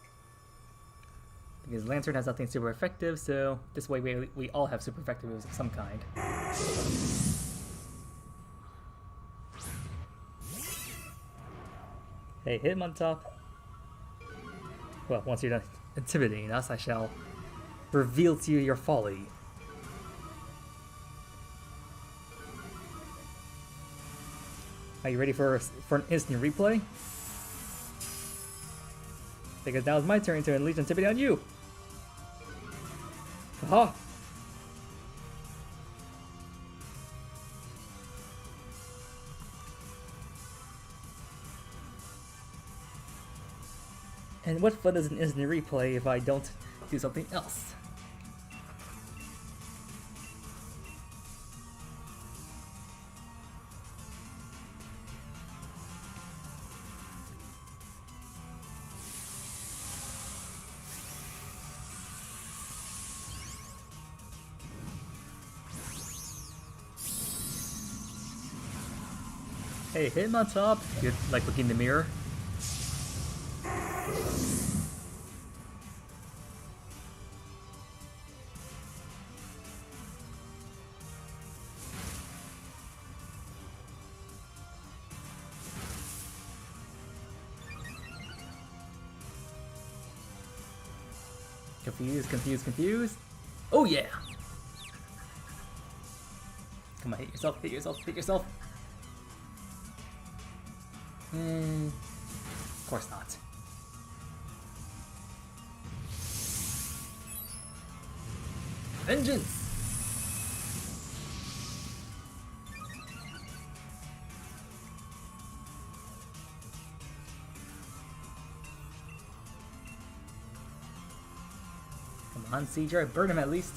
Because Lantern has nothing super effective, so this way we all have super effective moves of some kind. Hey, Hitmontop. Well, once you're done intimidating us, I shall reveal to you your folly. Are you ready for an instant replay? Because now it's my turn to unleash Intimidate on you! Haha! And what fun is an instant replay if I don't do something else? Hey, hit him on top. You're like looking in the mirror. Confused, confused, confused. Oh yeah! Come on, hit yourself, hit yourself, hit yourself. Of course not. Vengeance! Come on, CJ, burn him at least.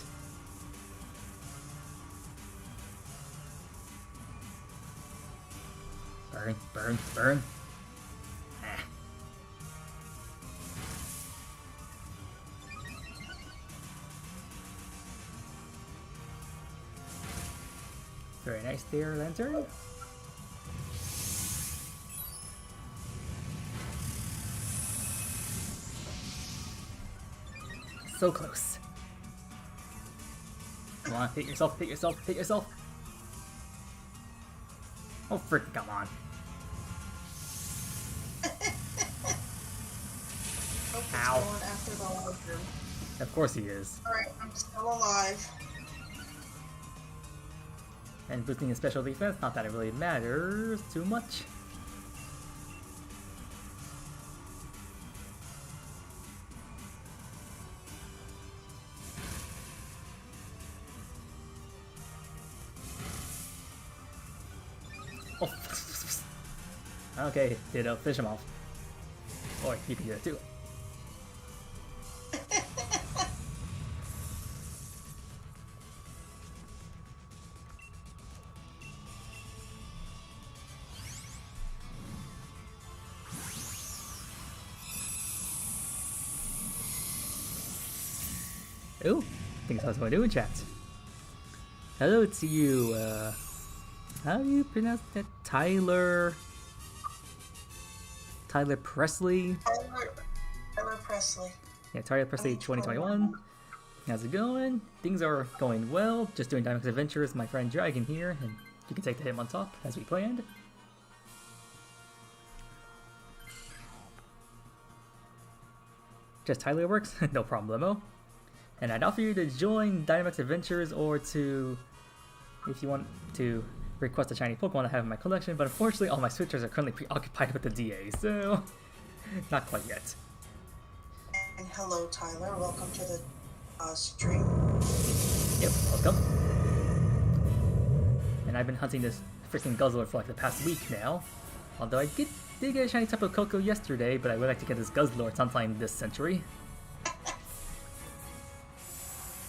Burn, burn, burn. Ah. Very nice there, Lantern. So close. Come on, hit yourself, hit yourself, hit yourself. Oh, frick, come on. Ow. Going after the lantern. Of course he is. Alright, I'm still alive. And boosting his special defense, not that it really matters too much. Oh. Okay, Ditto, fish him off. Or you can do it too. Ooh, I think that's what I'm doing, chat. Hello to you, how do you pronounce that? Tyler Presley? Presley. Yeah, Target Presley 2021. How's it going? Things are going well. Just doing Dynamax Adventures, my friend Dragon here, and you can take the hit on top as we planned. Just Tyler works? No problemo. And I'd offer you to join Dynamax Adventures or to, if you want to request a shiny Pokemon I have in my collection, but unfortunately all my switchers are currently preoccupied with the D.A.s, so not quite yet. And hello, Tyler. Welcome to the stream. Yep, welcome. And I've been hunting this freaking Guzzler for like the past week now. Although I did get a shiny Tapu Koko yesterday, but I would like to get this Guzzlord sometime this century.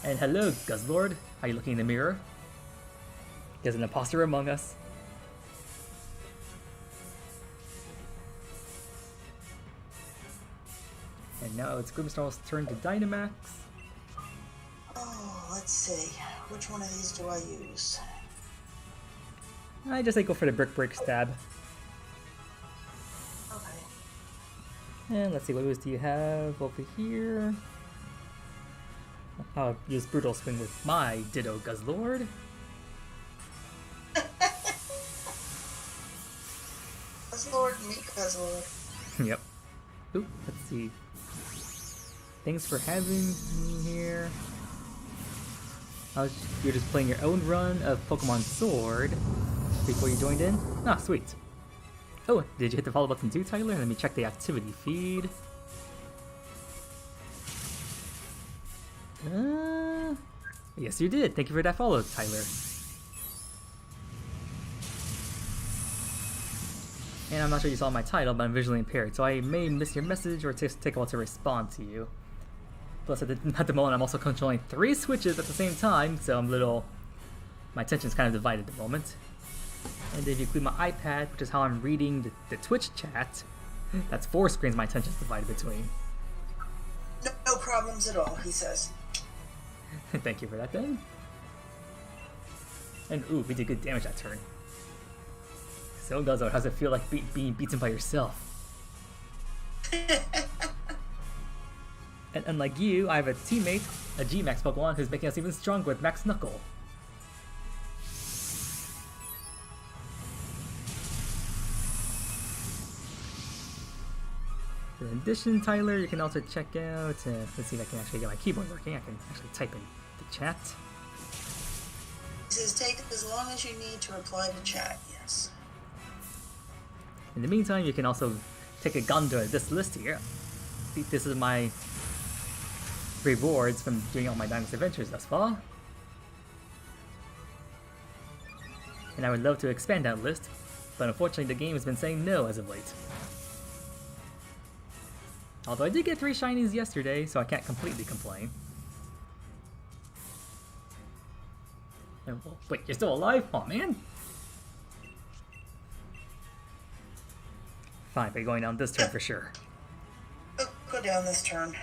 And hello, Guzzlord. How you looking in the mirror? There's an imposter among us. And now it's Grimmsnarl's turn to Dynamax. Oh, let's see. Which one of these do I use? I just go for the Brick Break stab. Okay. And let's see, what moves do you have over here? I'll use Brutal Swing with my Ditto Guzzlord. Guzzlord, meet Guzzlord. Yep. Oop, let's see. Thanks for having me here. You're just playing your own run of Pokemon Sword before you joined in? Ah, sweet. Oh, did you hit the follow button too, Tyler? Let me check the activity feed. Yes you did. Thank you for that follow, Tyler. And I'm not sure you saw my title, but I'm visually impaired, so I may miss your message or take a while to respond to you. Plus, at the moment, I'm also controlling 3 switches at the same time, so my attention's kind of divided at the moment. And if you include my iPad, which is how I'm reading the Twitch chat, that's 4 screens my attention's divided between. No problems at all, he says. Thank you for that, then. And ooh, we did good damage that turn. So Guzzler, how's it feel like being beaten by yourself? And unlike you, I have a teammate, a G-Max Pokemon, who's making us even stronger with Max Knuckle. In addition, Tyler, you can also check out, let's see if I can actually get my keyboard working. I can actually type in the chat. He says take as long as you need to reply to chat, yes. In the meantime, you can also take a gander at this list here. This is my rewards from doing all my Dynamax Adventures thus far. And I would love to expand that list, but unfortunately the game has been saying no as of late. Although I did get 3 shinies yesterday, so I can't completely complain. And, well, wait, you're still alive? Aw, man! Fine, but you're going down this turn for sure. Go down this turn.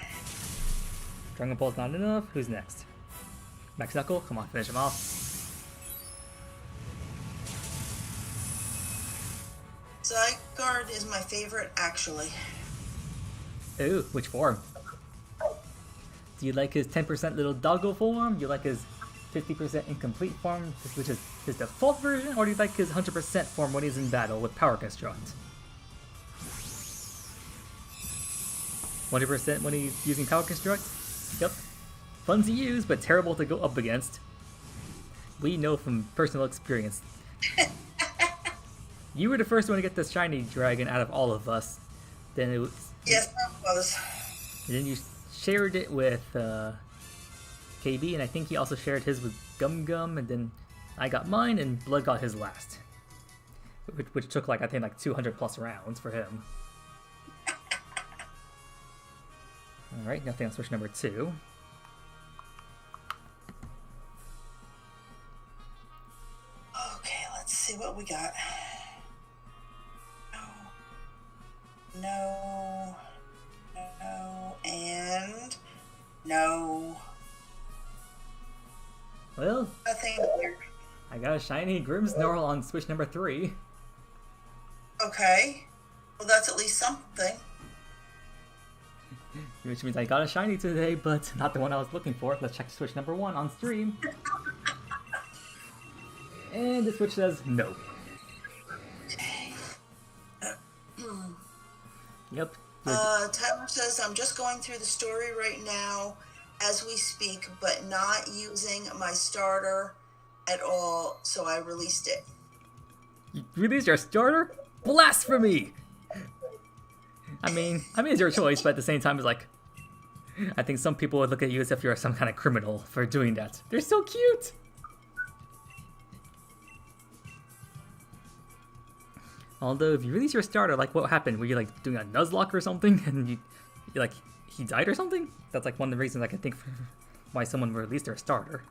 Dragon Ball's not enough. Who's next? Max Knuckle? Come on, finish him off. Zygarde is my favorite, actually. Ooh, which form? Do you like his 10% little doggo form? Do you like his 50% incomplete form, which is his default version? Or do you like his 100% form when he's in battle with Power Construct? 100% when he's using Power Construct? Yep. Fun to use, but terrible to go up against. We know from personal experience. You were the first one to get this shiny dragon out of all of us. Then it was... Yes, I was. And then you shared it with KB, and I think he also shared his with Gum Gum, and then I got mine, and Blood got his last. Which took like, I think like 200 plus rounds for him. Alright, nothing on switch number 2. Okay, let's see what we got. No, and no. Well, Nothing here. I got a shiny Grimmsnarl on switch number 3. Okay. Well, that's at least something. Which means I got a shiny today, but not the one I was looking for. Let's check Switch number 1 on stream. And the Switch says no. Yep. Tyler says, I'm just going through the story right now as we speak, but not using my starter at all, so I released it. You released your starter? Blasphemy! I mean, it's your choice, but at the same time, it's like, I think some people would look at you as if you're some kind of criminal for doing that. They're so cute! Although, if you release your starter, like, what happened? Were you, like, doing a Nuzlocke or something, and you like, he died or something? That's, like, one of the reasons I can think for why someone would release their starter.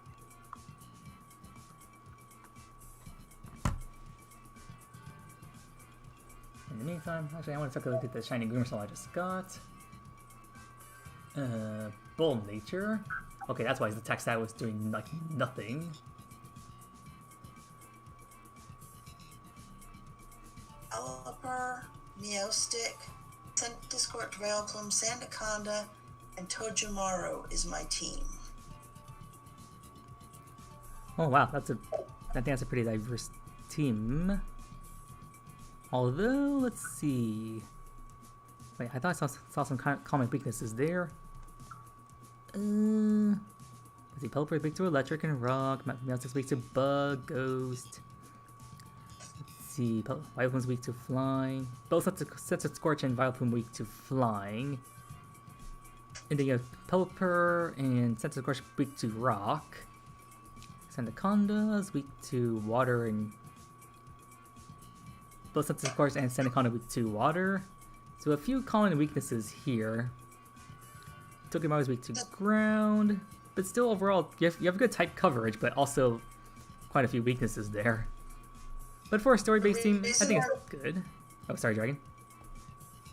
In the meantime, actually, I want to take a look at the shiny Grimstone I just got. Bull Nature. Okay, that's why the text that was doing, like, nothing. Pelipper, Meowstick, Centiskorch, Vileplume, Sandaconda, and Tojimaru is my team. Oh wow, I think that's a pretty diverse team. Although, let's see. Wait, I thought I saw some common weaknesses there. Let's see, Pelipper is weak to electric and rock. Meowstic's is weak to bug, ghost. Let's see, Vileplume's weak to flying. Both Centiskorch and Vileplume weak to flying. And then you have Pelipper and Centiskorch weak to rock. Sandaconda's weak to water and both Centiskorch and Sandaconda weak to water. So a few common weaknesses here. Tokimaru's weak to ground, but still overall you have good type coverage, but also quite a few weaknesses there. But for a story-based team, I think it's good. Oh, sorry, Dragon.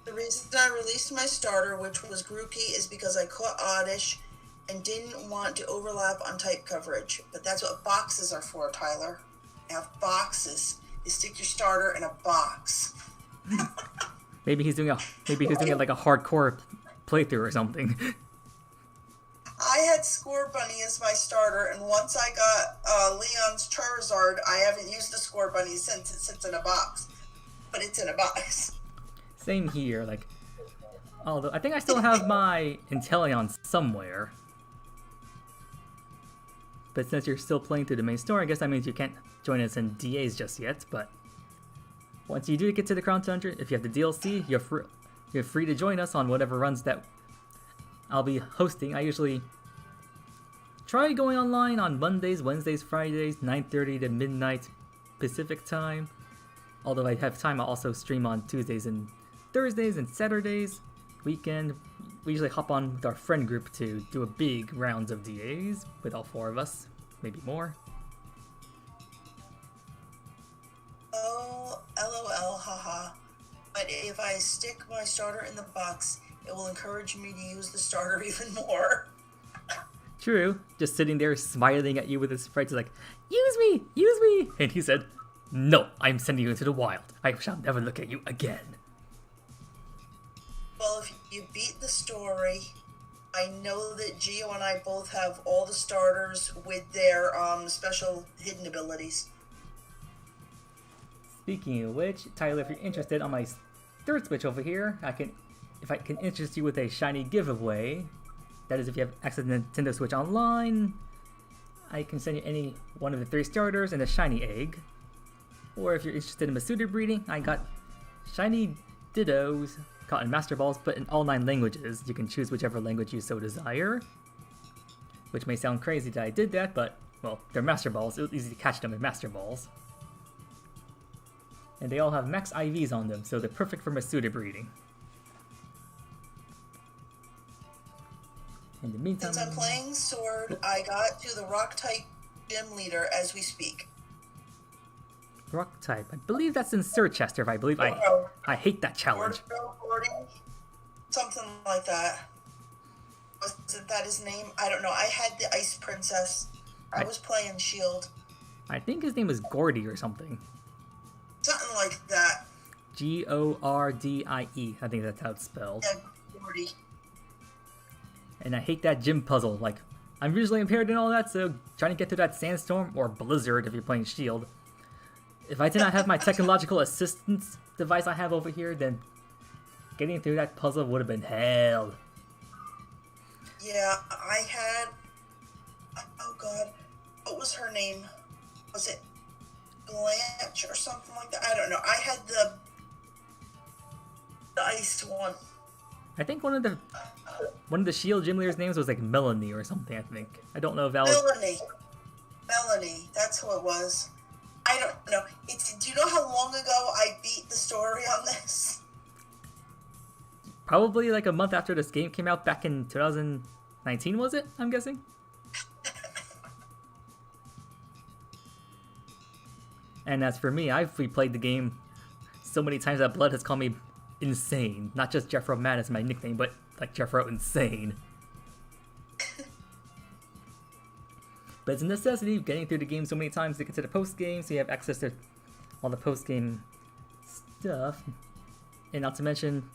The reason I released my starter, which was Grookey, is because I caught Oddish and didn't want to overlap on type coverage. But that's what boxes are for, Tyler. You have boxes. You stick your starter in a box. Maybe he's doing it like a hardcore playthrough or something. I had Score Bunny as my starter, and once I got Leon's Charizard, I haven't used the Score Bunny since it sits in a box. But it's in a box. Same here, like, although I think I still have my Inteleon somewhere. But since you're still playing through the main story, I guess that means you can't join us in D.A.s just yet, but once you do get to the Crown Tundra, if you have the DLC, you're free to join us on whatever runs that I'll be hosting. I usually try going online on Mondays, Wednesdays, Fridays, 9:30 to midnight Pacific time. Although I have time, I'll also stream on Tuesdays and Thursdays and Saturdays. Weekend, we usually hop on with our friend group to do a big rounds of D.A.s with all 4 of us, maybe more. Oh, LOL, haha. But if I stick my starter in the box, it will encourage me to use the starter even more. True, just sitting there smiling at you with his friends like, use me, use me! And he said, no, I'm sending you into the wild. I shall never look at you again. Well, if you beat the story, I know that Gio and I both have all the starters with their special hidden abilities. Speaking of which, Tyler, if you're interested on my third Switch over here, if I can interest you with a shiny giveaway, that is if you have access to Nintendo Switch Online, I can send you any one of the 3 starters and a shiny egg. Or if you're interested in Masuda breeding, I got shiny Dittos caught in Master Balls, but in all 9 languages. You can choose whichever language you so desire. Which may sound crazy that I did that, but, well, they're Master Balls. It was easy to catch them in Master Balls. And they all have max IVs on them, so they're perfect for Masuda breeding. In the meantime, Since I'm playing Sword, I got to the Rock-type gym leader as we speak. Rock type. I believe that's in Sirchester, if I believe. I hate that challenge. Something like that. Was that his name? I don't know. I had the Ice Princess. I was playing Shield. I think his name was Gordy or something. Something like that. Gordie. I think that's how it's spelled. Yeah, Gordy. And I hate that gym puzzle. Like, I'm visually impaired and all that, so trying to get through that sandstorm, or blizzard if you're playing Shield. If I did not have my technological assistance device I have over here, then getting through that puzzle would have been hell. Yeah, I had... Oh god, what was her name? Was it Blanche or something like that? I don't know. I had the ice one. I think one of the Shield gym leaders' names was like Melanie or something. I think. I don't know if that was Melanie. That's who it was. I don't know. Do you know how long ago I beat the story on this? Probably like a month after this game came out back in 2019, was it? I'm guessing. And as for me, I've replayed the game so many times that Blood has called me insane. Not just Jeffro Mad as my nickname, but like Jeffro Insane. But it's a necessity getting through the game so many times to get to the post game, so you have access to all the post game stuff. And not to mention,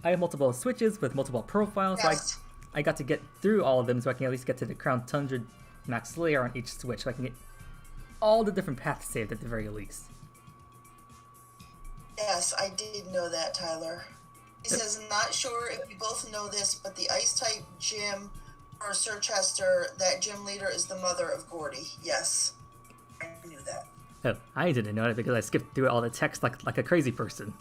I have multiple switches with multiple profiles, Yes. so I got to get through all of them so I can at least get to the Crown Tundra max layer on each switch, so I can get all the different paths saved at the very least. Yes, I did know that, Tyler. He says, not sure if you both know this, but the Ice-type gym for Sir Chester, that gym leader is the mother of Gordy. Yes, I knew that. Oh, I didn't know it because I skipped through all the text like a crazy person.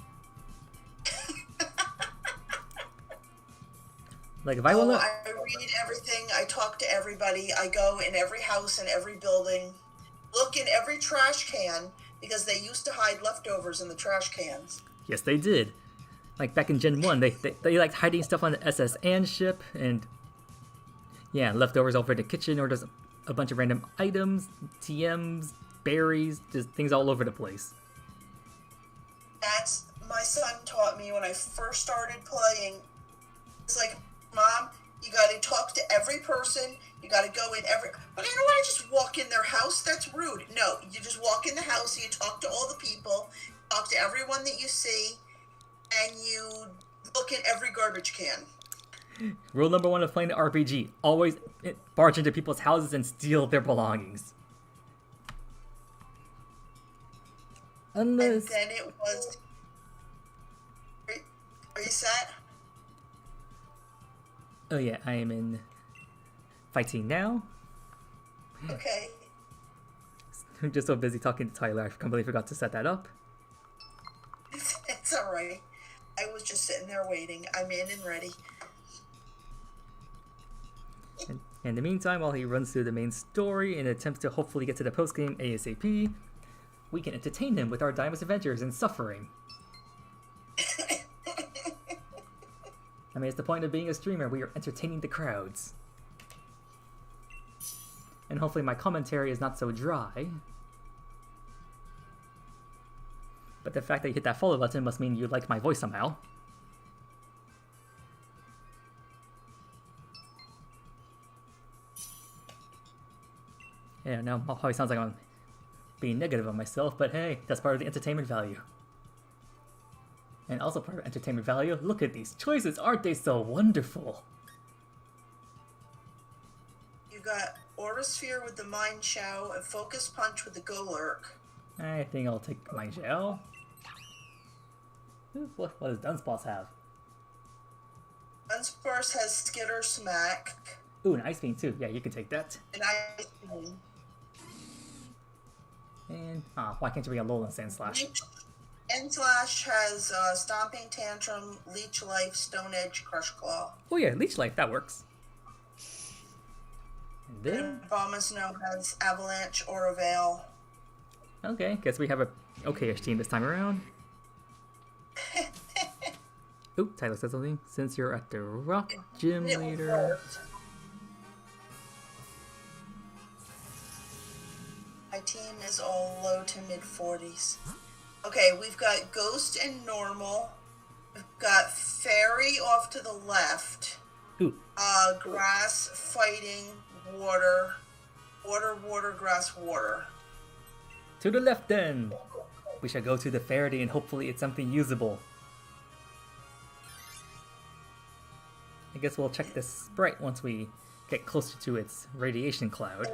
Like if I want to... I read everything, I talk to everybody, I go in every house and every building, look in every trash can, because they used to hide leftovers in the trash cans. Yes, they did. Like back in Gen 1, they liked hiding stuff on the SS Anne ship, and yeah, leftovers over in the kitchen, or just a bunch of random items, TMs, berries, just things all over the place. That's my son taught me when I first started playing. It's like, Mom, you gotta talk to every person, you gotta go in every... But I don't want to just walk in their house, that's rude. No, you just walk in the house, and you talk to all the people, talk to everyone that you see, and you look in every garbage can. Rule number 1 of playing the RPG, always barge into people's houses and steal their belongings. Unless... And then it was... Are you set? Oh yeah, I am in fighting now. Okay. I'm just so busy talking to Tyler, I completely forgot to set that up. It's alright. I was just sitting there waiting. I'm in and ready. And in the meantime, while he runs through the main story and attempts to hopefully get to the post-game ASAP, we can entertain him with our D.A.s adventures and suffering. I mean, it's the point of being a streamer, we are entertaining the crowds. And hopefully my commentary is not so dry. But the fact that you hit that follow button must mean you like my voice somehow. Yeah, now it probably sounds like I'm being negative on myself, but hey, that's part of the entertainment value. And also part of entertainment value, look at these choices, aren't they so wonderful? You got Aura Sphere with the Mind Chow and Focus Punch with the Go Lurk. I think I'll take my gel. What does Dunsparce have? Dunsparce has Skitter Smack. Ooh, an Ice Beam too. Yeah, you can take that. And Ice Beam. And, why can't you be a Alolan Sand Slash? N-Slash has Stomping Tantrum, Leech Life, Stone Edge, Crush Claw. Oh yeah, Leech Life, that works. And then... And Abomasnow has Avalanche, Aura Veil. Okay, guess we have a okay-ish team this time around. Ooh, Tyler said something. Since you're at the Rock Gym Leader... My team is all low to mid-40s. Okay, we've got Ghost and Normal. We've got Fairy off to the left. Ooh. Grass, Fighting, Water. Water, Grass, Water. To the left then! We shall go to the Faraday and hopefully it's something usable. I guess we'll check this sprite once we get closer to its radiation cloud.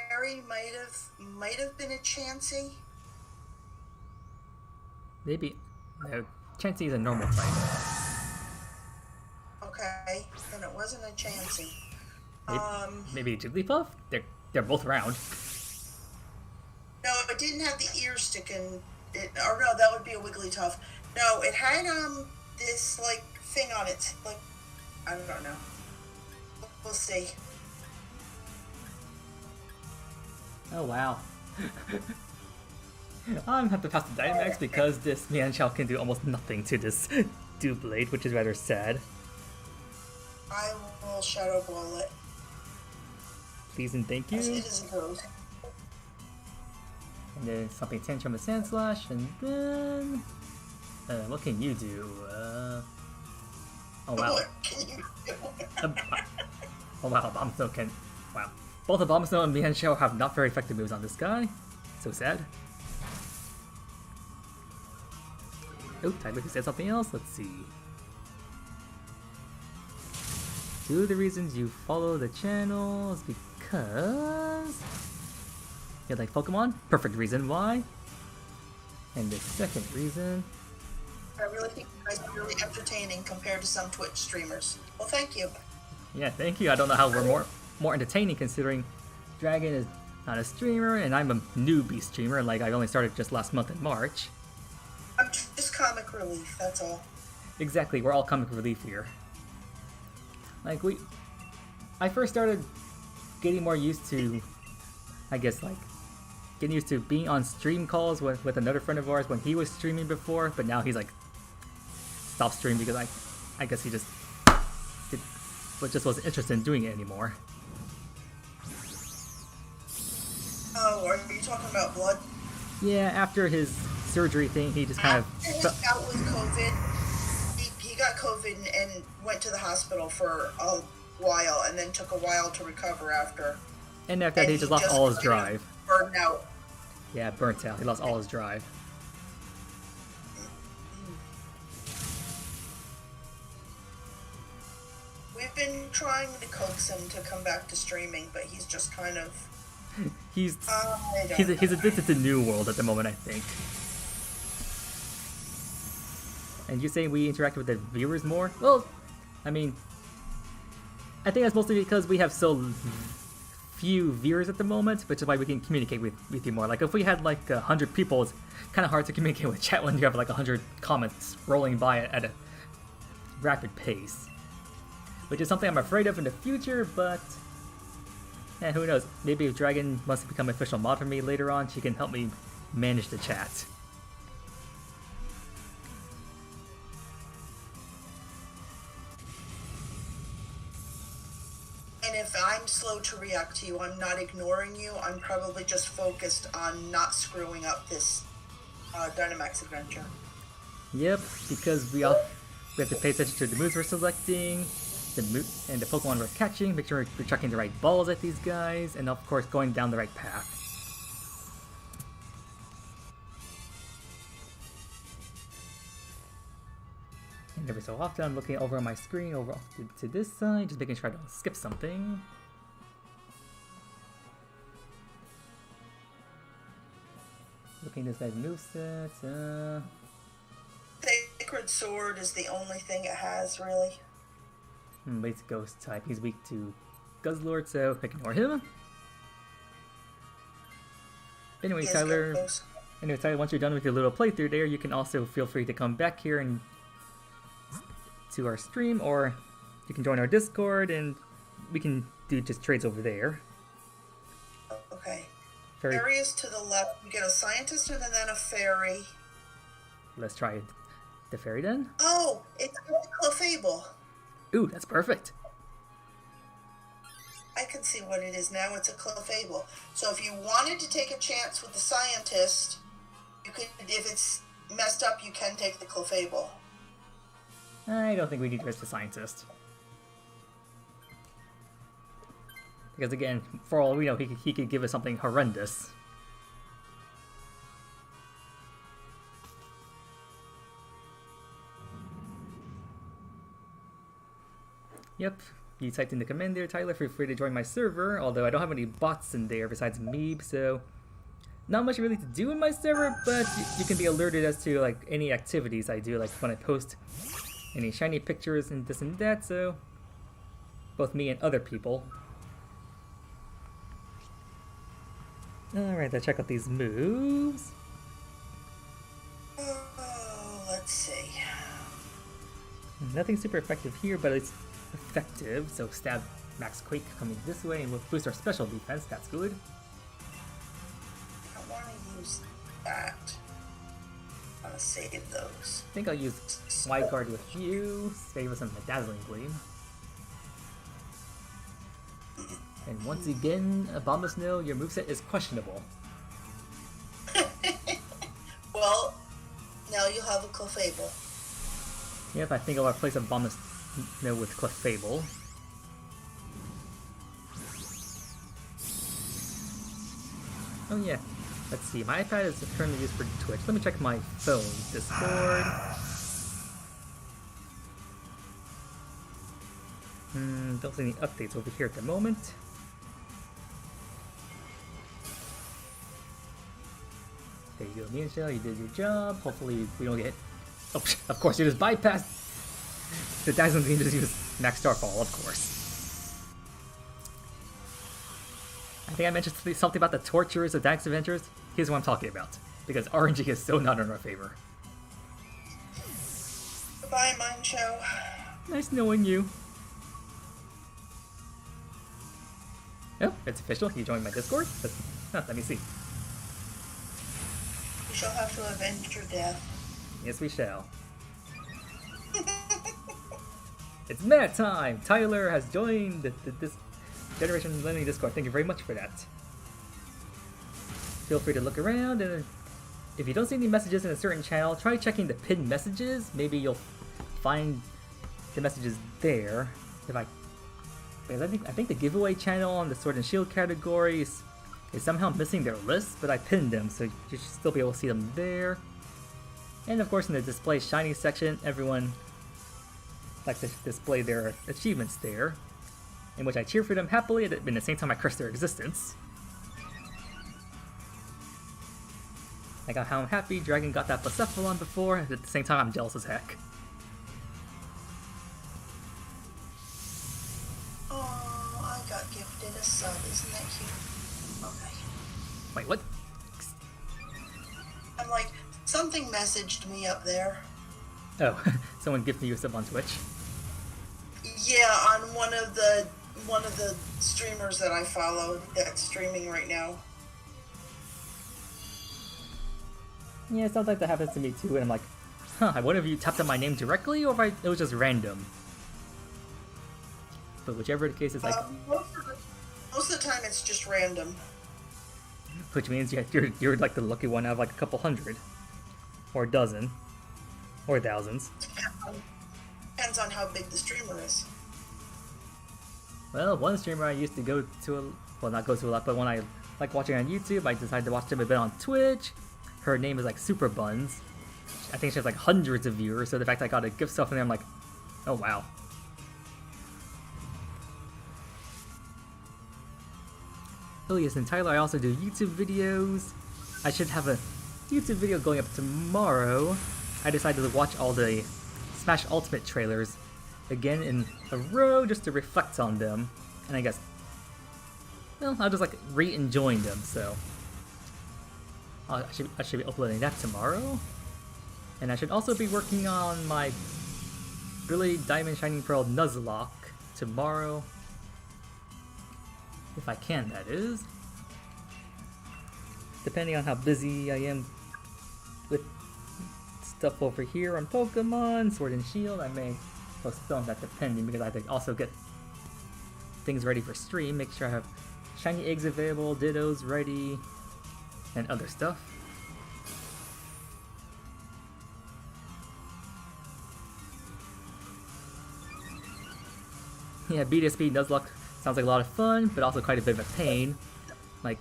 Harry might have been a Chansey. Maybe. No, Chansey is a normal type. Okay, then it wasn't a Chansey. Maybe a Jigglypuff? They're both round. No, it didn't have the ear sticking. Or no, that would be a Wigglytuff. No, it had this like thing on it, like I don't know. We'll see. Oh wow. I'm gonna have to pass the Dynamax because this Mienshao can do almost nothing to this Doublade, which is rather sad. I will Shadow Ball it. Please and thank you. As it is a ghost. And then something Tantrum with Sandslash, and then... what can you do? Oh wow. What can you do? Oh wow, Bombsnow can... Wow. Both the Bombsnow and Mienshao have not very effective moves on this guy. So sad. Oh, Tyler said something else. Let's see. Two of the reasons you follow the channel is because you like Pokemon. Perfect reason why. And the second reason, I really think you guys are really entertaining compared to some Twitch streamers. Well, thank you. yeah, thank you. I don't know how we're more entertaining considering Dragon is not a streamer and I'm a newbie streamer. Like I only started just last month in March. I'm just comic relief. That's all. Exactly, we're all comic relief here. Like I first started getting more used to, I guess like, getting used to being on stream calls with another friend of ours when he was streaming before, but now he's like, stopped streaming because I guess he just wasn't interested in doing it anymore. Oh, are you talking about blood? Yeah, after his surgery thing, he just kind After his bout with COVID, he got COVID and went to the hospital for a while, and then took a while to recover after. And after that, he just lost all his drive. Burned out. Yeah, burnt out. He lost all his drive. We've been trying to coax him to come back to streaming, but he's just kind of... he's addicted to New World at the moment, I think. And you're saying we interact with the viewers more? Well, I mean, I think that's mostly because we have so few viewers at the moment, which is why we can communicate with you more. Like, if we had like 100 people, it's kind of hard to communicate with chat when you have like 100 comments rolling by at a rapid pace. Which is something I'm afraid of in the future, but who knows? Maybe if Dragon wants to become an official mod for me later on, she can help me manage the chat. And if I'm slow to react to you, I'm not ignoring you. I'm probably just focused on not screwing up this Dynamax adventure. Yep, because we have to pay attention to the moves we're selecting, and the Pokemon we're catching, make sure we're chucking the right balls at these guys, and of course going down the right path. And every so often I'm looking over on my screen, over to this side, just making sure I don't skip something. Looking at this guy's moveset, Sacred Sword is the only thing it has, really. But it's Ghost type. He's weak to Guzzlord, so ignore him. Anyway, Tyler, once you're done with your little playthrough there, you can also feel free to come back here and to our stream, or you can join our Discord, and we can do just trades over there. Okay. Fairy is to the left. You get a scientist and then a fairy. Let's try the fairy then. Oh, it's a Clefable. Ooh, that's perfect. I can see what it is now. It's a Clefable. So if you wanted to take a chance with the scientist, you could. If it's messed up, you can take the Clefable. I don't think we need to risk the scientist. Because again, for all we know, he could give us something horrendous. Yep, you typed in the command there, Tyler. Feel free to join my server, although I don't have any bots in there besides Meeb, so not much really to do in my server, but you can be alerted as to like any activities I do, like when I post any shiny pictures and this and that, so both me and other people. Alright, let's check out these moves. Oh, let's see. Nothing super effective here, but it's effective. So stab Max Quake coming this way and we'll boost our special defense, that's good. I want to use that. I want to save those. I think I'll use Wide Guard with you, save us some Dazzling Gleam. And once again, Abominable Snow, your moveset is questionable. Well, now you'll have a Clefable. Yep, I think I'll replace Abominable Snow with Clefable. Oh yeah, let's see, my iPad is currently used for Twitch. Let me check my phone, Discord. Don't see any updates over here at the moment. There you go, Michelle, you did your job. Hopefully we don't get... Oh, of course, you just bypassed the Dazzling Gleam, just use Max Starfall, of course. I think I mentioned something about the torturers of Dax Adventures. Here's what I'm talking about, because RNG is so not in our favor. Goodbye, Mind Show. Nice knowing you. Oh, it's official. You joined my Discord? Let me see. You shall have to avenge your death. Yes, we shall. It's Matt time! Tyler has joined this Generation Millennium Discord. Thank you very much for that. Feel free to look around, and if you don't see any messages in a certain channel, try checking the pinned messages. Maybe you'll find the messages there. Because I think the giveaway channel on the Sword and Shield categories is somehow missing their list, but I pinned them, so you should still be able to see them there. And of course in the display shiny section, everyone likes to display their achievements there, in which I cheer for them happily, and at the same time I curse their existence. Like how I'm happy Dragon got that Blacephalon before, and at the same time I'm jealous as heck. Oh, I got gifted a sub, isn't that cute? Okay. Wait, what? I'm like, something messaged me up there. Oh, someone gifted you a sub on Twitch? Yeah, on one of the streamers that I follow that's streaming right now. Yeah, it sounds like that happens to me too, and I'm like, huh, I wonder if you tapped on my name directly, or if it was just random. But whichever the case is, like... Most of the time it's just random. Which means you're like the lucky one out of like a couple hundred. Or a dozen. Or thousands. Depends on how big the streamer is. Well, one streamer I used to go to, well not go to a lot, but when I like watching on YouTube, I decided to watch them a bit on Twitch. Her name is like Super Buns. I think she has like hundreds of viewers, so the fact that I got a gift stuff from there, I'm like, oh wow. Oh yes, and Tyler, I also do YouTube videos. I should have a YouTube video going up tomorrow. I decided to watch all the Smash Ultimate trailers again in a row just to reflect on them. And I guess, well, I'll just like re-enjoying them, so. I should be uploading that tomorrow. And I should also be working on my Brilliant Diamond Shining Pearl Nuzlocke tomorrow. If I can, that is. Depending on how busy I am with stuff over here on Pokemon, Sword and Shield, I may postpone that depending, because I have to also get things ready for stream, make sure I have shiny eggs available, Dittos ready, and other stuff. Yeah, BDSP Nuzlocke sounds like a lot of fun, but also quite a bit of a pain. Like,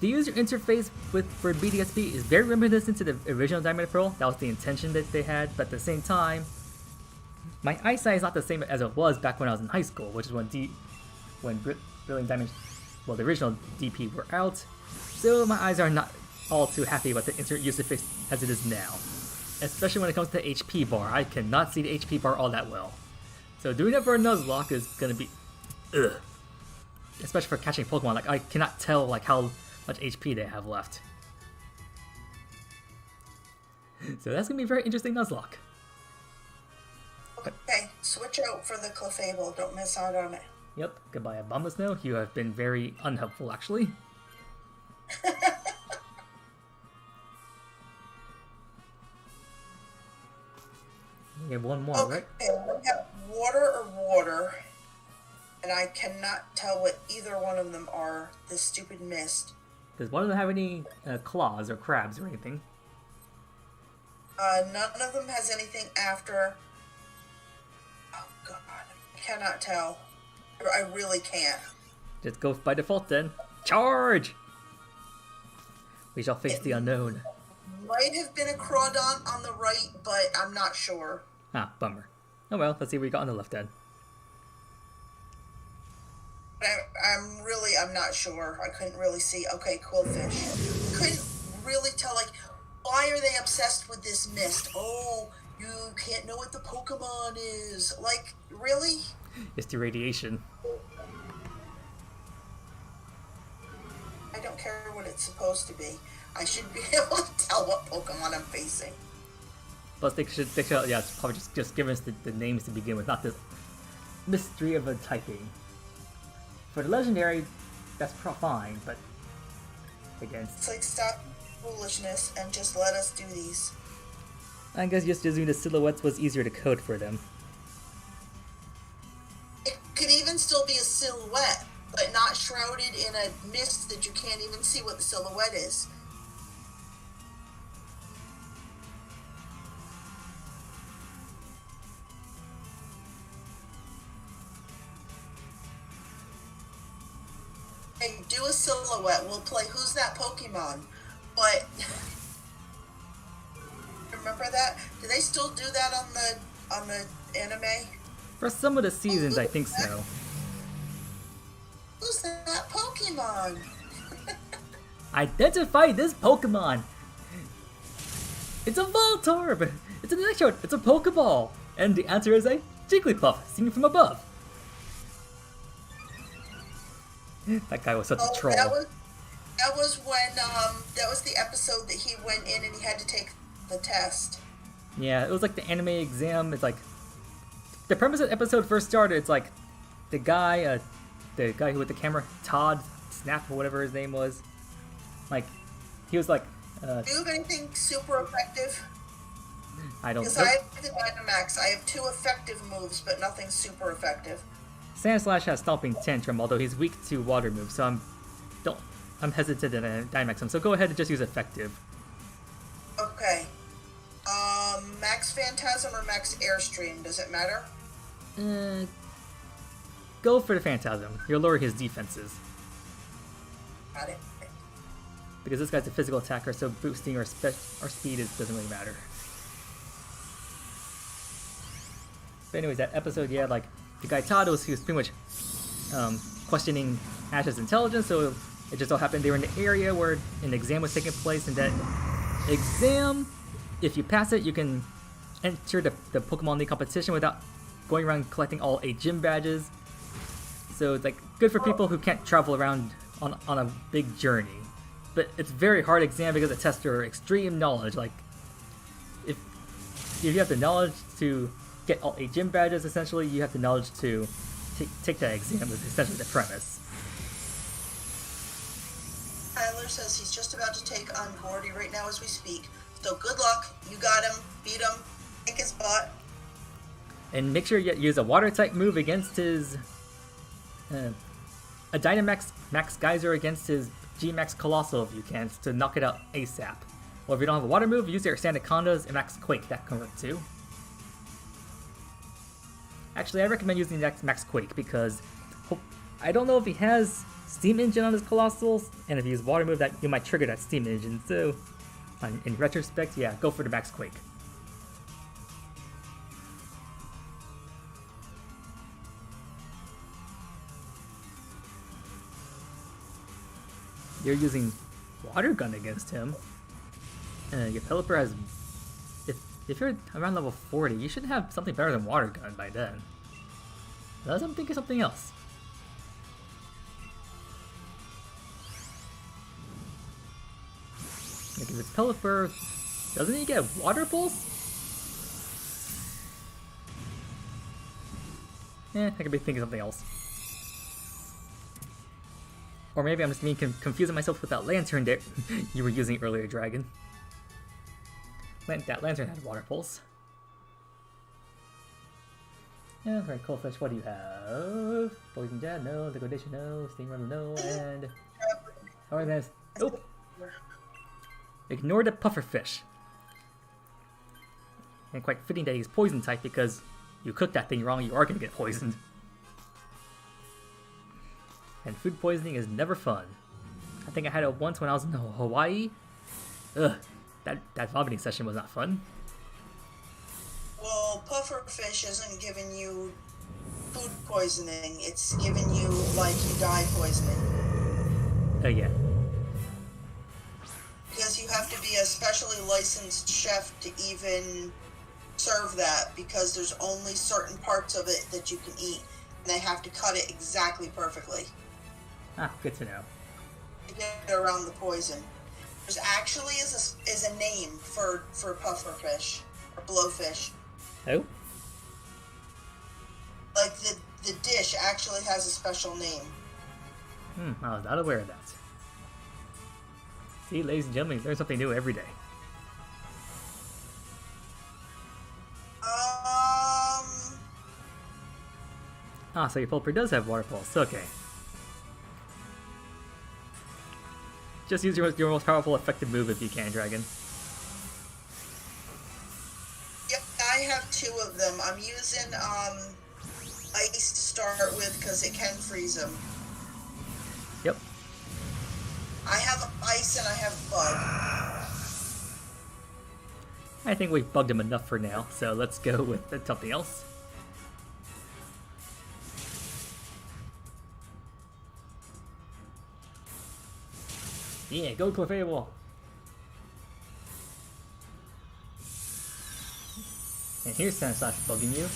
the user interface for BDSP is very reminiscent to the original Diamond and Pearl. That was the intention that they had, but at the same time, My eyesight is not the same as it was back when I was in high school, which is when Brilliant Diamond, well, the original DP were out. So my eyes are not all too happy with the interface as it is now. Especially when it comes to the HP bar. I cannot see the HP bar all that well. So doing it for a Nuzlocke is gonna be ugh. Especially for catching Pokemon, like I cannot tell like how much HP they have left. So that's gonna be a very interesting Nuzlocke. Okay, switch out for the Clefable. Don't miss out on it. Yep, goodbye Abomasnow. You have been very unhelpful actually. We have one more, right? Okay, we have water or water. And I cannot tell what either one of them are. This stupid mist. Does one of them have any claws or crabs or anything? None of them has anything after. Oh god, I cannot tell. I really can't. Just go by default then. Charge! We shall face the unknown. Might have been a Crawdon on the right, but I'm not sure. Ah, bummer. Oh well, let's see what we got on the left then. I'm not sure. I couldn't really see. Okay, Quillfish. Couldn't really tell, like, why are they obsessed with this mist? Oh, you can't know what the Pokemon is. Like, really? It's the radiation. I don't care what it's supposed to be. I should be able to tell what Pokemon I'm facing. Plus, they should yeah, it's probably just give us the names to begin with, not this mystery of a typing. For the legendary, that's fine, but again, it's like stop foolishness and just let us do these. I guess just using the silhouettes was easier to code for them. It could even still be a silhouette, but not shrouded in a mist that you can't even see what the silhouette is. Hey, do a silhouette. We'll play Who's That Pokemon? But remember that? Do they still do that on the anime? For some of the seasons, I think so. Who's that Pokemon? Identify this Pokemon! It's a Voltorb! It's an Electrode! It's a Pokeball! And the answer is a Jigglypuff, seen from above. That guy was such a troll. That was when that was the episode that he went in and he had to take the test. Yeah, it was like the anime exam. It's like the premise of the episode first started. It's like the guy who with the camera, Todd Snap or whatever his name was. Like he was like. Do you have anything super effective? I don't. Because I have the Dynamax. I have 2 effective moves, but nothing super effective. Sandslash has Stomping Tantrum, although he's weak to water moves, so I'm hesitant in a Dynamax him. So go ahead and just use effective. Okay. Max Phantasm or Max Airstream? Does it matter? Go for the Phantasm. You'll lower his defenses. Got it. Because this guy's a physical attacker, so boosting our speed doesn't really matter. But anyways, that episode, yeah, like the guy Todd he was pretty much questioning Ash's intelligence, so it just so happened they were in the area where an exam was taking place, and that exam, if you pass it, you can enter the Pokemon League competition without going around collecting all 8 gym badges. So it's like good for people who can't travel around on a big journey. But it's a very hard exam because it tests your extreme knowledge. Like if you have the knowledge to get all 8 gym badges, essentially, you have the knowledge to take that exam. Is essentially the premise. Tyler says he's just about to take on Gordy right now as we speak. So good luck. You got him. Beat him. Take his butt. And make sure you use a water type move against his a Dynamax Max Geyser against his G-Max Colossal if you can, to knock it out ASAP. Or if you don't have a water move, use your Sandacondas and Max Quake, that can work too. Actually, I recommend using Max Quake because I don't know if he has Steam Engine on his Colossals, and if you use water move, that you might trigger that Steam Engine, so in retrospect, yeah, go for the Max Quake. you're using water gun against him. Your Pelipper has... If you're around level 40, you should have something better than water gun by then. Unless I'm thinking something else. Like if it's Pelipper, doesn't he get water pulse? I could be thinking something else. Or maybe I'm just confusing myself with that lantern that you were using earlier, Dragon. That lantern had water pulse. Yeah, alright, Coldfish, what do you have? Poison Jab, no. Degradation, no. Steam Rumble, no. And... Alright, guys. Nope. Ignore the pufferfish. And quite fitting that he's poison type because you cook that thing wrong, you are going to get poisoned. And food poisoning is never fun. I think I had it once when I was in Hawaii. Ugh, that vomiting session was not fun. Well, pufferfish isn't giving you food poisoning, it's giving you, like, you die poisoning. Oh yeah. Because you have to be a specially licensed chef to even serve that, because there's only certain parts of it that you can eat, and they have to cut it exactly perfectly. Ah, good to know. To get around the poison. There's actually is a name for pufferfish, or blowfish. Oh? Like, the dish actually has a special name. I was not aware of that. See, ladies and gentlemen, you learn something new every day. So your Pelipper does have water pulse. Okay. Just use your most powerful effective move if you can, Dragon. Yep, I have 2 of them. I'm using ice to start with because it can freeze them. Yep. I have ice and I have bug. I think we've bugged him enough for now, so let's go with something else. Yeah, go Clefable! And here's Sandslash bugging you.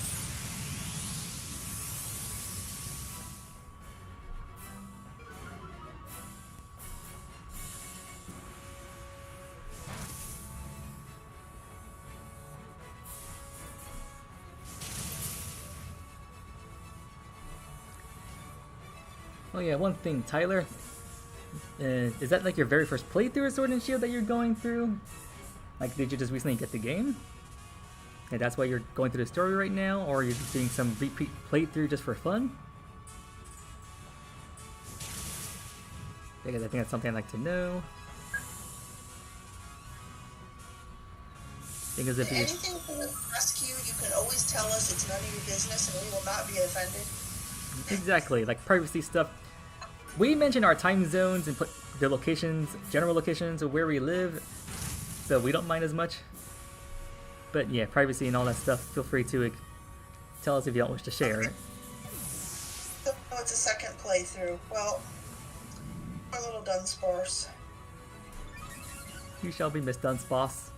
Oh yeah, one thing, Tyler. Is that like your very first playthrough of Sword and Shield that you're going through? Like, did you just recently get the game? And that's why you're going through the story right now? Or are you just doing some repeat playthrough just for fun? Because I think that's something I'd like to know. Because if anything from the rescue, you can always tell us. It's none of your business and we will not be offended. Exactly, like privacy stuff. We mentioned our time zones and put the locations, general locations of where we live, so we don't mind as much. But yeah, privacy and all that stuff, feel free to tell us if you don't wish to share. So it's a second playthrough. Well, our little Dunsparce. You shall be Miss Dunsparce.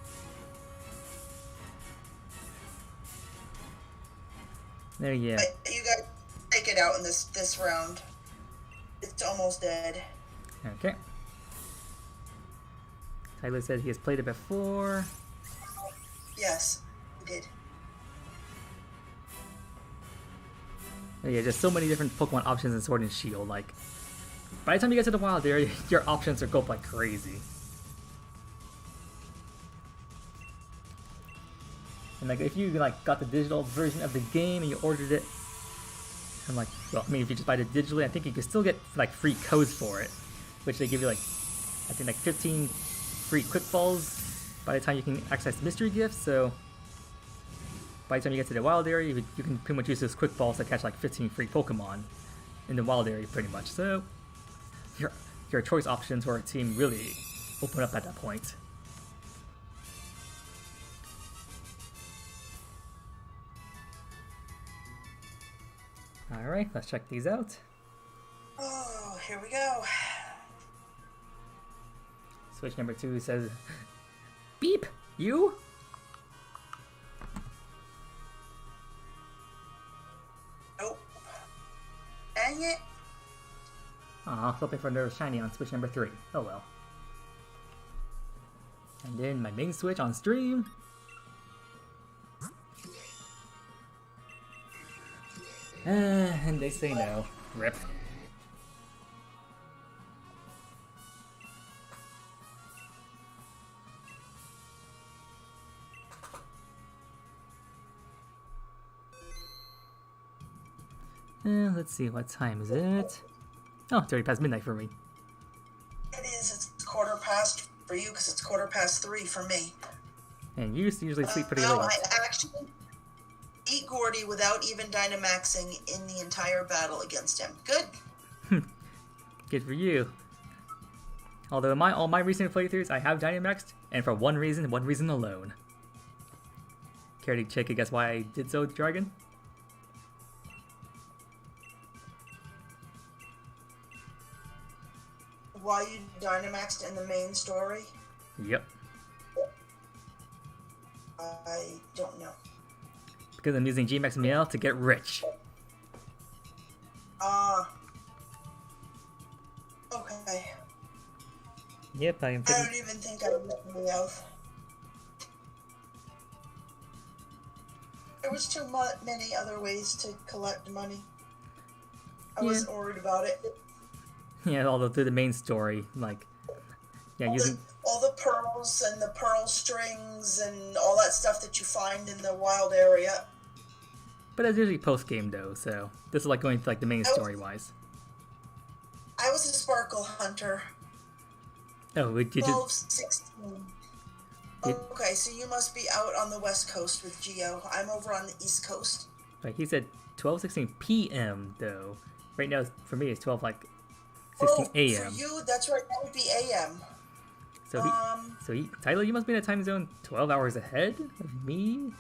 There you go. You guys take it out in this round. It's almost dead. Okay. Tyler said he has played it before. Yes, he did. Oh yeah, just so many different Pokemon options in Sword and Shield. Like, by the time you get to the wild area, your options are go up like crazy. And like, if you like got the digital version of the game and you ordered it, I'm like, well, I mean, if you just buy it digitally, I think you can still get like free codes for it, which they give you like, I think like 15 free quick balls by the time you can access mystery gifts. So by the time you get to the wild area, you can pretty much use those quick balls to catch like 15 free Pokemon in the wild area, pretty much. So your choice options for a team really open up at that point. Alright, let's check these out. Oh, here we go. Switch number 2 says, "Beep, you." Nope. Dang it. Aw, flipping for another shiny on switch number 3. Oh well. And then my main switch on stream. And they say no. Rip. Let's see, what time is it? Oh, it's already past midnight for me. It is. It's 1/4 for you because it's 3:15 for me. And you usually sleep pretty No, late. I actually beat Gordy without even Dynamaxing in the entire battle against him. Good. Good for you. Although in all my recent playthroughs, I have Dynamaxed, and for one reason alone. Care to check a guess why I did so, Dragon? Why you Dynamaxed in the main story? Yep. I don't know. Because I'm using GMAX Meow to get rich. Okay. Yep, I am I don't even think I was Meowth. There was too many other ways to collect money. I wasn't worried about it. Yeah, although through the main story, like, yeah, using all the pearls and the pearl strings and all that stuff that you find in the wild area. But that's usually post game though, so this is like going to like the main story wise. I was a sparkle hunter. Oh, did you? 12, 16. Okay, so you must be out on the west coast with Geo. I'm over on the east coast. Like he said, 12:16 p.m. though. Right now, for me, it's 12 like 16 a.m. For you, that's right. That would be a.m. So Tyler, you must be in a time zone 12 hours ahead of me,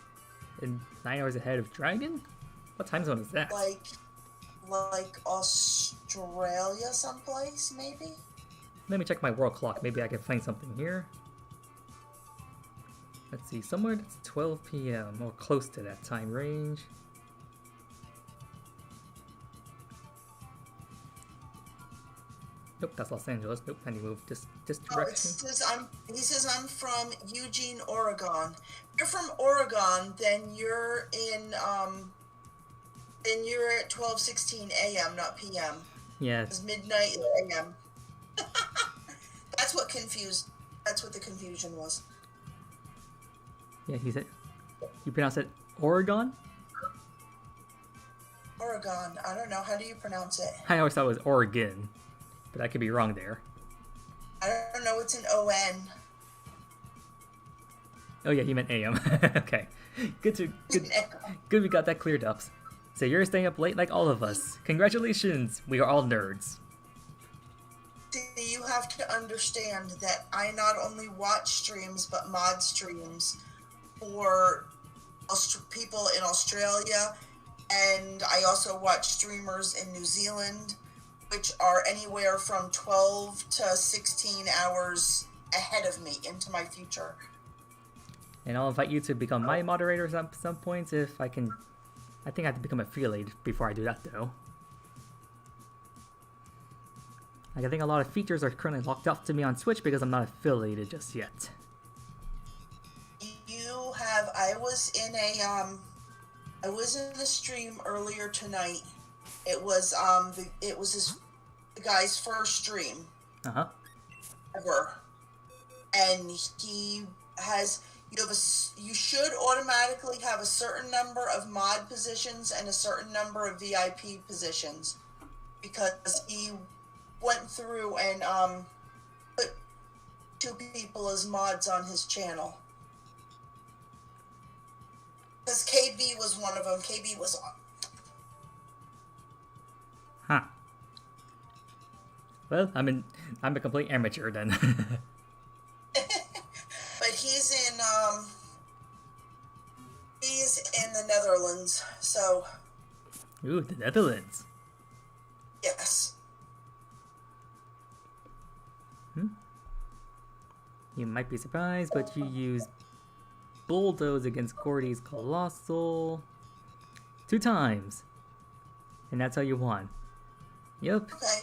and 9 hours ahead of Dragon. What time zone is that? Like Australia, someplace, maybe. Let me check my world clock. Maybe I can find something here. Let's see, somewhere that's 12 p.m. or close to that time range. Nope, that's Los Angeles. Nope, I need to move this direction. He says I'm from Eugene, Oregon. If you're from Oregon, then you're at 12:16 a.m., not p.m. Yeah. It's midnight a.m. That's what the confusion was. Yeah, he said. You pronounce it Oregon? Oregon. I don't know. How do you pronounce it? I always thought it was Oregon, but I could be wrong there. I don't know. It's an O-N. Oh yeah, he meant AM. Okay, good. We got that cleared up. So you're staying up late like all of us. Congratulations, we are all nerds. You have to understand that I not only watch streams but mod streams for people in Australia, and I also watch streamers in New Zealand, which are anywhere from 12 to 16 hours ahead of me into my future. And I'll invite you to become my moderators at some points if I can. I think I have to become affiliated before I do that though. Like, I think a lot of features are currently locked up to me on Twitch because I'm not affiliated just yet. I was in a stream earlier tonight. It was the guy's first stream ever, and you should automatically have a certain number of mod positions and a certain number of VIP positions, because he went through and put 2 people as mods on his channel. Because KB was one of them. KB was on. Huh. Well, I'm a complete amateur then. But he's in the Netherlands, so. Ooh, the Netherlands. Yes. You might be surprised, but you use Bulldoze against Gordy's Colossal 2 times. And that's how you won. Yep. Okay.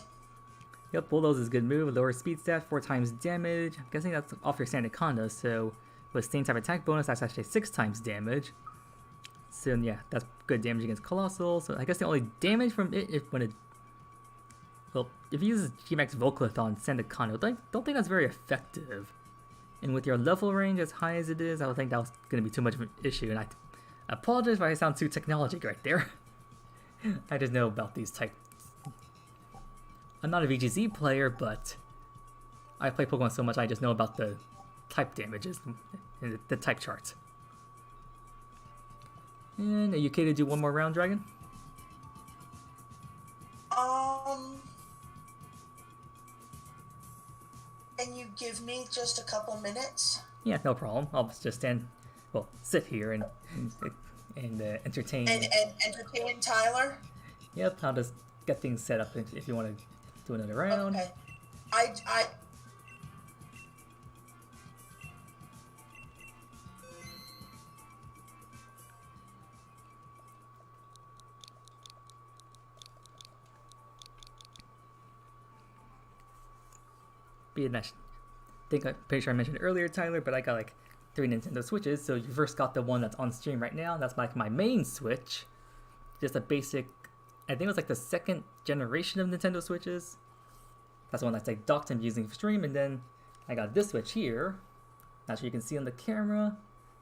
Yep, Bulldoze is a good move. Lower speed stat, 4 times damage. I'm guessing that's off your standard Conda, so with same type attack bonus, that's actually 6 times damage. So yeah, that's good damage against Colossal. So I guess the only damage from it if when it... Well, if you use G-Max Volclith on standard Conda, I don't think that's very effective. And with your level range as high as it is, I don't think that was going to be too much of an issue. And I apologize if I sound too technologic right there. I just know about these types. I'm not a VGZ player, but I play Pokemon so much I just know about the type damages and the type charts. And are you okay to do one more round, Dragon? Can you give me just a couple minutes? Yeah, no problem. I'll just sit here and entertain. And entertain Tyler? Yep, I'll just get things set up if you want to do another round. Okay. I I'm pretty sure I mentioned earlier, Tyler, but I got like 3 Nintendo Switches, so you first got the one that's on stream right now. That's like my main Switch. Just a basic, I think it was like the 2nd generation of Nintendo Switches. That's the one that's like docked and using for stream, and then I got this Switch here. Not sure you can see on the camera.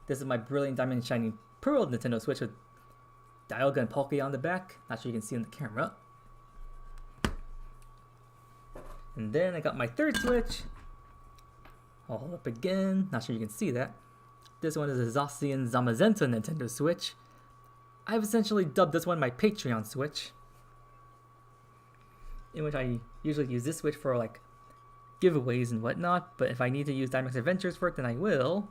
This is my Brilliant Diamond Shining Pearl Nintendo Switch with Dialga and Palkia on the back. Not sure you can see on the camera. And then I got my 3rd Switch. I'll hold up again. Not sure you can see that. This one is a Zacian Zamazenta Nintendo Switch. I've essentially dubbed this one my Patreon Switch, in which I usually use this Switch for like giveaways and whatnot, but if I need to use D.A.s Adventures for it, then I will.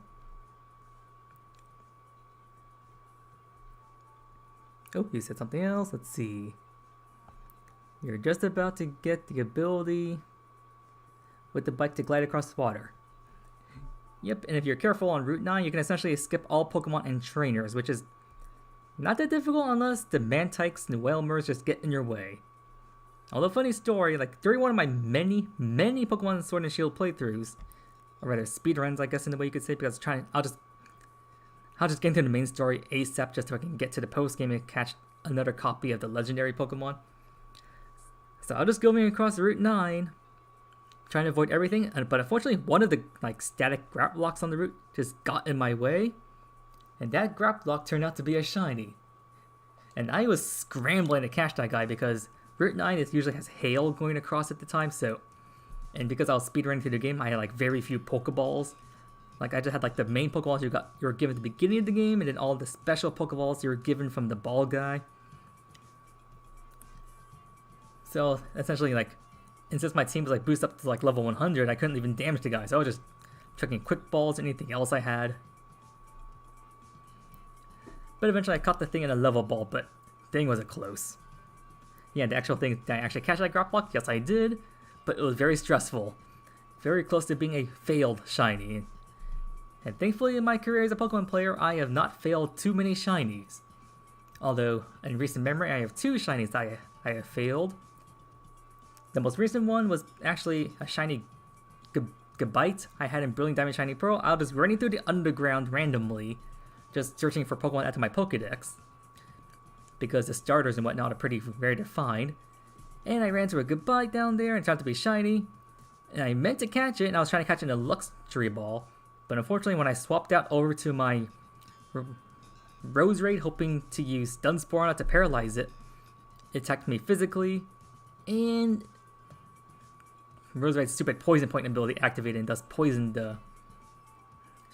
Oh, you said something else. Let's see. You're just about to get the ability with the bike to glide across the water. Yep, and if you're careful on Route 9, you can essentially skip all Pokemon and trainers, which is not that difficult unless the Mantikes and Wailmers just get in your way. Although, funny story, like during one of my many Pokemon Sword and Shield playthroughs, or rather speedruns, I guess in the way you could say, because I'll just get into the main story ASAP just so I can get to the post game and catch another copy of the legendary Pokemon. So I'll just go across Route 9, trying to avoid everything, but unfortunately one of the like static grab blocks on the route just got in my way, and that grab block turned out to be a shiny. And I was scrambling to catch that guy because Route 9 usually has hail going across at the time, and because I was speedrunning through the game, I had like very few Pokeballs. Like I just had like the main Pokeballs you were given at the beginning of the game, and then all the special Pokeballs you were given from the ball guy. So essentially, like, and since my team was like boosted up to like level 100, I couldn't even damage the guy. So I was just chucking quick balls, anything else I had. But eventually I caught the thing in a level ball, but dang was it close. Yeah, the actual thing, did I actually catch that grab block? Yes, I did, but it was very stressful. Very close to being a failed shiny. And thankfully in my career as a Pokemon player, I have not failed too many shinies. Although, in recent memory, I have 2 shinies that I have failed. The most recent one was actually a shiny Gabite I had in Brilliant Diamond Shiny Pearl. I was just running through the underground randomly, just searching for Pokemon after my Pokedex, because the starters and whatnot are very defined. And I ran into a Gabite down there and it turned out to be shiny, and I meant to catch it, and I was trying to catch it in a Luxury Ball, but unfortunately when I swapped out over to my Rose Raid hoping to use Dunsparce on it to paralyze it, it attacked me physically, and Rose Raid's stupid poison point ability activated and thus poisoned the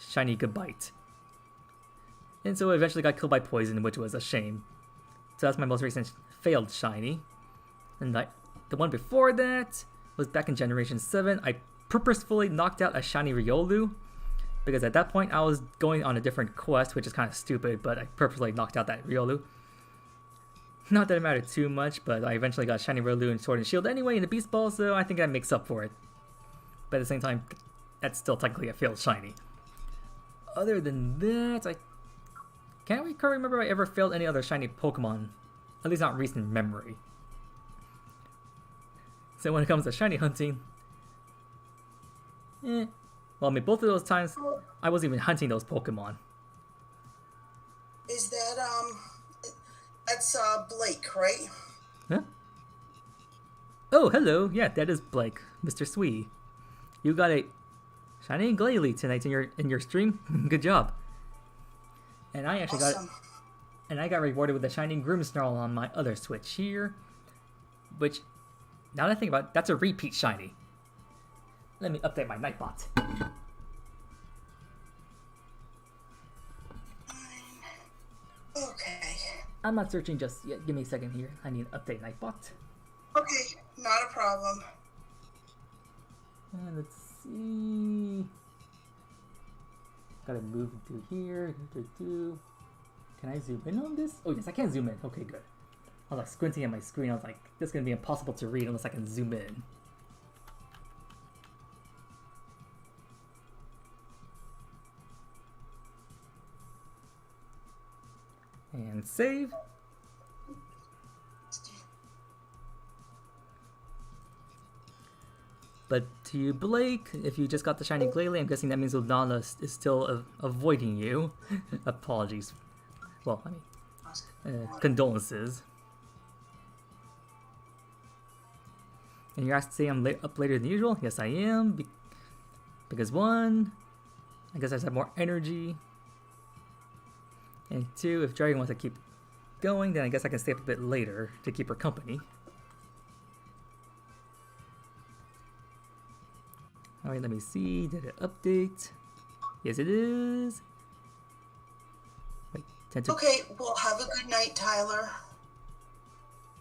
shiny Gabite. And so I eventually got killed by poison, which was a shame. So that's my most recent failed shiny. And the one before that was back in Generation 7. I purposefully knocked out a shiny Riolu, because at that point I was going on a different quest, which is kind of stupid, but I purposely knocked out that Riolu. Not that it mattered too much, but I eventually got shiny Riolu and Sword and Shield anyway in the Beast Ball, so I think that makes up for it. But at the same time, that's still technically a failed shiny. Other than that, I can't remember if I ever failed any other shiny Pokemon. At least not recent memory. So when it comes to shiny hunting, well, I mean, both of those times, I wasn't even hunting those Pokemon. Is that, that's, Blake, right? Huh? Oh, hello. Yeah, that is Blake, Mr. Swee. You got a shiny Glalie tonight in your stream. Good job. And I actually Awesome. I got rewarded with a shiny Grimmsnarl on my other Switch here, which, now that I think about it, that's a repeat shiny. Let me update my Nightbot. Okay. I'm not searching just yet. Give me a second here. I need to update Nightbot. Okay, not a problem. And let's see. Gotta move to here. Can I zoom in on this? Oh yes, I can zoom in. Okay, good. I was like squinting at my screen. I was like, this is gonna be impossible to read unless I can zoom in. And save. But to you, Blake, if you just got the shiny Glalie, I'm guessing that means Lunala is still avoiding you. Apologies. Well, I mean, condolences. And you're asked to say I'm up later than usual? Yes, I am. Because one, I guess I just have more energy. And two, if Dragon wants to keep going, then I guess I can stay up a bit later to keep her company. Alright, let me see. Did it update? Yes, it is. Wait, Okay, well, have a good night, Tyler.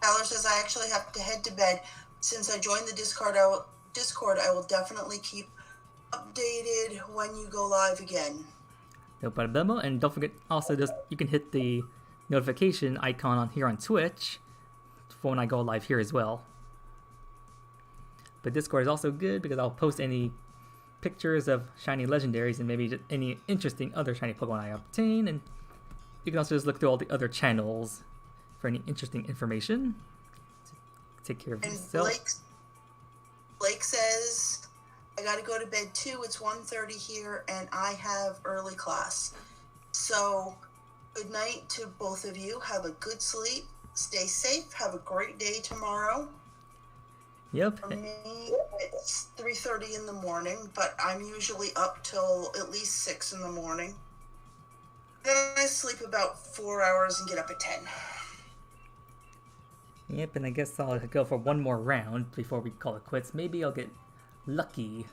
Tyler says I actually have to head to bed. Since I joined the Discord, I will definitely keep updated when you go live again. No problemo. And don't forget, also, you can hit the notification icon on here on Twitch for when I go live here as well. But Discord is also good because I'll post any pictures of shiny legendaries and maybe just any interesting other shiny Pokemon I obtain. And you can also just look through all the other channels for any interesting information. Take care of yourself. Blake says, I gotta go to bed too. It's 1:30 here and I have early class. So, good night to both of you. Have a good sleep. Stay safe. Have a great day tomorrow. Yep. For me, it's 3:30 in the morning, but I'm usually up till at least 6 in the morning. Then I sleep about 4 hours and get up at 10. Yep, and I guess I'll go for one more round before we call it quits. Maybe I'll get lucky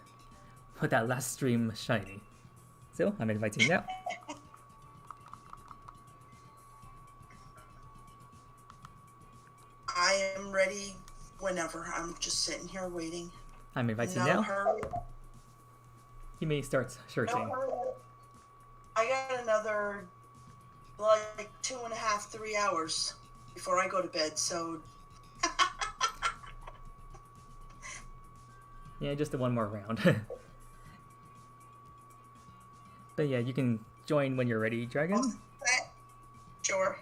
with that last stream shiny. So, I'm inviting you now. I am ready whenever. I'm just sitting here waiting. I'm inviting you No now. hurry. You may start searching. No hurry. I got another, like, 2.5, 3 hours before I go to bed, so... Yeah, just one more round. But yeah, you can join when you're ready, Dragon. Sure.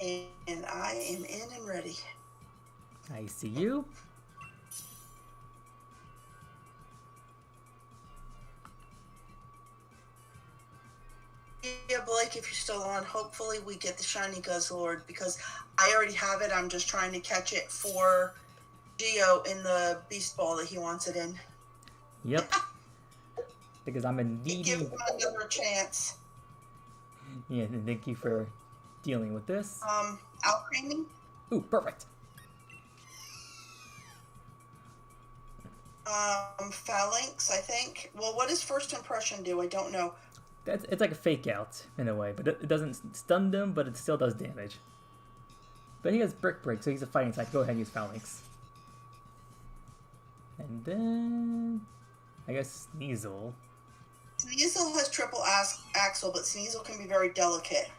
And I am in and ready. I see you. Yeah, Blake, if you're still on, hopefully we get the shiny Guzzlord because I already have it. I'm just trying to catch it for Geo in the Beast Ball that he wants it in. Yep. Because I'm a needy... Give him another chance. Yeah, and thank you for dealing with this. Alcremie? Ooh, perfect. Phalanx, I think. Well, what does first impression do? I don't know. It's like a fake out in a way, but it doesn't stun them, but it still does damage. But he has Brick Break, so he's a fighting type. Go ahead and use Phalanx. And then I guess Sneasel. Sneasel has triple axle, but Sneasel can be very delicate.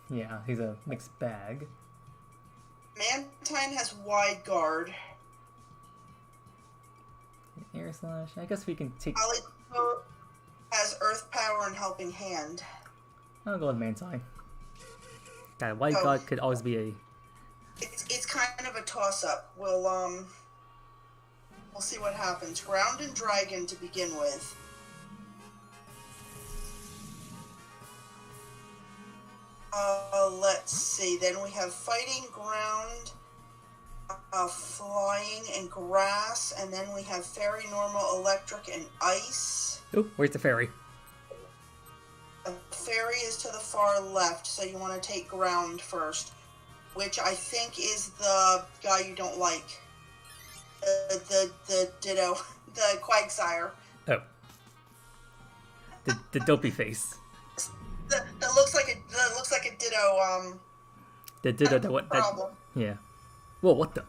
Yeah, he's a mixed bag. Mantine has wide guard. Air slash. I guess we can take. Polito has earth power and helping hand. I'll go with Manti. That white Oh. god could always be a. It's kind of a toss-up. We'll see what happens. Ground and Dragon to begin with. Let's see. Then we have Fighting, Ground, Flying, and Grass. And then we have Fairy, Normal, Electric, and Ice. Oh, where's the fairy? The Fairy is to the far left, so you want to take Ground first. Which I think is the guy you don't like. The Ditto. The Quagsire. Oh. The dopey face. That looks like a Ditto, The Ditto, what? problem. Yeah. Whoa, what the?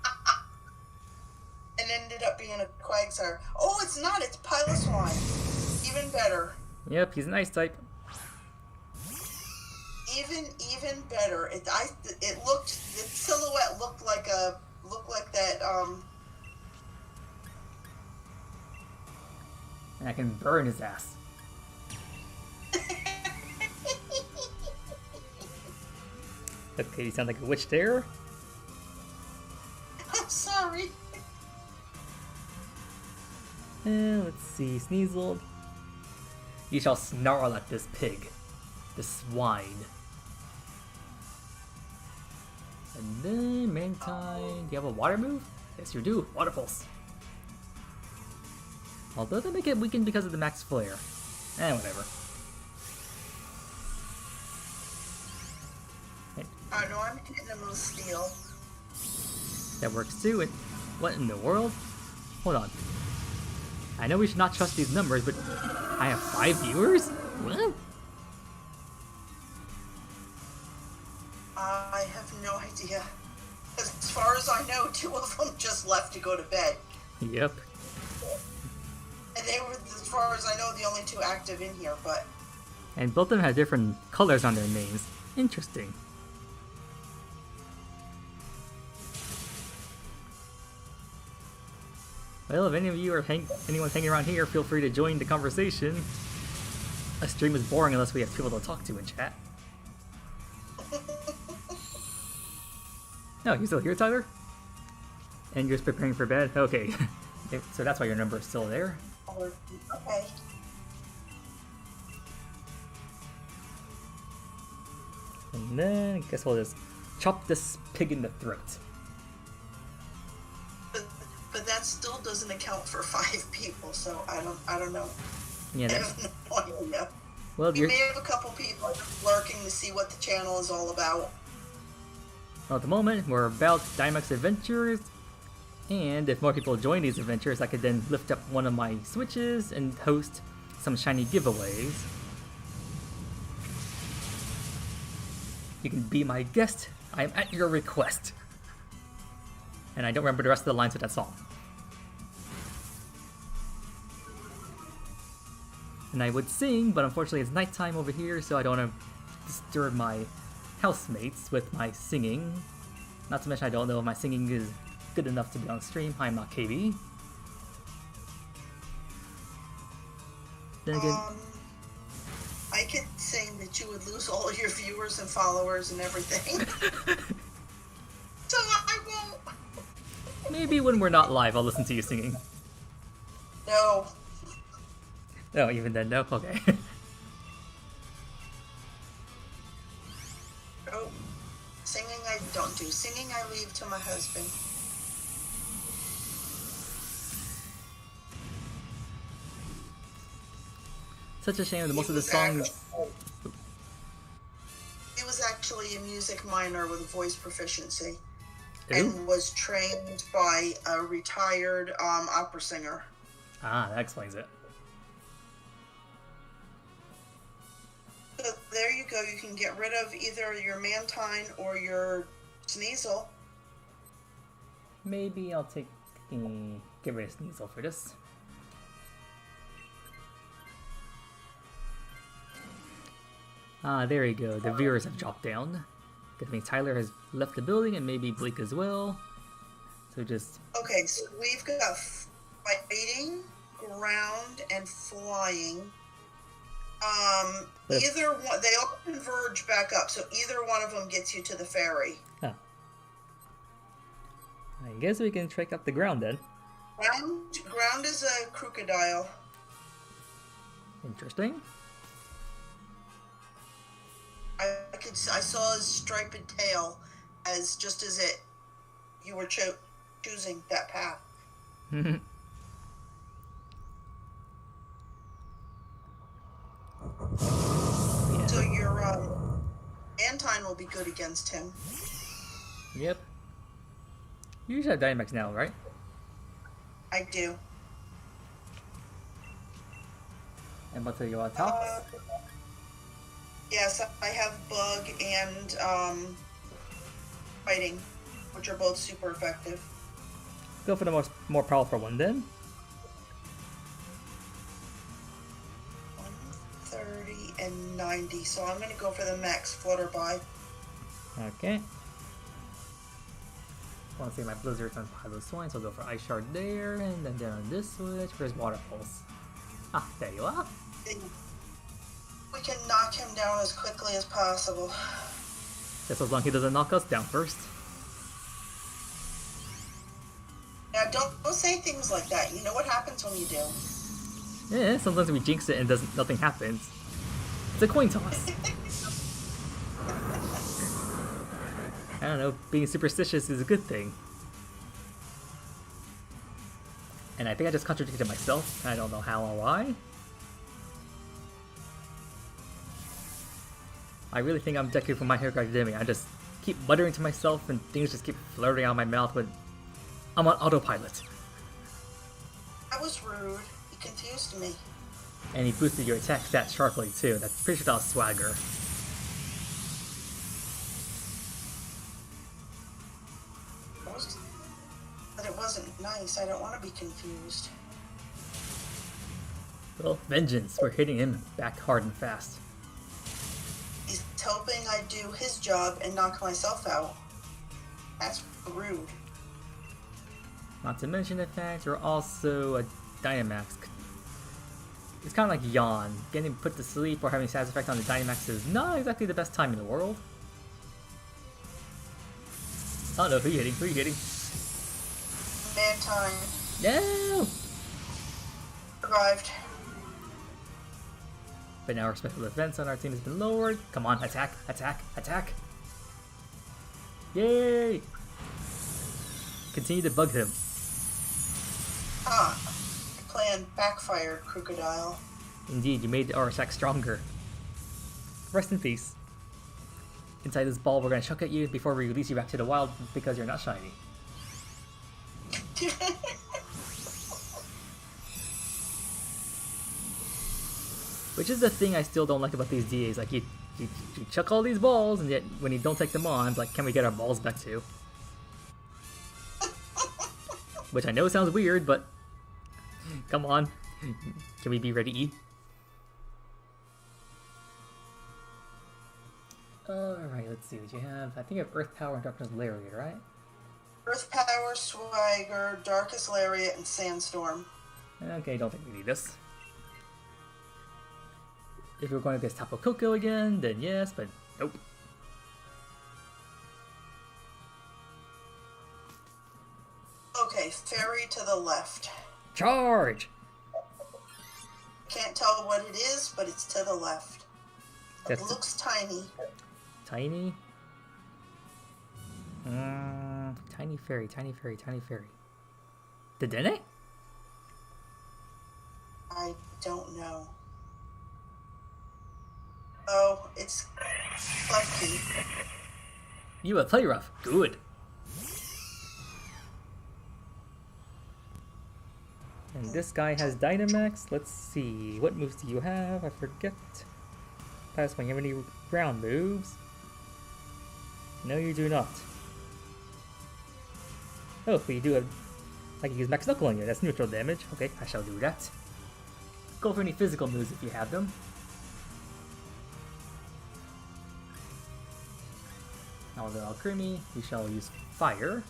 And ended up being a Quagsire. Oh, it's not. It's Piloswine. Even better. Yep, he's an ice type. Even better. The silhouette looked like that. And I can burn his ass. Okay, you sound like a witch there. I'm sorry. Let's see, Sneasel. You shall snarl at this pig. This swine. And then Manti. Do you have a water move? Yes, you do. Water pulse. Although they make it weakened because of the max flare. Whatever. No, I'm hitting him with steel. That works too. And what in the world? Hold on. I know we should not trust these numbers, but I have 5 viewers? What? I have no idea. As far as I know, 2 of them just left to go to bed. Yep. And they were, as far as I know, the only 2 active in here, but... And both of them have different colors on their names. Interesting. Well, if any of you are anyone's hanging around here, feel free to join the conversation. A stream is boring unless we have people to talk to in chat. No, you still here, Tyler? And you're just preparing for bed? Okay. So that's why your number is still there. Okay. And then I guess we'll just chop this pig in the throat. But that still doesn't account for 5 people, so I don't know. Yeah, I that's, have no idea. well, We may have a couple people lurking to see what the channel is all about. well, at the moment, we're about D.A.s adventures. And if more people join these adventures, I could then lift up one of my switches and host some shiny giveaways. You can be my guest. I am at your request. And I don't remember the rest of the lines of that song. And I would sing, but unfortunately it's nighttime over here, so I don't want to disturb my housemates with my singing. Not to mention I don't know if my singing is good enough to be on stream. I'm not KB. Then again, I could sing that you would lose all your viewers and followers and everything. So I won't. maybe when we're not live, I'll listen to you singing. No. Oh, even then, no? Okay. Oh. Singing I don't do. Singing I leave to my husband. Such a shame that most of the songs... He was actually a music minor with voice proficiency. Ooh. And was trained by a retired opera singer. Ah, that explains it. So there you go. You can get rid of either your Mantine or your Sneasel. Maybe I'll take... get rid of Sneasel for this. Ah, there you go. The viewers have dropped down. That means Tyler has left the building and maybe Blake as well. So just... Okay, so we've got Fighting, ground, and flying. But if- Either one, they all converge back up, so either one of them gets you to the ferry. Huh. I guess we can check out the ground then. Ground is a crocodile. Interesting. I saw his striped tail as just as you were choosing that path. Yeah. So your Antine will be good against him. Yep. You usually have Dynamax now, right? I do. And what are you on top? Yes, I have Bug and Fighting, which are both super effective. Go for the more powerful one then. 130 and 90, so I'm going to go for the max Flutterby. Okay. I want to see my Blizzards on Pilot Swine, so I'll go for Ice Shard there, and then down on this switch, where's Water Pulse? Ah, there you are. We can knock him down as quickly as possible. Just as long as he doesn't knock us down first. Now, don't say things like that. You know what happens when you do. Yeah, sometimes we jinx it and nothing happens. It's a coin toss. I don't know, being superstitious is a good thing. And I think I just contradicted myself. I don't know how or why. I really think I'm Deku from My Hero Academia. I just keep muttering to myself and things just keep flirting out of my mouth when I'm on autopilot. That was rude. You confused me. And he boosted your attack stat sharply too. That's pretty sure that was swagger. But it wasn't nice. I don't want to be confused. Well, vengeance. We're hitting him back hard and fast. He's hoping I do his job and knock myself out. That's rude. Not to mention the fact you're also a Dynamax. It's kind of like Yawn. Getting put to sleep or having status effect on the Dynamax is not exactly the best time in the world. I don't know, who are you hitting? Who are you hitting? Mantine. No! Survived. But now our special defense on our team has been lowered. Come on, attack, attack, attack! Yay! Continue to bug him. Ah, your plan backfired, Crocodile. Indeed, you made the RSX stronger. Rest in peace. Inside this ball, we're gonna chuck at you before we release you back to the wild because you're not shiny. Which is the thing I still don't like about these D.A.s. Like, you chuck all these balls, and yet when you don't take them on, it's like, can we get our balls back too? Which I know sounds weird, but come on. Can we be ready? Alright, let's see what you have. I think you have Earth Power and Darkness Lariat, right? Earth Power, Swagger, Darkest Lariat, and Sandstorm. Okay, don't think we need this. If we're going against Tapu Koko again, then yes, but nope. Okay, Fairy to the left. Charge! Can't tell what it is, but it's to the left. It That's looks tiny. tiny. Tiny fairy, tiny fairy, tiny fairy. The Dene? I don't know. Oh, it's Klefki. You will play rough. Good. And this guy has Dynamax. Let's see. What moves do you have? I forget. Pass when you have any ground moves. No, you do not. Oh, but you do have... I can use Max Knuckle on you. That's neutral damage. Okay, I shall do that. Go for any physical moves if you have them. Although Alcremie, we shall use Fire.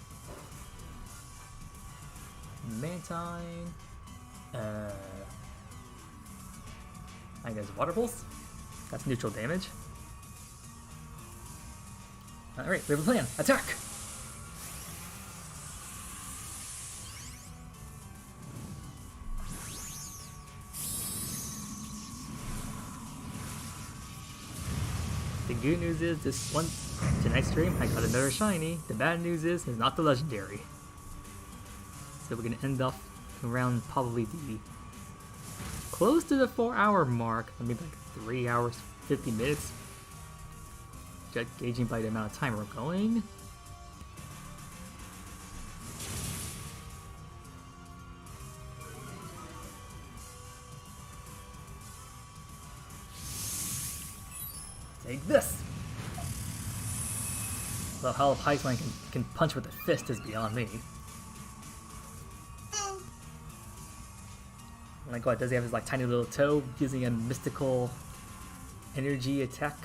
Mantine. I guess water pulse? That's neutral damage. Alright, we have a plan. Attack! The good news is tonight's stream I got another shiny. The bad news is it's not the legendary. So we're gonna end off around probably the close to the 4-hour mark. I mean like 3 hours 50 minutes. Just gauging by the amount of time we're going. Take this! Well, how Pipeline can punch with a fist is beyond me. Like what, does he have his like tiny little toe using a mystical energy attack?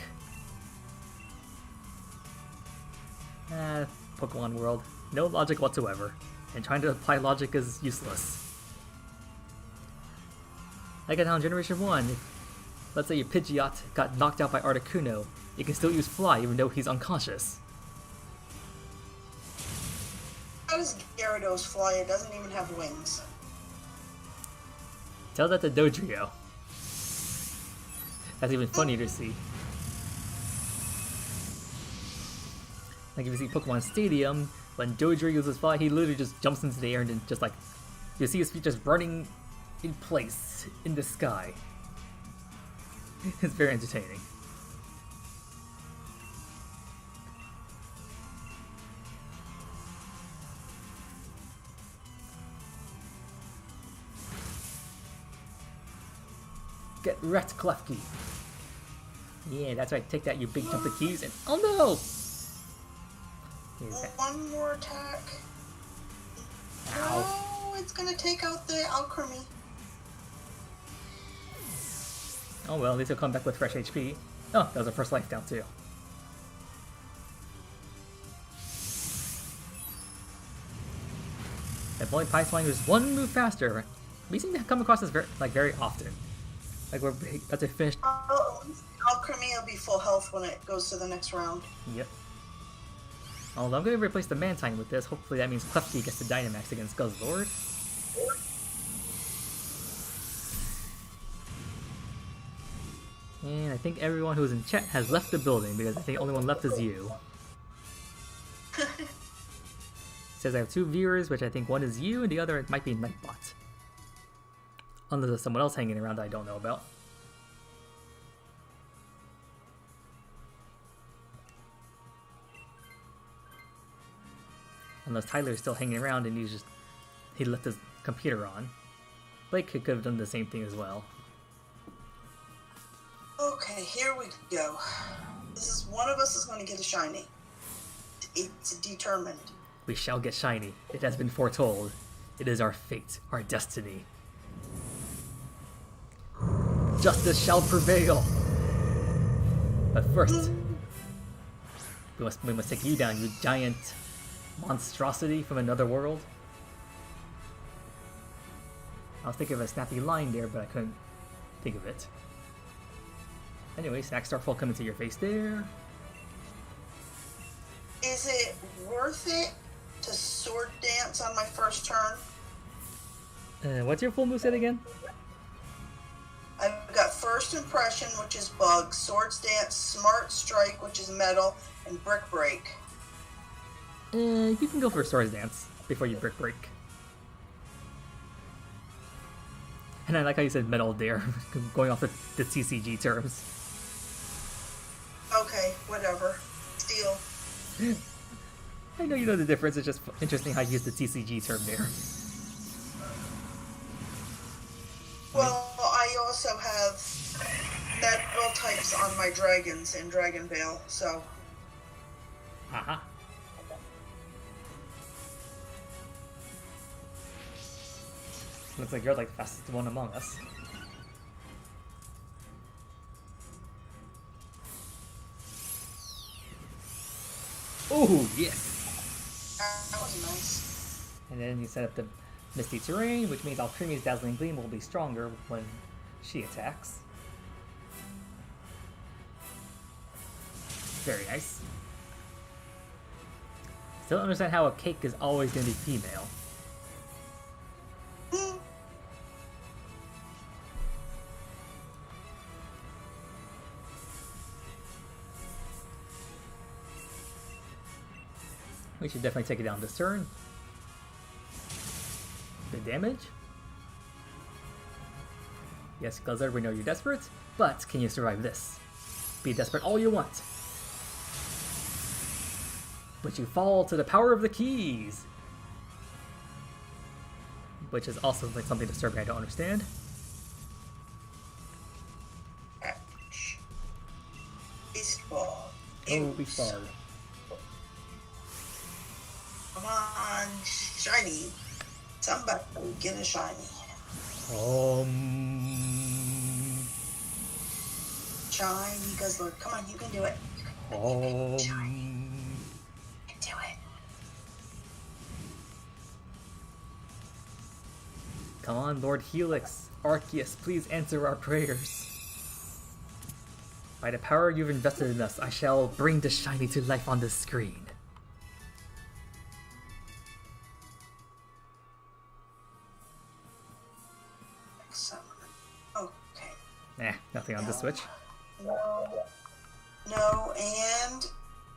Pokemon world. No logic whatsoever. And trying to apply logic is useless. Like on Generation 1, if, let's say your Pidgeot got knocked out by Articuno, you can still use Fly even though he's unconscious. How does Gyarados fly? It doesn't even have wings. Tell that to Dodrio. That's even funnier to see. Like if you see Pokemon Stadium, when Dodrio uses Fly, he literally just jumps into the air and then just like, you see his feet just running in place in the sky. It's very entertaining. Get wrecked, Klefki. Yeah, that's right. Take that, you big chunk of keys, and oh no! One more attack. Ow. No, it's gonna take out the Alchemy. Oh well, at least he'll come back with fresh HP. Oh, that was our first life down too. If only Pipeline was one move faster. We seem to come across this very often. Like we're about to finish. Alchemy will be full health when it goes to the next round. Yep. Although I'm going to replace the Mantine with this. Hopefully that means Klefki gets the Dynamax against Guzzlord. And I think everyone who's in chat has left the building because I think the only one left is you. It says I have 2 viewers, which I think one is you and the other might be Nightbot. Unless there's someone else hanging around that I don't know about. Unless Tyler's still hanging around and he left his computer on. Blake could have done the same thing as well. Okay, here we go. One of us is going to get a shiny. It's determined. We shall get shiny. It has been foretold. It is our fate, our destiny. Justice shall prevail. But first, we must take you down, you giant monstrosity from another world. I was thinking of a snappy line there, but I couldn't think of it. Anyway, Sack Starfall coming to your face there. Is it worth it to Sword Dance on my first turn? What's your full moveset again? I've got First Impression, which is Bug, Swords Dance, Smart Strike, which is Metal, and Brick Break. You can go for Swords Dance before you Brick Break. And I like how you said Metal there, going off the TCG terms. Okay, whatever. Steel. I know you know the difference, it's just interesting how you use the TCG term there. Well, I also have metal types on my dragons in Dragon Veil, so... Haha. Looks like you're like the fastest one among us. Oh, yes! That was nice. And then you set up the Misty Terrain, which means Alcremie's Dazzling Gleam will be stronger when she attacks. Very nice. Still don't understand how a cake is always going to be female. We should definitely take it down this turn. Good damage. Yes, Guzzler, we know you're desperate, but can you survive this? Be desperate all you want. But you fall to the power of the keys. Which is also like something disturbing I don't understand. Baseball. Oh, baseball. Come on, shiny. Somebody get a shiny. Shiny Guzzler. Come on, you can do it. Shiny. You can do it. Come on, Lord Helix. Arceus, please answer our prayers. By the power you've invested in us, I shall bring the shiny to life on this screen. Okay. Nah, nothing on this switch. No, and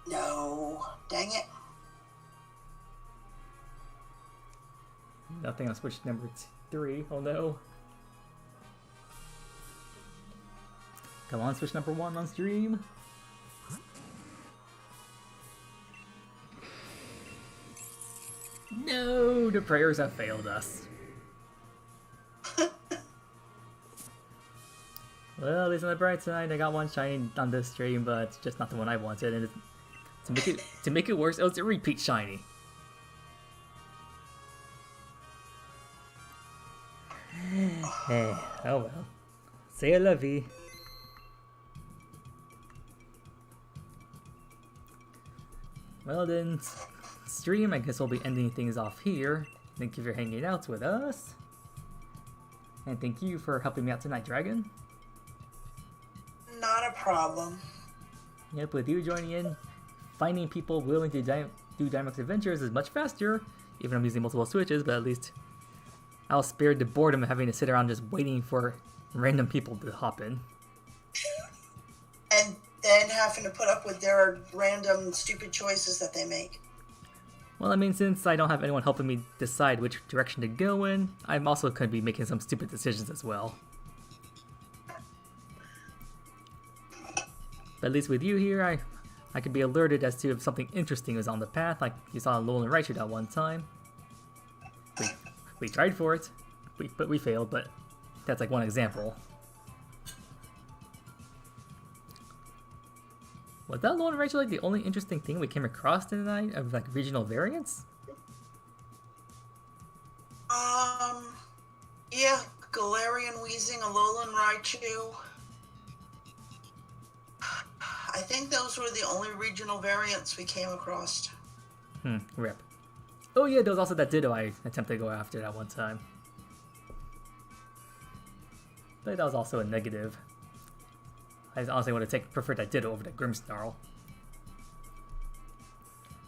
no. Dang it. Nothing on switch number 3. Oh no. Come on, switch number 1 on stream. No, the prayers have failed us. Well, at least on the bright side, I got one shiny on this stream, but it's just not the one I wanted. And to make it worse, it was a repeat shiny. Hey, oh well. C'est la vie. Well then, stream, I guess we'll be ending things off here. Thank you for hanging out with us. And thank you for helping me out tonight, Dragon. Not a problem. Yep, with you joining in, finding people willing to do Dynamax Adventures is much faster, even though I'm using multiple switches, but at least I'll spare the boredom of having to sit around just waiting for random people to hop in. And then having to put up with their random stupid choices that they make. Well, I mean, since I don't have anyone helping me decide which direction to go in, I'm also going to be making some stupid decisions as well. But at least with you here, I could be alerted as to if something interesting is on the path, like you saw Alolan Raichu that one time. We tried for it, but we failed, but that's like one example. Was that Alolan Raichu like the only interesting thing we came across tonight of like regional variants? Yeah, Galarian Weezing, Alolan Raichu. I think those were the only regional variants we came across. Rip. Oh yeah, there was also that Ditto I attempted to go after that one time. But that was also a negative. I honestly would have preferred that Ditto over that Grimmsnarl.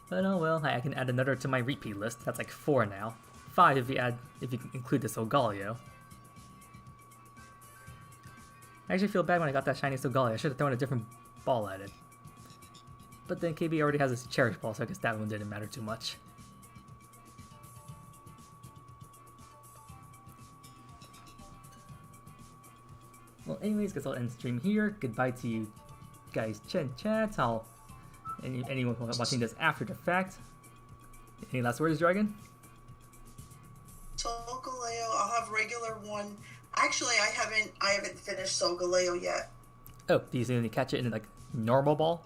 But oh well, I can add another to my repeat list. That's like 4 now. 5 if you include the Solgaleo. I actually feel bad when I got that shiny Solgaleo. I should have thrown a different ball at it. But then KB already has his Cherish Ball, so I guess that one didn't matter too much. Well, anyways, guess I'll end the stream here. Goodbye to you guys, chat. Anyone watching this after the fact. Any last words, Dragon? Solgaleo, I'll have regular one. Actually, I haven't finished Solgaleo yet. Oh, do you see when you catch it in like normal ball?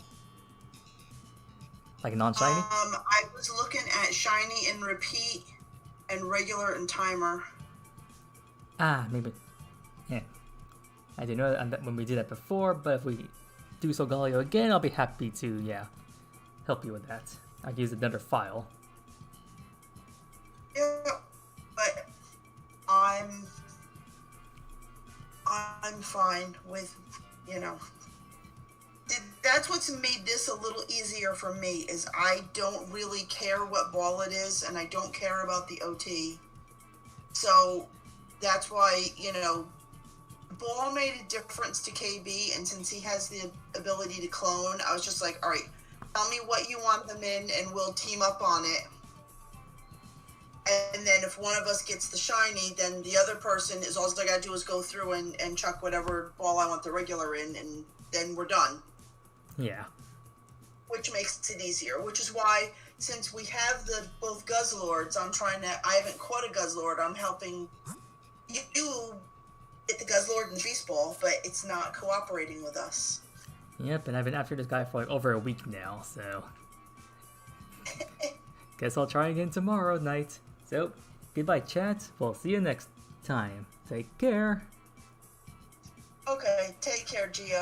Like a non-shiny? I was looking at shiny and repeat and regular and timer. Ah, maybe. Yeah. I didn't know that when we did that before, but if we do Solgaleo again, I'll be happy to, yeah, help you with that. I'll use another file. Yeah, but fine with, you know. That's what's made this a little easier for me, is I don't really care what ball it is, and I don't care about the OT. So that's why, ball made a difference to KB, and since he has the ability to clone, I was just like, all right, tell me what you want them in, and we'll team up on it. And then if one of us gets the shiny, then the other person is all I gotta do is go through and chuck whatever ball I want the regular in, and then we're done. Yeah. Which makes it easier, which is why, since we have both Guzzlords, I haven't caught a Guzzlord, I'm helping you get the Guzzlord and the Beast Ball, but it's not cooperating with us. Yep, and I've been after this guy for like over a week now, so... Guess I'll try again tomorrow night. So, goodbye chat, we'll see you next time. Take care. Okay, take care, Gio.